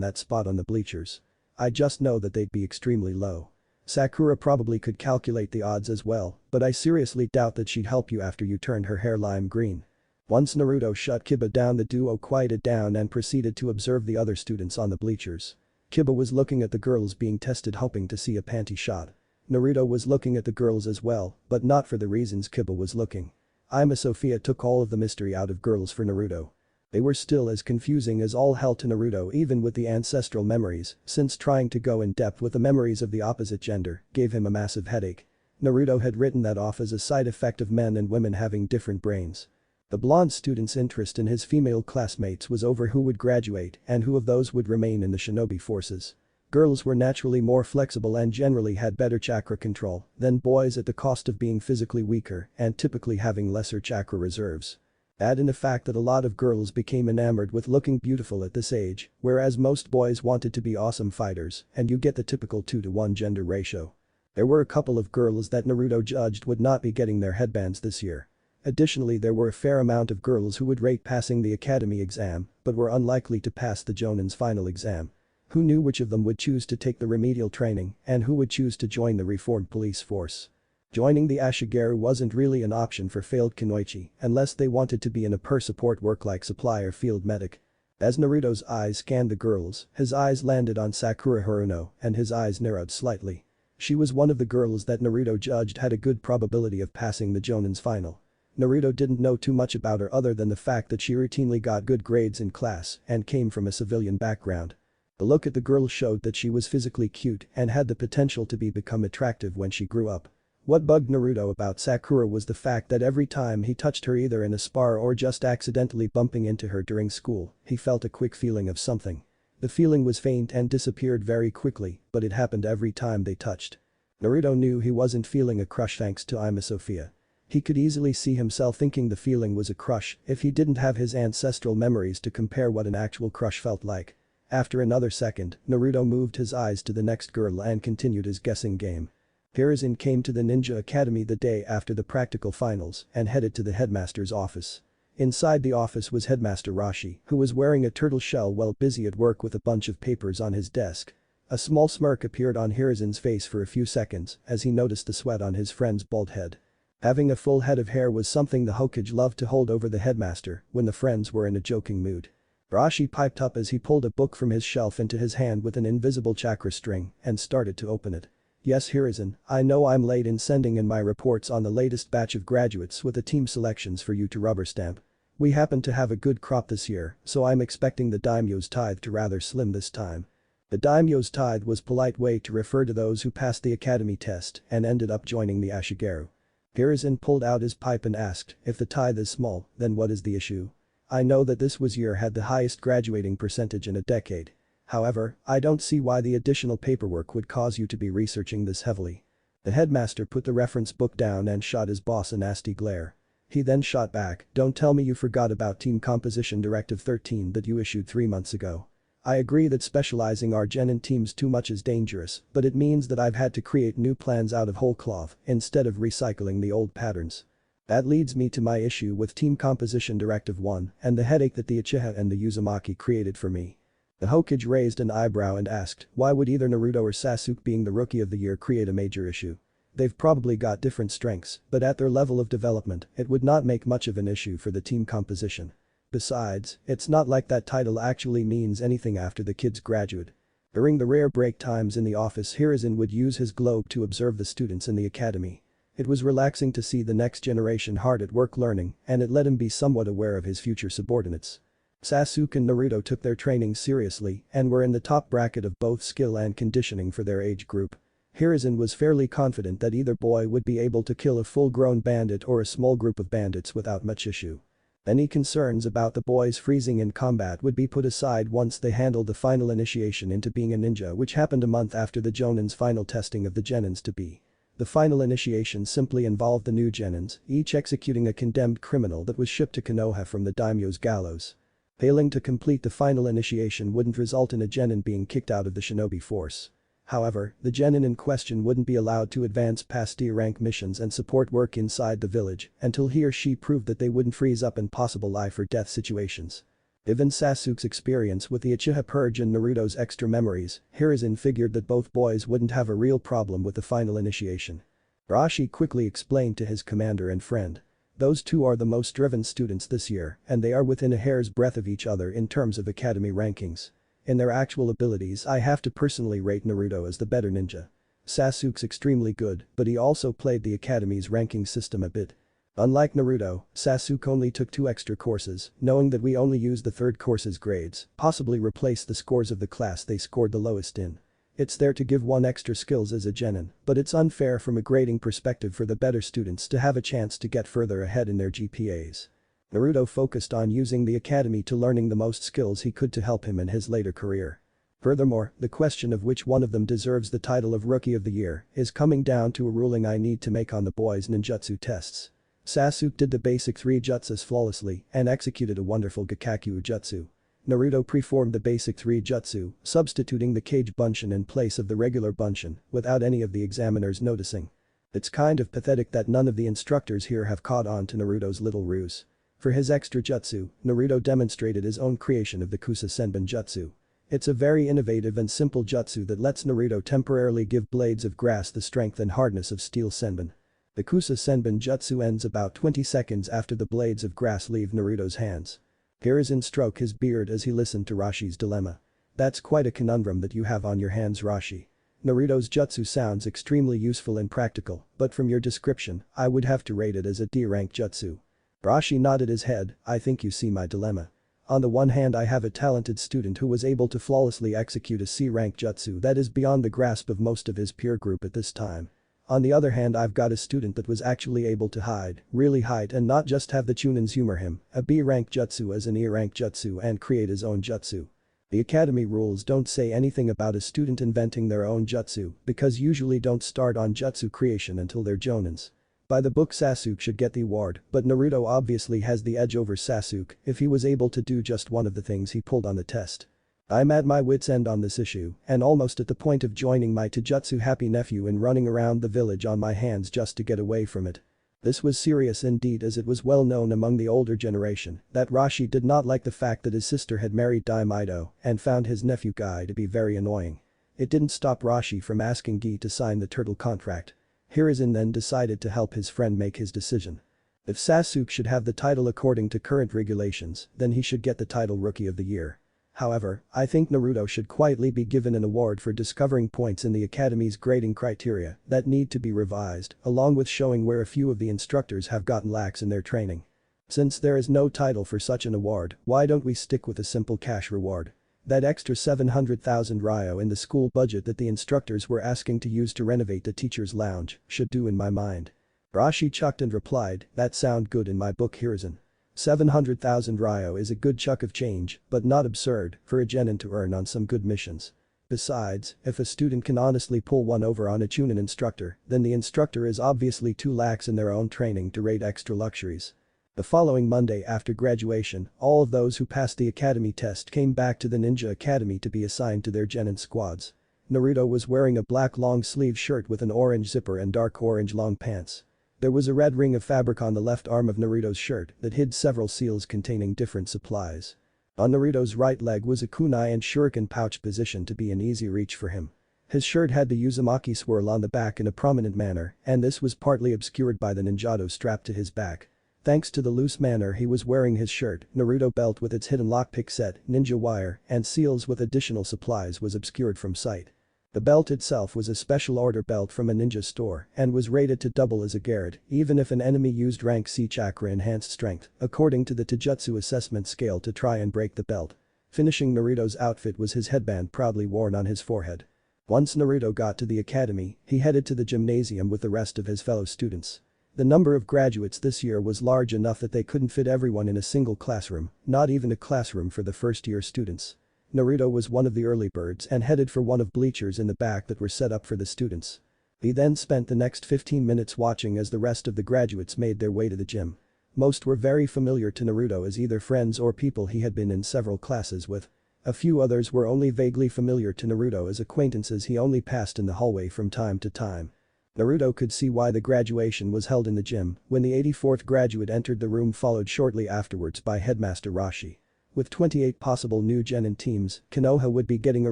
that spot on the bleachers. I just know that they'd be extremely low. Sakura probably could calculate the odds as well, but I seriously doubt that she'd help you after you turned her hair lime green. Once Naruto shut Kiba down, the duo quieted down and proceeded to observe the other students on the bleachers. Kiba was looking at the girls being tested, hoping to see a panty shot. Naruto was looking at the girls as well, but not for the reasons Kiba was looking. Ima Sophia took all of the mystery out of girls for Naruto. They were still as confusing as all hell to Naruto, even with the ancestral memories, since trying to go in depth with the memories of the opposite gender gave him a massive headache. Naruto had written that off as a side effect of men and women having different brains. The blonde student's interest in his female classmates was over who would graduate and who of those would remain in the shinobi forces. Girls were naturally more flexible and generally had better chakra control than boys, at the cost of being physically weaker and typically having lesser chakra reserves. Add in the fact that a lot of girls became enamored with looking beautiful at this age, whereas most boys wanted to be awesome fighters, and you get the typical 2-to-1 gender ratio. There were a couple of girls that Naruto judged would not be getting their headbands this year. Additionally, there were a fair amount of girls who would rate passing the academy exam but were unlikely to pass the Jonin's final exam. Who knew which of them would choose to take the remedial training and who would choose to join the reformed police force? Joining the Ashigaru wasn't really an option for failed Kunoichi unless they wanted to be in a per-support work like supply or field medic. As Naruto's eyes scanned the girls, his eyes landed on Sakura Haruno and his eyes narrowed slightly. She was one of the girls that Naruto judged had a good probability of passing the Jonin's final. Naruto didn't know too much about her other than the fact that she routinely got good grades in class and came from a civilian background. The look at the girl showed that she was physically cute and had the potential to become attractive when she grew up. What bugged Naruto about Sakura was the fact that every time he touched her, either in a spar or just accidentally bumping into her during school, he felt a quick feeling of something. The feeling was faint and disappeared very quickly, but it happened every time they touched. Naruto knew he wasn't feeling a crush thanks to Ima Sophia. He could easily see himself thinking the feeling was a crush if he didn't have his ancestral memories to compare what an actual crush felt like. After another second, Naruto moved his eyes to the next girl and continued his guessing game. Hiruzen came to the Ninja Academy the day after the practical finals and headed to the headmaster's office. Inside the office was Headmaster Rashi, who was wearing a turtle shell while busy at work with a bunch of papers on his desk. A small smirk appeared on Hiruzen's face for a few seconds as he noticed the sweat on his friend's bald head. Having a full head of hair was something the Hokage loved to hold over the headmaster when the friends were in a joking mood. Rashi piped up as he pulled a book from his shelf into his hand with an invisible chakra string and started to open it. Yes, Hiruzen, I know I'm late in sending in my reports on the latest batch of graduates with the team selections for you to rubber stamp. We happen to have a good crop this year, so I'm expecting the daimyo's tithe to rather slim this time. The daimyo's tithe was a polite way to refer to those who passed the academy test and ended up joining the Ashigaru. Hiruzen pulled out his pipe and asked, if the tithe is small, then what is the issue? I know that this year had the highest graduating percentage in a decade. However, I don't see why the additional paperwork would cause you to be researching this heavily." The headmaster put the reference book down and shot his boss a nasty glare. He then shot back, "Don't tell me you forgot about Team Composition Directive 13 that you issued 3 months ago. I agree that specializing our genin teams too much is dangerous, but it means that I've had to create new plans out of whole cloth instead of recycling the old patterns. That leads me to my issue with Team Composition Directive 1 and the headache that the Uchiha and the Uzumaki created for me." The Hokage raised an eyebrow and asked, "Why would either Naruto or Sasuke being the Rookie of the Year create a major issue? They've probably got different strengths, but at their level of development, it would not make much of an issue for the team composition. Besides, it's not like that title actually means anything after the kids graduate." During the rare break times in the office, Hiruzen would use his globe to observe the students in the academy. It was relaxing to see the next generation hard at work learning, and it let him be somewhat aware of his future subordinates. Sasuke and Naruto took their training seriously and were in the top bracket of both skill and conditioning for their age group. Hiruzen was fairly confident that either boy would be able to kill a full-grown bandit or a small group of bandits without much issue. Any concerns about the boys freezing in combat would be put aside once they handled the final initiation into being a ninja, which happened a month after the Jonin's final testing of the genins to be. The final initiation simply involved the new genins, each executing a condemned criminal that was shipped to Konoha from the daimyo's gallows. Failing to complete the final initiation wouldn't result in a genin being kicked out of the shinobi force. However, the genin in question wouldn't be allowed to advance past D-rank missions and support work inside the village until he or she proved that they wouldn't freeze up in possible life or death situations. Given Sasuke's experience with the Uchiha Purge and Naruto's extra memories, Hiruzen figured that both boys wouldn't have a real problem with the final initiation. Rashi quickly explained to his commander and friend. "Those two are the most driven students this year, and they are within a hair's breadth of each other in terms of academy rankings. In their actual abilities, I have to personally rate Naruto as the better ninja. Sasuke's extremely good, but he also played the academy's ranking system a bit. Unlike Naruto, Sasuke only took 2 extra courses, knowing that we only use the third course's grades, possibly replace the scores of the class they scored the lowest in. It's there to give 1 extra skills as a genin, but it's unfair from a grading perspective for the better students to have a chance to get further ahead in their GPAs. Naruto focused on using the academy to learning the most skills he could to help him in his later career. Furthermore, the question of which one of them deserves the title of Rookie of the Year is coming down to a ruling I need to make on the boys' ninjutsu tests. Sasuke did the basic 3 jutsus flawlessly and executed a wonderful Gakkaku jutsu. Naruto preformed the basic 3 jutsu, substituting the Kage Bunshin in place of the regular Bunshin, without any of the examiners noticing. It's kind of pathetic that none of the instructors here have caught on to Naruto's little ruse. For his extra jutsu, Naruto demonstrated his own creation of the Kusa Senbon jutsu. It's a very innovative and simple jutsu that lets Naruto temporarily give blades of grass the strength and hardness of steel senbon. The Kusa Senbon jutsu ends about 20 seconds after the blades of grass leave Naruto's hands. Hiruzen stroked his beard as he listened to Rashi's dilemma. "That's quite a conundrum that you have on your hands, Rashi. Naruto's jutsu sounds extremely useful and practical, but from your description, I would have to rate it as a D-rank jutsu." Rashi nodded his head. "I think you see my dilemma. On the one hand, I have a talented student who was able to flawlessly execute a C-rank jutsu that is beyond the grasp of most of his peer group at this time. On the other hand, I've got a student that was actually able to really hide and not just have the chunins humor him, a B-rank jutsu as an E-rank jutsu and create his own jutsu. The academy rules don't say anything about a student inventing their own jutsu because usually don't start on jutsu creation until they're jonins. By the book, Sasuke should get the award, but Naruto obviously has the edge over Sasuke if he was able to do just one of the things he pulled on the test. I'm at my wit's end on this issue and almost at the point of joining my Taijutsu happy nephew in running around the village on my hands just to get away from it." This was serious indeed, as it was well known among the older generation that Rashi did not like the fact that his sister had married Daimaido and found his nephew Guy to be very annoying. It didn't stop Rashi from asking Guy to sign the turtle contract. Hiruzen then decided to help his friend make his decision. If Sasuke should have the title according to current regulations, then he should get the title Rookie of the Year. However, I think Naruto should quietly be given an award for discovering points in the academy's grading criteria that need to be revised, along with showing where a few of the instructors have gotten lax in their training. Since there is no title for such an award, why don't we stick with a simple cash reward? That extra 700,000 ryo in the school budget that the instructors were asking to use to renovate the teacher's lounge should do in my mind. Rashi chucked and replied, "That sound good in my book, Hiruzen." 700,000 ryo is a good chunk of change, but not absurd for a genin to earn on some good missions. Besides, if a student can honestly pull one over on a chunin instructor, then the instructor is obviously too lax in their own training to rate extra luxuries. The following Monday after graduation, all of those who passed the academy test came back to the Ninja Academy to be assigned to their genin squads. Naruto was wearing a black long-sleeve shirt with an orange zipper and dark orange long pants. There was a red ring of fabric on the left arm of Naruto's shirt that hid several seals containing different supplies. On Naruto's right leg was a kunai and shuriken pouch positioned to be an easy reach for him. His shirt had the Uzumaki swirl on the back in a prominent manner, and this was partly obscured by the ninjato strapped to his back. Thanks to the loose manner he was wearing his shirt, Naruto belt with its hidden lockpick set, ninja wire, and seals with additional supplies was obscured from sight. The belt itself was a special order belt from a ninja store and was rated to double as a Garrett even if an enemy used rank C chakra enhanced strength, according to the Taijutsu assessment scale to try and break the belt. Finishing Naruto's outfit was his headband proudly worn on his forehead. Once Naruto got to the academy, he headed to the gymnasium with the rest of his fellow students. The number of graduates this year was large enough that they couldn't fit everyone in a single classroom, not even a classroom for the first-year students. Naruto was one of the early birds and headed for one of bleachers in the back that were set up for the students. He then spent the next 15 minutes watching as the rest of the graduates made their way to the gym. Most were very familiar to Naruto as either friends or people he had been in several classes with. A few others were only vaguely familiar to Naruto as acquaintances he only passed in the hallway from time to time. Naruto could see why the graduation was held in the gym when the 84th graduate entered the room, followed shortly afterwards by Headmaster Rashi. With 28 possible new genin teams, Konoha would be getting a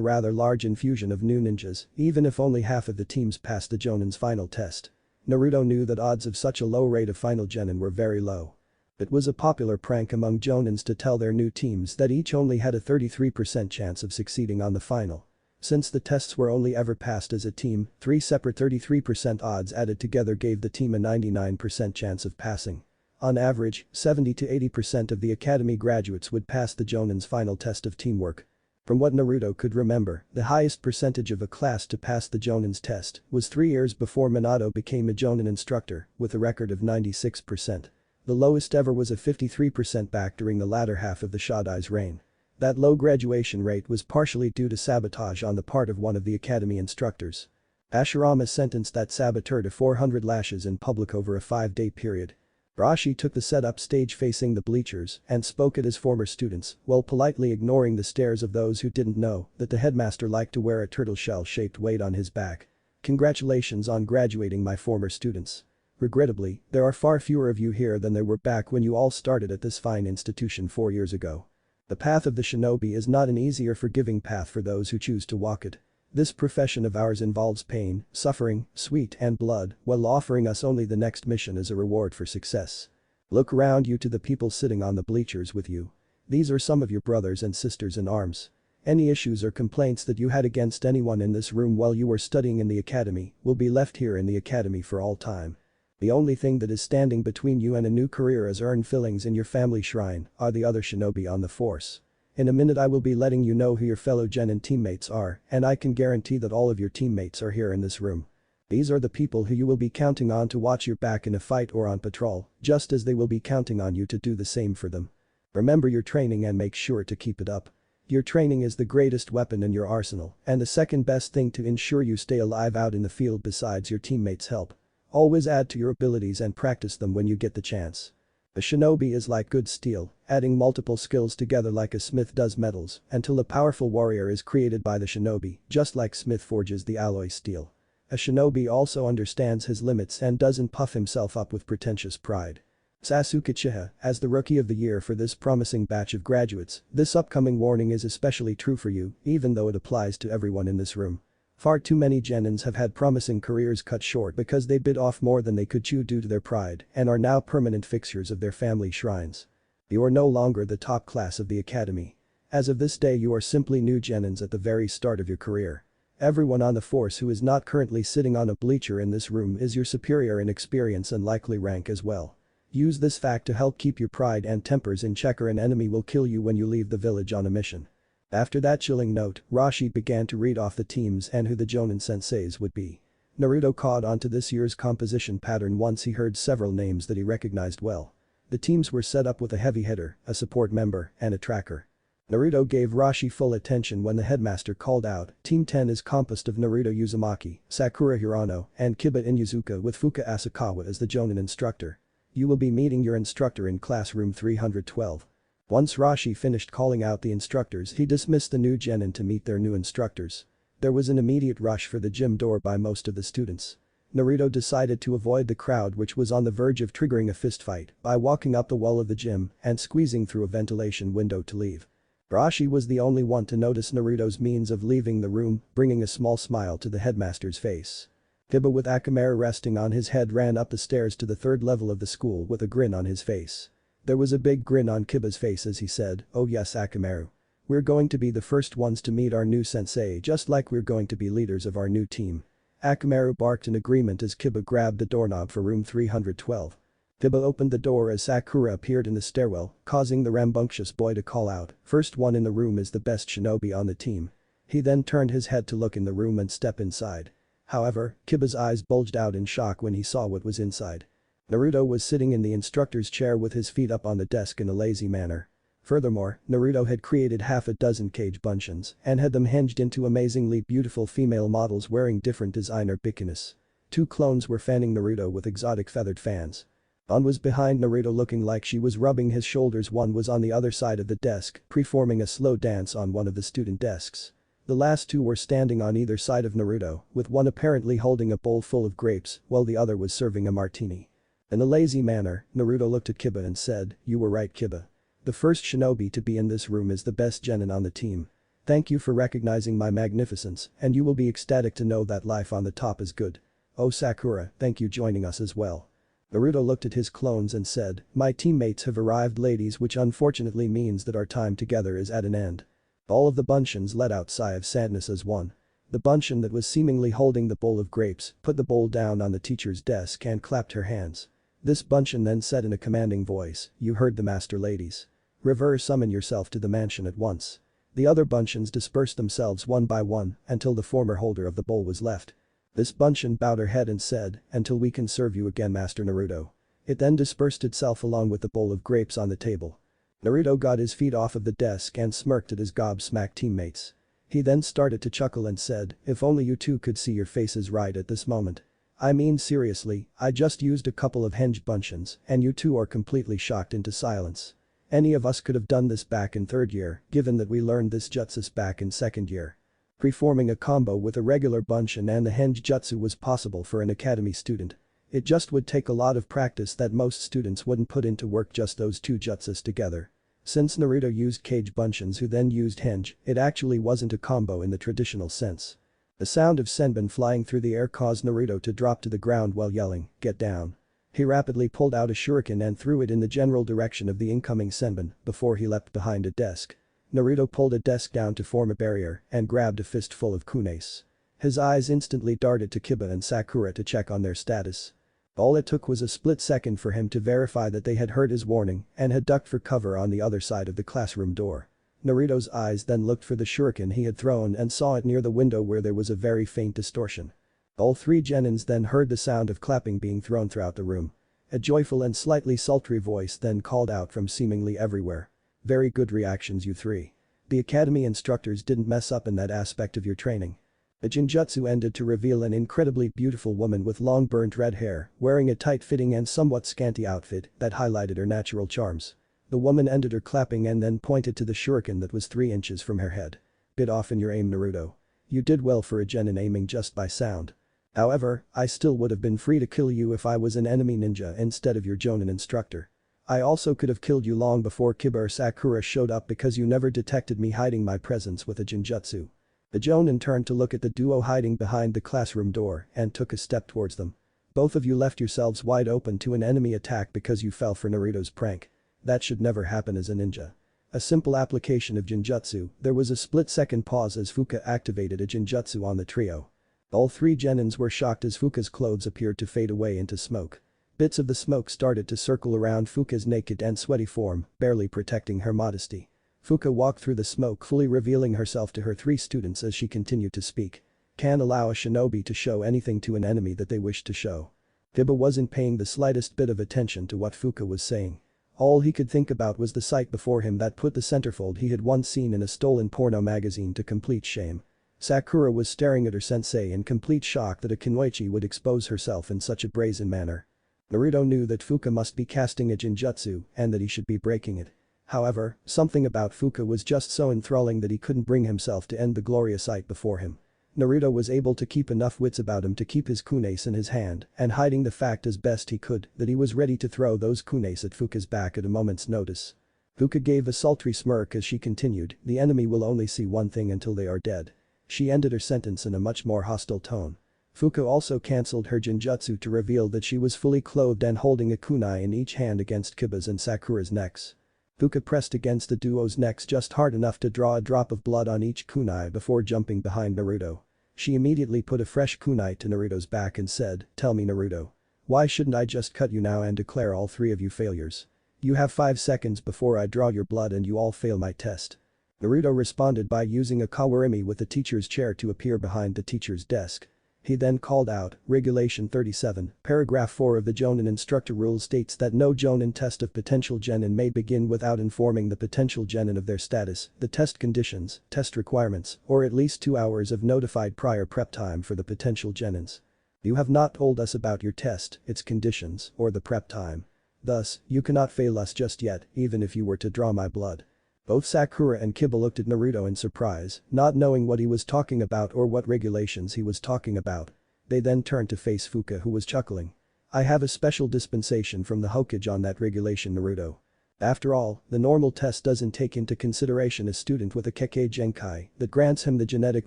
rather large infusion of new ninjas, even if only half of the teams passed the Jonin's final test. Naruto knew that odds of such a low rate of final genin were very low. It was a popular prank among Jonins to tell their new teams that each only had a 33% chance of succeeding on the final. Since the tests were only ever passed as a team, 3 separate 33% odds added together gave the team a 99% chance of passing. On average, 70 to 80% of the academy graduates would pass the Jonin's final test of teamwork. From what Naruto could remember, the highest percentage of a class to pass the Jonin's test was 3 years before Minato became a Jonin instructor, with a record of 96%. The lowest ever was a 53% back during the latter half of the Shadai's reign. That low graduation rate was partially due to sabotage on the part of one of the academy instructors. Hashirama sentenced that saboteur to 400 lashes in public over a 5-day period. Rashi took the setup stage facing the bleachers and spoke at his former students while politely ignoring the stares of those who didn't know that the headmaster liked to wear a turtle shell-shaped weight on his back. Congratulations on graduating, my former students. Regrettably, there are far fewer of you here than there were back when you all started at this fine institution 4 years ago. The path of the shinobi is not an easy or forgiving path for those who choose to walk it. This profession of ours involves pain, suffering, sweat and blood, while offering us only the next mission as a reward for success. Look around you to the people sitting on the bleachers with you. These are some of your brothers and sisters in arms. Any issues or complaints that you had against anyone in this room while you were studying in the academy will be left here in the academy for all time. The only thing that is standing between you and a new career as earned fillings in your family shrine are the other shinobi on the force. In a minute I will be letting you know who your fellow genin teammates are, and I can guarantee that all of your teammates are here in this room. These are the people who you will be counting on to watch your back in a fight or on patrol, just as they will be counting on you to do the same for them. Remember your training and make sure to keep it up. Your training is the greatest weapon in your arsenal and the second best thing to ensure you stay alive out in the field besides your teammates' help. Always add to your abilities and practice them when you get the chance. A shinobi is like good steel, adding multiple skills together like a smith does metals until a powerful warrior is created by the shinobi, just like smith forges the alloy steel. A shinobi also understands his limits and doesn't puff himself up with pretentious pride. Sasuke Uchiha, as the rookie of the year for this promising batch of graduates, this upcoming warning is especially true for you, even though it applies to everyone in this room. Far too many genins have had promising careers cut short because they bit off more than they could chew due to their pride and are now permanent fixtures of their family shrines. You are no longer the top class of the academy. As of this day you are simply new genins at the very start of your career. Everyone on the force who is not currently sitting on a bleacher in this room is your superior in experience and likely rank as well. Use this fact to help keep your pride and tempers in check or an enemy will kill you when you leave the village on a mission. After that chilling note, Rashi began to read off the teams and who the Jonin senseis would be. Naruto caught on to this year's composition pattern once he heard several names that he recognized well. The teams were set up with a heavy hitter, a support member, and a tracker. Naruto gave Rashi full attention when the headmaster called out, Team 10 is composed of Naruto Uzumaki, Sakura Hirano, and Kiba Inuzuka with Fuka Asakawa as the Jonin instructor. You will be meeting your instructor in classroom 312. Once Rashi finished calling out the instructors, he dismissed the new genin to meet their new instructors. There was an immediate rush for the gym door by most of the students. Naruto decided to avoid the crowd, which was on the verge of triggering a fistfight, by walking up the wall of the gym and squeezing through a ventilation window to leave. Rashi was the only one to notice Naruto's means of leaving the room, bringing a small smile to the headmaster's face. Kiba with Akamaru resting on his head ran up the stairs to the third level of the school with a grin on his face. There was a big grin on Kiba's face as he said, "Oh yes, Akamaru. We're going to be the first ones to meet our new sensei, just like we're going to be leaders of our new team." Akamaru barked in agreement as Kiba grabbed the doorknob for room 312. Kiba opened the door as Sakura appeared in the stairwell, causing the rambunctious boy to call out, "First one in the room is the best shinobi on the team." He then turned his head to look in the room and step inside. However, Kiba's eyes bulged out in shock when he saw what was inside. Naruto was sitting in the instructor's chair with his feet up on the desk in a lazy manner. Furthermore, Naruto had created half a dozen cage bunshins and had them hinged into amazingly beautiful female models wearing different designer bikinis. 2 clones were fanning Naruto with exotic feathered fans. One was behind Naruto looking like she was rubbing his shoulders, one was on the other side of the desk, performing a slow dance on one of the student desks. The last 2 were standing on either side of Naruto, with one apparently holding a bowl full of grapes while the other was serving a martini. In a lazy manner, Naruto looked at Kiba and said, "You were right, Kiba. The first shinobi to be in this room is the best genin on the team. Thank you for recognizing my magnificence, and you will be ecstatic to know that life on the top is good. Oh Sakura, thank you joining us as well." Naruto looked at his clones and said, "My teammates have arrived, ladies, which unfortunately means that our time together is at an end." All of the bunshins let out a sigh of sadness as one. The bunshin that was seemingly holding the bowl of grapes put the bowl down on the teacher's desk and clapped her hands. This bunshin then said in a commanding voice, "You heard the master, ladies. Reverse summon yourself to the mansion at once." The other bunshins dispersed themselves one by one until the former holder of the bowl was left. This bunshin bowed her head and said, "Until we can serve you again, Master Naruto." It then dispersed itself along with the bowl of grapes on the table. Naruto got his feet off of the desk and smirked at his gobsmacked teammates. He then started to chuckle and said, "If only you two could see your faces right at this moment. I mean seriously, I just used a couple of hinged bunshins and you two are completely shocked into silence. Any of us could have done this back in 3rd year, given that we learned this jutsu back in 2nd year. Performing a combo with a regular bunshin and the hinged jutsu was possible for an academy student. It just would take a lot of practice that most students wouldn't put into work just those 2 jutsus together. Since Naruto used cage bunshins who then used hinge, it actually wasn't a combo in the traditional sense. The sound of senbon flying through the air caused Naruto to drop to the ground while yelling, "Get down." He rapidly pulled out a shuriken and threw it in the general direction of the incoming senbon before he leapt behind a desk. Naruto pulled a desk down to form a barrier and grabbed a fistful of kunes. His eyes instantly darted to Kiba and Sakura to check on their status. All it took was a split second for him to verify that they had heard his warning and had ducked for cover on the other side of the classroom door. Naruto's eyes then looked for the shuriken he had thrown and saw it near the window where there was a very faint distortion. All 3 genins then heard the sound of clapping being thrown throughout the room. A joyful and slightly sultry voice then called out from seemingly everywhere. "Very good reactions, you 3. The academy instructors didn't mess up in that aspect of your training." The jinjutsu ended to reveal an incredibly beautiful woman with long burnt red hair, wearing a tight-fitting and somewhat scanty outfit that highlighted her natural charms. The woman ended her clapping and then pointed to the shuriken that was 3 inches from her head. "Bit off in your aim, Naruto. You did well for a genin aiming just by sound. However, I still would have been free to kill you if I was an enemy ninja instead of your jonin instructor. I also could have killed you long before Kiba or Sakura showed up because you never detected me hiding my presence with a jinjutsu." The jonin turned to look at the duo hiding behind the classroom door and took a step towards them. "Both of you left yourselves wide open to an enemy attack because you fell for Naruto's prank. That should never happen as a ninja." A simple application of jinjutsu, there was a split-second pause as Fuka activated a jinjutsu on the trio. All 3 genins were shocked as Fuka's clothes appeared to fade away into smoke. Bits of the smoke started to circle around Fuka's naked and sweaty form, barely protecting her modesty. Fuka walked through the smoke, fully revealing herself to her 3 students as she continued to speak. "Can't allow a shinobi to show anything to an enemy that they wish to show." Kiba wasn't paying the slightest bit of attention to what Fuka was saying. All he could think about was the sight before him that put the centerfold he had once seen in a stolen porno magazine to complete shame. Sakura was staring at her sensei in complete shock that a kunoichi would expose herself in such a brazen manner. Naruto knew that Fuka must be casting a genjutsu and that he should be breaking it. However, something about Fuka was just so enthralling that he couldn't bring himself to end the glorious sight before him. Naruto was able to keep enough wits about him to keep his kunes in his hand and hiding the fact as best he could that he was ready to throw those kunes at Fuka's back at a moment's notice. Fuka gave a sultry smirk as she continued, "The enemy will only see one thing until they are dead." She ended her sentence in a much more hostile tone. Fuka also cancelled her genjutsu to reveal that she was fully clothed and holding a kunai in each hand against Kiba's and Sakura's necks. Fuka pressed against the duo's necks just hard enough to draw a drop of blood on each kunai before jumping behind Naruto. She immediately put a fresh kunai to Naruto's back and said, "Tell me, Naruto. Why shouldn't I just cut you now and declare all three of you failures? You have 5 seconds before I draw your blood and you all fail my test." Naruto responded by using a kawarimi with the teacher's chair to appear behind the teacher's desk. He then called out, "Regulation 37, paragraph 4 of the Jonin instructor rule states that no Jonin test of potential genin may begin without informing the potential genin of their status, the test conditions, test requirements, or at least 2 hours of notified prior prep time for the potential genins. You have not told us about your test, its conditions, or the prep time. Thus, you cannot fail us just yet, even if you were to draw my blood." Both Sakura and Kiba looked at Naruto in surprise, not knowing what he was talking about or what regulations he was talking about. They then turned to face Fuka who was chuckling. "I have a special dispensation from the Hokage on that regulation, Naruto. After all, the normal test doesn't take into consideration a student with a Kekkei Genkai that grants him the genetic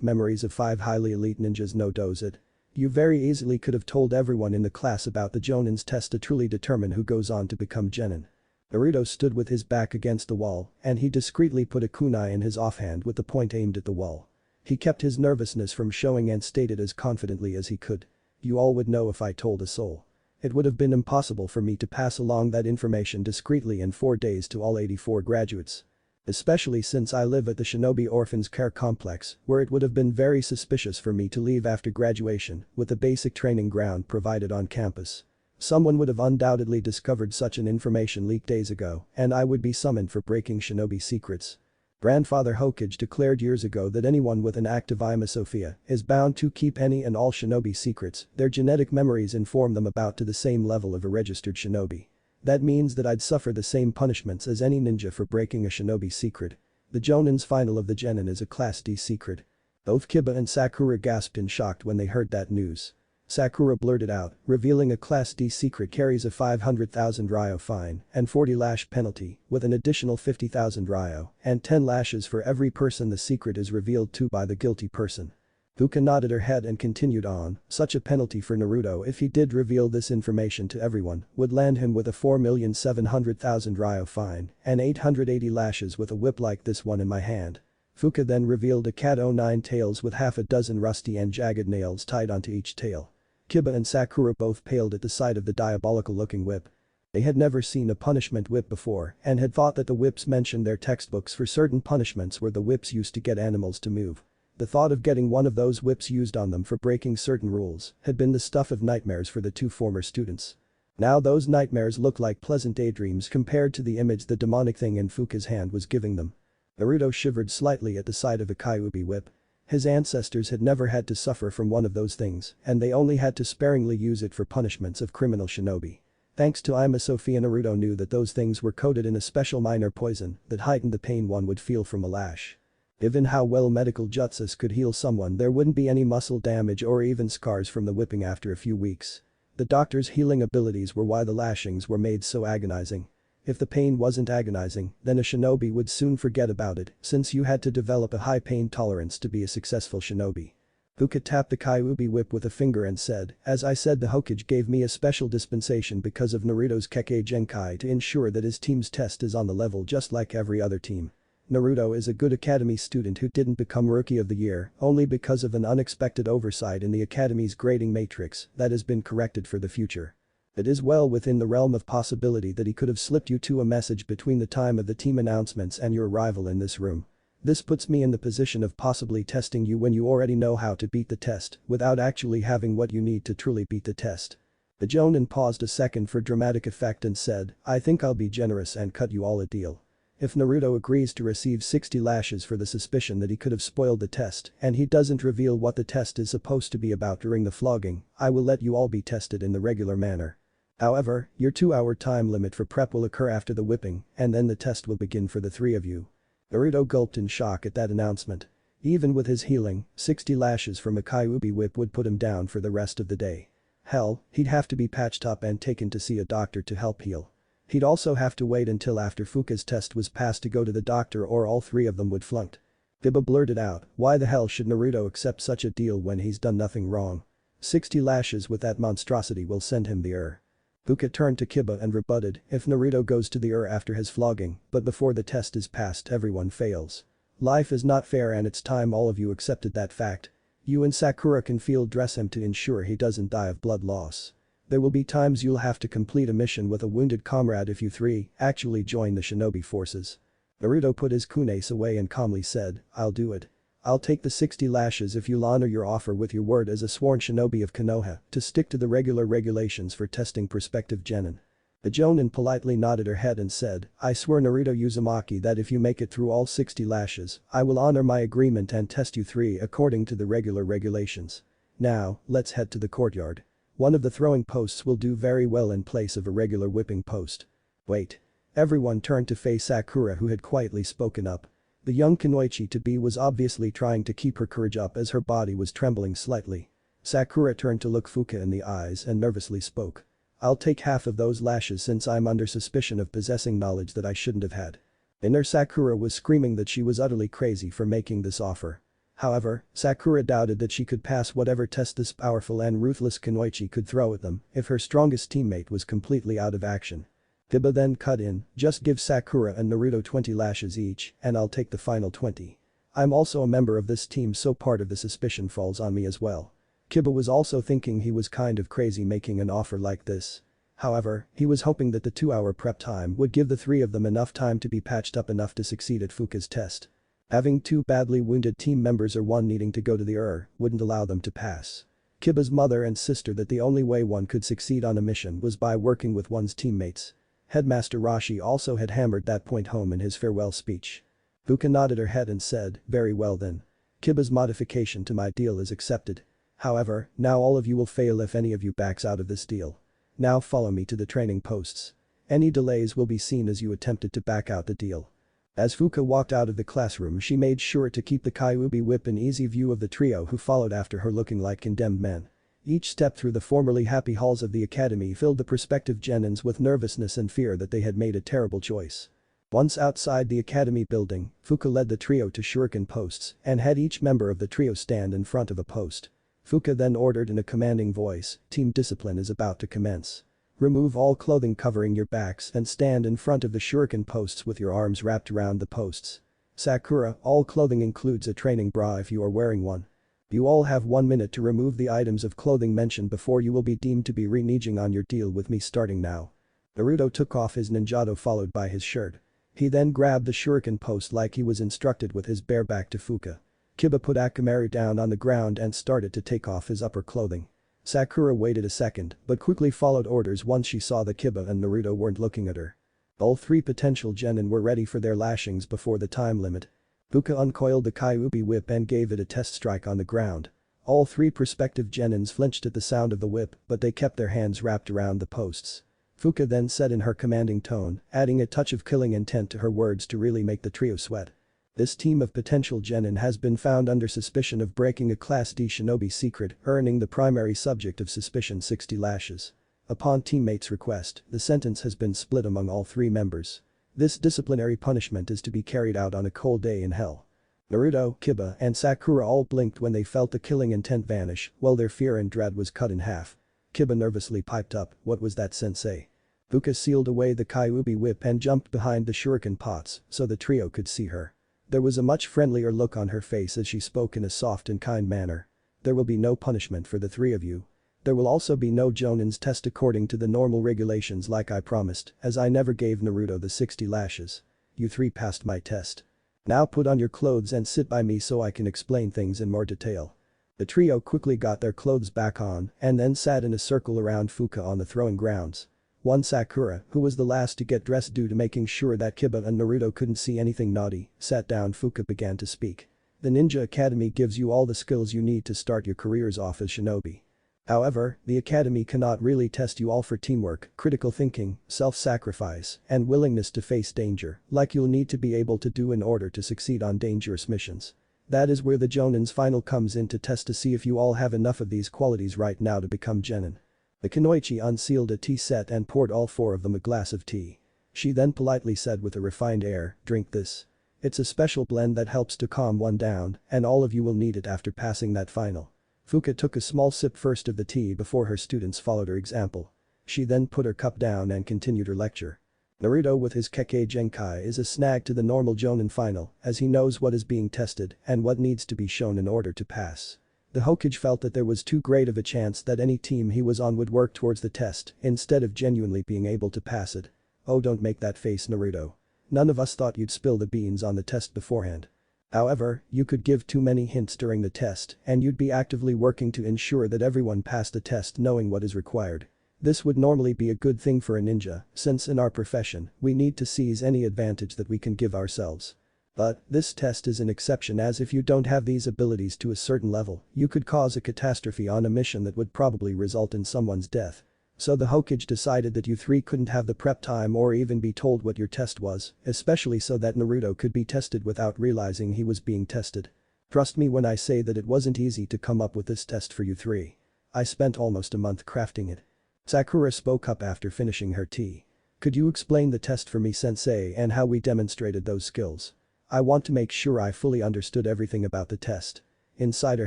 memories of 5 highly elite ninjas no dozet. You very easily could have told everyone in the class about the Jonin's test to truly determine who goes on to become genin." Naruto stood with his back against the wall and he discreetly put a kunai in his offhand with the point aimed at the wall. He kept his nervousness from showing and stated as confidently as he could, "You all would know if I told a soul. It would have been impossible for me to pass along that information discreetly in 4 days to all 84 graduates. Especially since I live at the Shinobi Orphans Care Complex, where it would have been very suspicious for me to leave after graduation with the basic training ground provided on campus. Someone would have undoubtedly discovered such an information leak days ago and I would be summoned for breaking shinobi secrets. Grandfather Hokage declared years ago that anyone with an active Ima Sophia is bound to keep any and all shinobi secrets their genetic memories inform them about to the same level of a registered shinobi. That means that I'd suffer the same punishments as any ninja for breaking a shinobi secret. The Jonin's final of the genin is a Class D secret." Both Kiba and Sakura gasped in shock when they heard that news. Sakura blurted out, "Revealing a Class D secret carries a 500,000 ryo fine and 40 lash penalty, with an additional 50,000 ryo and 10 lashes for every person the secret is revealed to by the guilty person." Fuka nodded her head and continued on, "Such a penalty for Naruto if he did reveal this information to everyone would land him with a 4,700,000 ryo fine and 880 lashes with a whip like this one in my hand." Fuka then revealed a cat o' 9 tails with half a dozen rusty and jagged nails tied onto each tail. Kiba and Sakura both paled at the sight of the diabolical-looking whip. They had never seen a punishment whip before and had thought that the whips mentioned their textbooks for certain punishments were the whips used to get animals to move. The thought of getting one of those whips used on them for breaking certain rules had been the stuff of nightmares for the 2 former students. Now those nightmares looked like pleasant daydreams compared to the image the demonic thing in Fuka's hand was giving them. Naruto shivered slightly at the sight of a Kyuubi whip. His ancestors had never had to suffer from one of those things and they only had to sparingly use it for punishments of criminal shinobi. Thanks to Ima Sophia, Naruto knew that those things were coated in a special minor poison that heightened the pain one would feel from a lash. Given how well medical jutsus could heal someone, there wouldn't be any muscle damage or even scars from the whipping after a few weeks. The doctor's healing abilities were why the lashings were made so agonizing. If the pain wasn't agonizing, then a shinobi would soon forget about it since you had to develop a high pain tolerance to be a successful shinobi. Fuka tapped the Kyuubi whip with a finger and said, "As I said, the Hokage gave me a special dispensation because of Naruto's Kekkei Genkai to ensure that his team's test is on the level just like every other team. Naruto is a good academy student who didn't become Rookie of the Year only because of an unexpected oversight in the academy's grading matrix that has been corrected for the future. It is well within the realm of possibility that he could have slipped you two a message between the time of the team announcements and your arrival in this room. This puts me in the position of possibly testing you when you already know how to beat the test without actually having what you need to truly beat the test." The Jonin paused a second for dramatic effect and said, I think I'll be generous and cut you all a deal. If Naruto agrees to receive 60 lashes for the suspicion that he could have spoiled the test and he doesn't reveal what the test is supposed to be about during the flogging, I will let you all be tested in the regular manner. However, your 2-hour time limit for prep will occur after the whipping and then the test will begin for the 3 of you. Naruto gulped in shock at that announcement. Even with his healing, 60 lashes from a Kyuubi whip would put him down for the rest of the day. Hell, he'd have to be patched up and taken to see a doctor to help heal. He'd also have to wait until after Fuka's test was passed to go to the doctor or all 3 of them would flunk. Biba blurted out, why the hell should Naruto accept such a deal when he's done nothing wrong? 60 lashes with that monstrosity will send him the Fuka turned to Kiba and rebutted, if Naruto goes to the after his flogging, but before the test is passed everyone fails. Life is not fair and it's time all of you accepted that fact. You and Sakura can field dress him to ensure he doesn't die of blood loss. There will be times you'll have to complete a mission with a wounded comrade if you 3 actually join the shinobi forces. Naruto put his kunais away and calmly said, I'll do it. I'll take the 60 lashes if you'll honor your offer with your word as a sworn shinobi of Konoha to stick to the regular regulations for testing prospective genin. The Jonin politely nodded her head and said, I swear Naruto Uzumaki that if you make it through all 60 lashes, I will honor my agreement and test you 3 according to the regular regulations. Now, let's head to the courtyard. One of the throwing posts will do very well in place of a regular whipping post. Wait. Everyone turned to face Sakura who had quietly spoken up. The young kunoichi to be was obviously trying to keep her courage up as her body was trembling slightly. Sakura turned to look Fuka in the eyes and nervously spoke. I'll take half of those lashes since I'm under suspicion of possessing knowledge that I shouldn't have had. Inner Sakura was screaming that she was utterly crazy for making this offer. However, Sakura doubted that she could pass whatever test this powerful and ruthless kunoichi could throw at them if her strongest teammate was completely out of action. Biba then cut in, just give Sakura and Naruto 20 lashes each and I'll take the final 20. I'm also a member of this team so part of the suspicion falls on me as well. Kiba was also thinking he was kind of crazy making an offer like this. However, he was hoping that the 2-hour prep time would give the 3 of them enough time to be patched up enough to succeed at Fuka's test. Having 2 badly wounded team members or one needing to go to the wouldn't allow them to pass. Kiba's mother and sister that the only way one could succeed on a mission was by working with one's teammates. Headmaster Rashi also had hammered that point home in his farewell speech. Fuka nodded her head and said, very well then. Kiba's modification to my deal is accepted. However, now all of you will fail if any of you backs out of this deal. Now follow me to the training posts. Any delays will be seen as you attempted to back out the deal. As Fuka walked out of the classroom she made sure to keep the Kyuubi whip in easy view of the trio who followed after her looking like condemned men. Each step through the formerly happy halls of the academy filled the prospective genins with nervousness and fear that they had made a terrible choice. Once outside the academy building, Fuka led the trio to shuriken posts and had each member of the trio stand in front of a post. Fuka then ordered in a commanding voice, team discipline is about to commence. Remove all clothing covering your backs and stand in front of the shuriken posts with your arms wrapped around the posts. Sakura, all clothing includes a training bra if you are wearing one. You all have 1 minute to remove the items of clothing mentioned before you will be deemed to be reneging on your deal with me starting now. Naruto took off his ninjato followed by his shirt. He then grabbed the shuriken post like he was instructed with his bare back to Fuka. Kiba put Akamaru down on the ground and started to take off his upper clothing. Sakura waited a second but quickly followed orders once she saw that Kiba and Naruto weren't looking at her. All 3 potential genin were ready for their lashings before the time limit. Fuka uncoiled the Kyuubi whip and gave it a test strike on the ground. All 3 prospective genins flinched at the sound of the whip but they kept their hands wrapped around the posts. Fuka then said in her commanding tone, adding a touch of killing intent to her words to really make the trio sweat. This team of potential genin has been found under suspicion of breaking a Class D shinobi secret, earning the primary subject of suspicion 60 lashes. Upon teammates' request, the sentence has been split among all 3 members. This disciplinary punishment is to be carried out on a cold day in hell. Naruto, Kiba, and Sakura all blinked when they felt the killing intent vanish while their fear and dread was cut in half. Kiba nervously piped up, what was that sensei? Fuka sealed away the Kyuubi whip and jumped behind the shuriken pots so the trio could see her. There was a much friendlier look on her face as she spoke in a soft and kind manner. There will be no punishment for the 3 of you. There will also be no Jonin's test according to the normal regulations like I promised, as I never gave Naruto the 60 lashes. You 3 passed my test. Now put on your clothes and sit by me so I can explain things in more detail. The trio quickly got their clothes back on and then sat in a circle around Fuka on the throwing grounds. One Sakura, who was the last to get dressed due to making sure that Kiba and Naruto couldn't see anything naughty, sat down. Fuka began to speak. The Ninja Academy gives you all the skills you need to start your careers off as shinobi. However, the academy cannot really test you all for teamwork, critical thinking, self-sacrifice, and willingness to face danger, like you'll need to be able to do in order to succeed on dangerous missions. That is where the Jonin's final comes in to test to see if you all have enough of these qualities right now to become genin. The Kunoichi unsealed a tea set and poured all four of them a glass of tea. She then politely said with a refined air, "Drink this. It's a special blend that helps to calm one down, and all of you will need it after passing that final." Fuka took a small sip first of the tea before her students followed her example. She then put her cup down and continued her lecture. Naruto with his Kekkei Genkai is a snag to the normal Jonin final as he knows what is being tested and what needs to be shown in order to pass. The Hokage felt that there was too great of a chance that any team he was on would work towards the test instead of genuinely being able to pass it. "Oh, don't make that face, Naruto. None of us thought you'd spill the beans on the test beforehand. However, you could give too many hints during the test and you'd be actively working to ensure that everyone passed the test knowing what is required. This would normally be a good thing for a ninja, since in our profession, we need to seize any advantage that we can give ourselves. But, this test is an exception as if you don't have these abilities to a certain level, you could cause a catastrophe on a mission that would probably result in someone's death. So the Hokage decided that you three couldn't have the prep time or even be told what your test was, especially so that Naruto could be tested without realizing he was being tested. Trust me when I say that it wasn't easy to come up with this test for you three. I spent almost a month crafting it." Sakura spoke up after finishing her tea. "Could you explain the test for me, sensei, and how we demonstrated those skills? I want to make sure I fully understood everything about the test." Inside her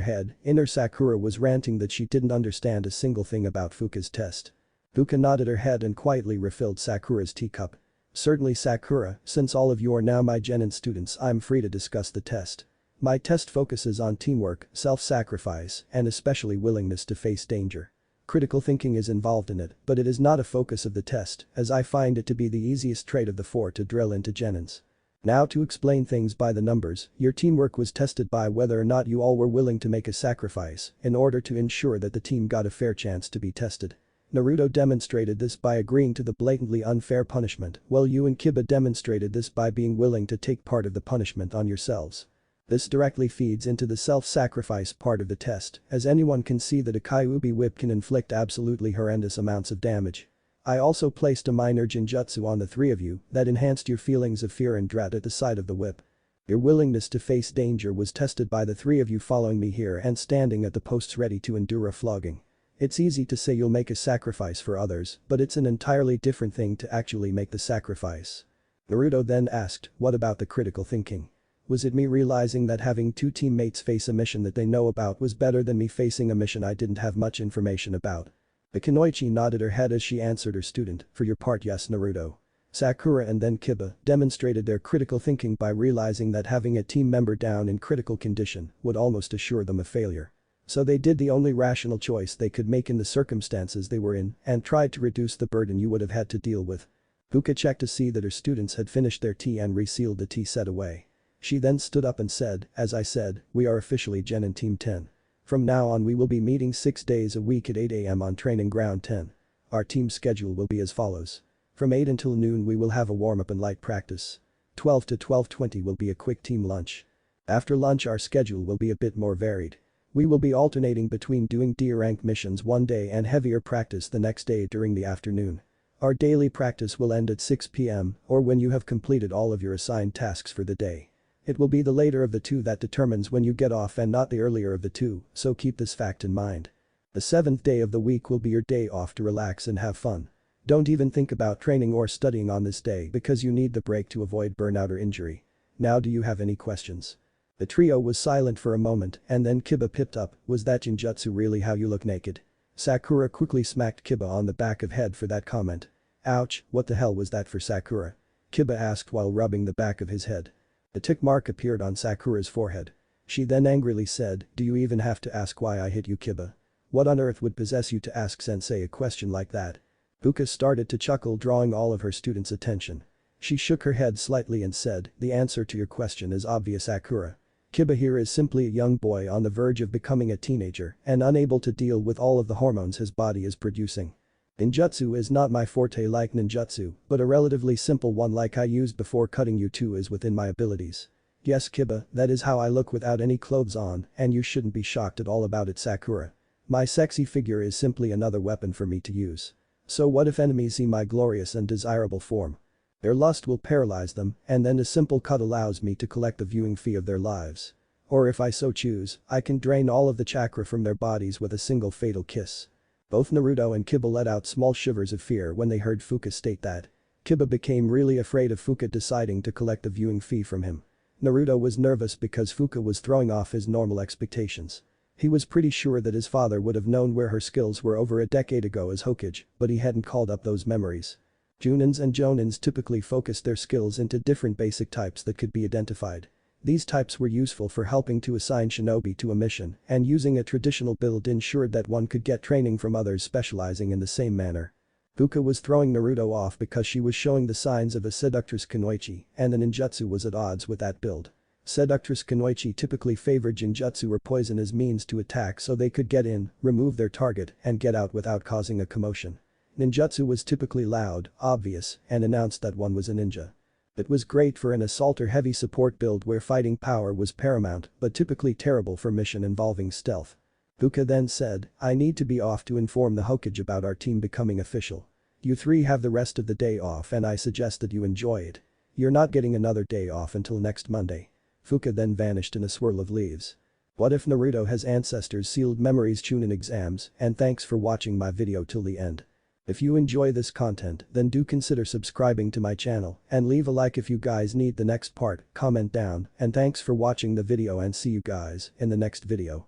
head, inner Sakura was ranting that she didn't understand a single thing about Fuka's test. Fuka nodded her head and quietly refilled Sakura's teacup. "Certainly, Sakura, since all of you are now my genin students, I'm free to discuss the test. My test focuses on teamwork, self-sacrifice, and especially willingness to face danger. Critical thinking is involved in it, but it is not a focus of the test, as I find it to be the easiest trait of the four to drill into genins. Now to explain things by the numbers, your teamwork was tested by whether or not you all were willing to make a sacrifice in order to ensure that the team got a fair chance to be tested. Naruto demonstrated this by agreeing to the blatantly unfair punishment, while you and Kiba demonstrated this by being willing to take part of the punishment on yourselves. This directly feeds into the self-sacrifice part of the test, as anyone can see that a Kyuubi whip can inflict absolutely horrendous amounts of damage. I also placed a minor genjutsu on the three of you that enhanced your feelings of fear and dread at the sight of the whip. Your willingness to face danger was tested by the three of you following me here and standing at the posts ready to endure a flogging. It's easy to say you'll make a sacrifice for others, but it's an entirely different thing to actually make the sacrifice." Naruto then asked, "What about the critical thinking? Was it me realizing that having two teammates face a mission that they know about was better than me facing a mission I didn't have much information about?" The Kunoichi nodded her head as she answered her student, "For your part, yes, Naruto." Sakura and then Kiba demonstrated their critical thinking by realizing that having a team member down in critical condition would almost assure them of failure. So they did the only rational choice they could make in the circumstances they were in and tried to reduce the burden you would have had to deal with. Fuka checked to see that her students had finished their tea and resealed the tea set away. She then stood up and said, "As I said, we are officially Genin Team 10. From now on we will be meeting 6 days a week at 8 AM on Training Ground 10. Our team schedule will be as follows. From 8 until noon we will have a warm-up and light practice. 12 to 12:20 will be a quick team lunch. After lunch our schedule will be a bit more varied. We will be alternating between doing D-rank missions one day and heavier practice the next day during the afternoon. Our daily practice will end at 6 PM or when you have completed all of your assigned tasks for the day. It will be the later of the two that determines when you get off and not the earlier of the two, so keep this fact in mind. The 7th day of the week will be your day off to relax and have fun. Don't even think about training or studying on this day because you need the break to avoid burnout or injury. Now do you have any questions?" The trio was silent for a moment and then Kiba pipped up, "Was that genjutsu really how you look naked?" Sakura quickly smacked Kiba on the back of head for that comment. "Ouch, what the hell was that for, Sakura?" Kiba asked while rubbing the back of his head. A tick mark appeared on Sakura's forehead. She then angrily said, "Do you even have to ask why I hit you, Kiba? What on earth would possess you to ask sensei a question like that?" Fuka started to chuckle, drawing all of her students' attention. She shook her head slightly and said, "The answer to your question is obvious, Sakura. Kiba here is simply a young boy on the verge of becoming a teenager and unable to deal with all of the hormones his body is producing. Ninjutsu is not my forte like ninjutsu, but a relatively simple one like I used before cutting you two is within my abilities. Yes Kiba, that is how I look without any clothes on and you shouldn't be shocked at all about it Sakura. My sexy figure is simply another weapon for me to use. So what if enemies see my glorious and desirable form? Their lust will paralyze them and then a simple cut allows me to collect the viewing fee of their lives. Or if I so choose, I can drain all of the chakra from their bodies with a single fatal kiss. Both Naruto and Kiba let out small shivers of fear when they heard Fuka state that. Kiba became really afraid of Fuka deciding to collect the viewing fee from him. Naruto was nervous because Fuka was throwing off his normal expectations. He was pretty sure that his father would have known where her skills were over a decade ago as Hokage, but he hadn't called up those memories. Junins and Jonins typically focused their skills into different basic types that could be identified. These types were useful for helping to assign shinobi to a mission, and using a traditional build ensured that one could get training from others specializing in the same manner. Fuka was throwing Naruto off because she was showing the signs of a seductress kunoichi, and the ninjutsu was at odds with that build. Seductress kunoichi typically favored jinjutsu or poison as means to attack so they could get in, remove their target, and get out without causing a commotion. Ninjutsu was typically loud, obvious, and announced that one was a ninja. It was great for an assault or heavy support build where fighting power was paramount, but typically terrible for mission involving stealth. Fuka then said, I need to be off to inform the Hokage about our team becoming official. You three have the rest of the day off and I suggest that you enjoy it. You're not getting another day off until next Monday. Fuka then vanished in a swirl of leaves. What if Naruto has ancestors sealed memories chunin exams and thanks for watching my video till the end. If you enjoy this content then do consider subscribing to my channel and leave a like if you guys need the next part, comment down and thanks for watching the video and see you guys in the next video.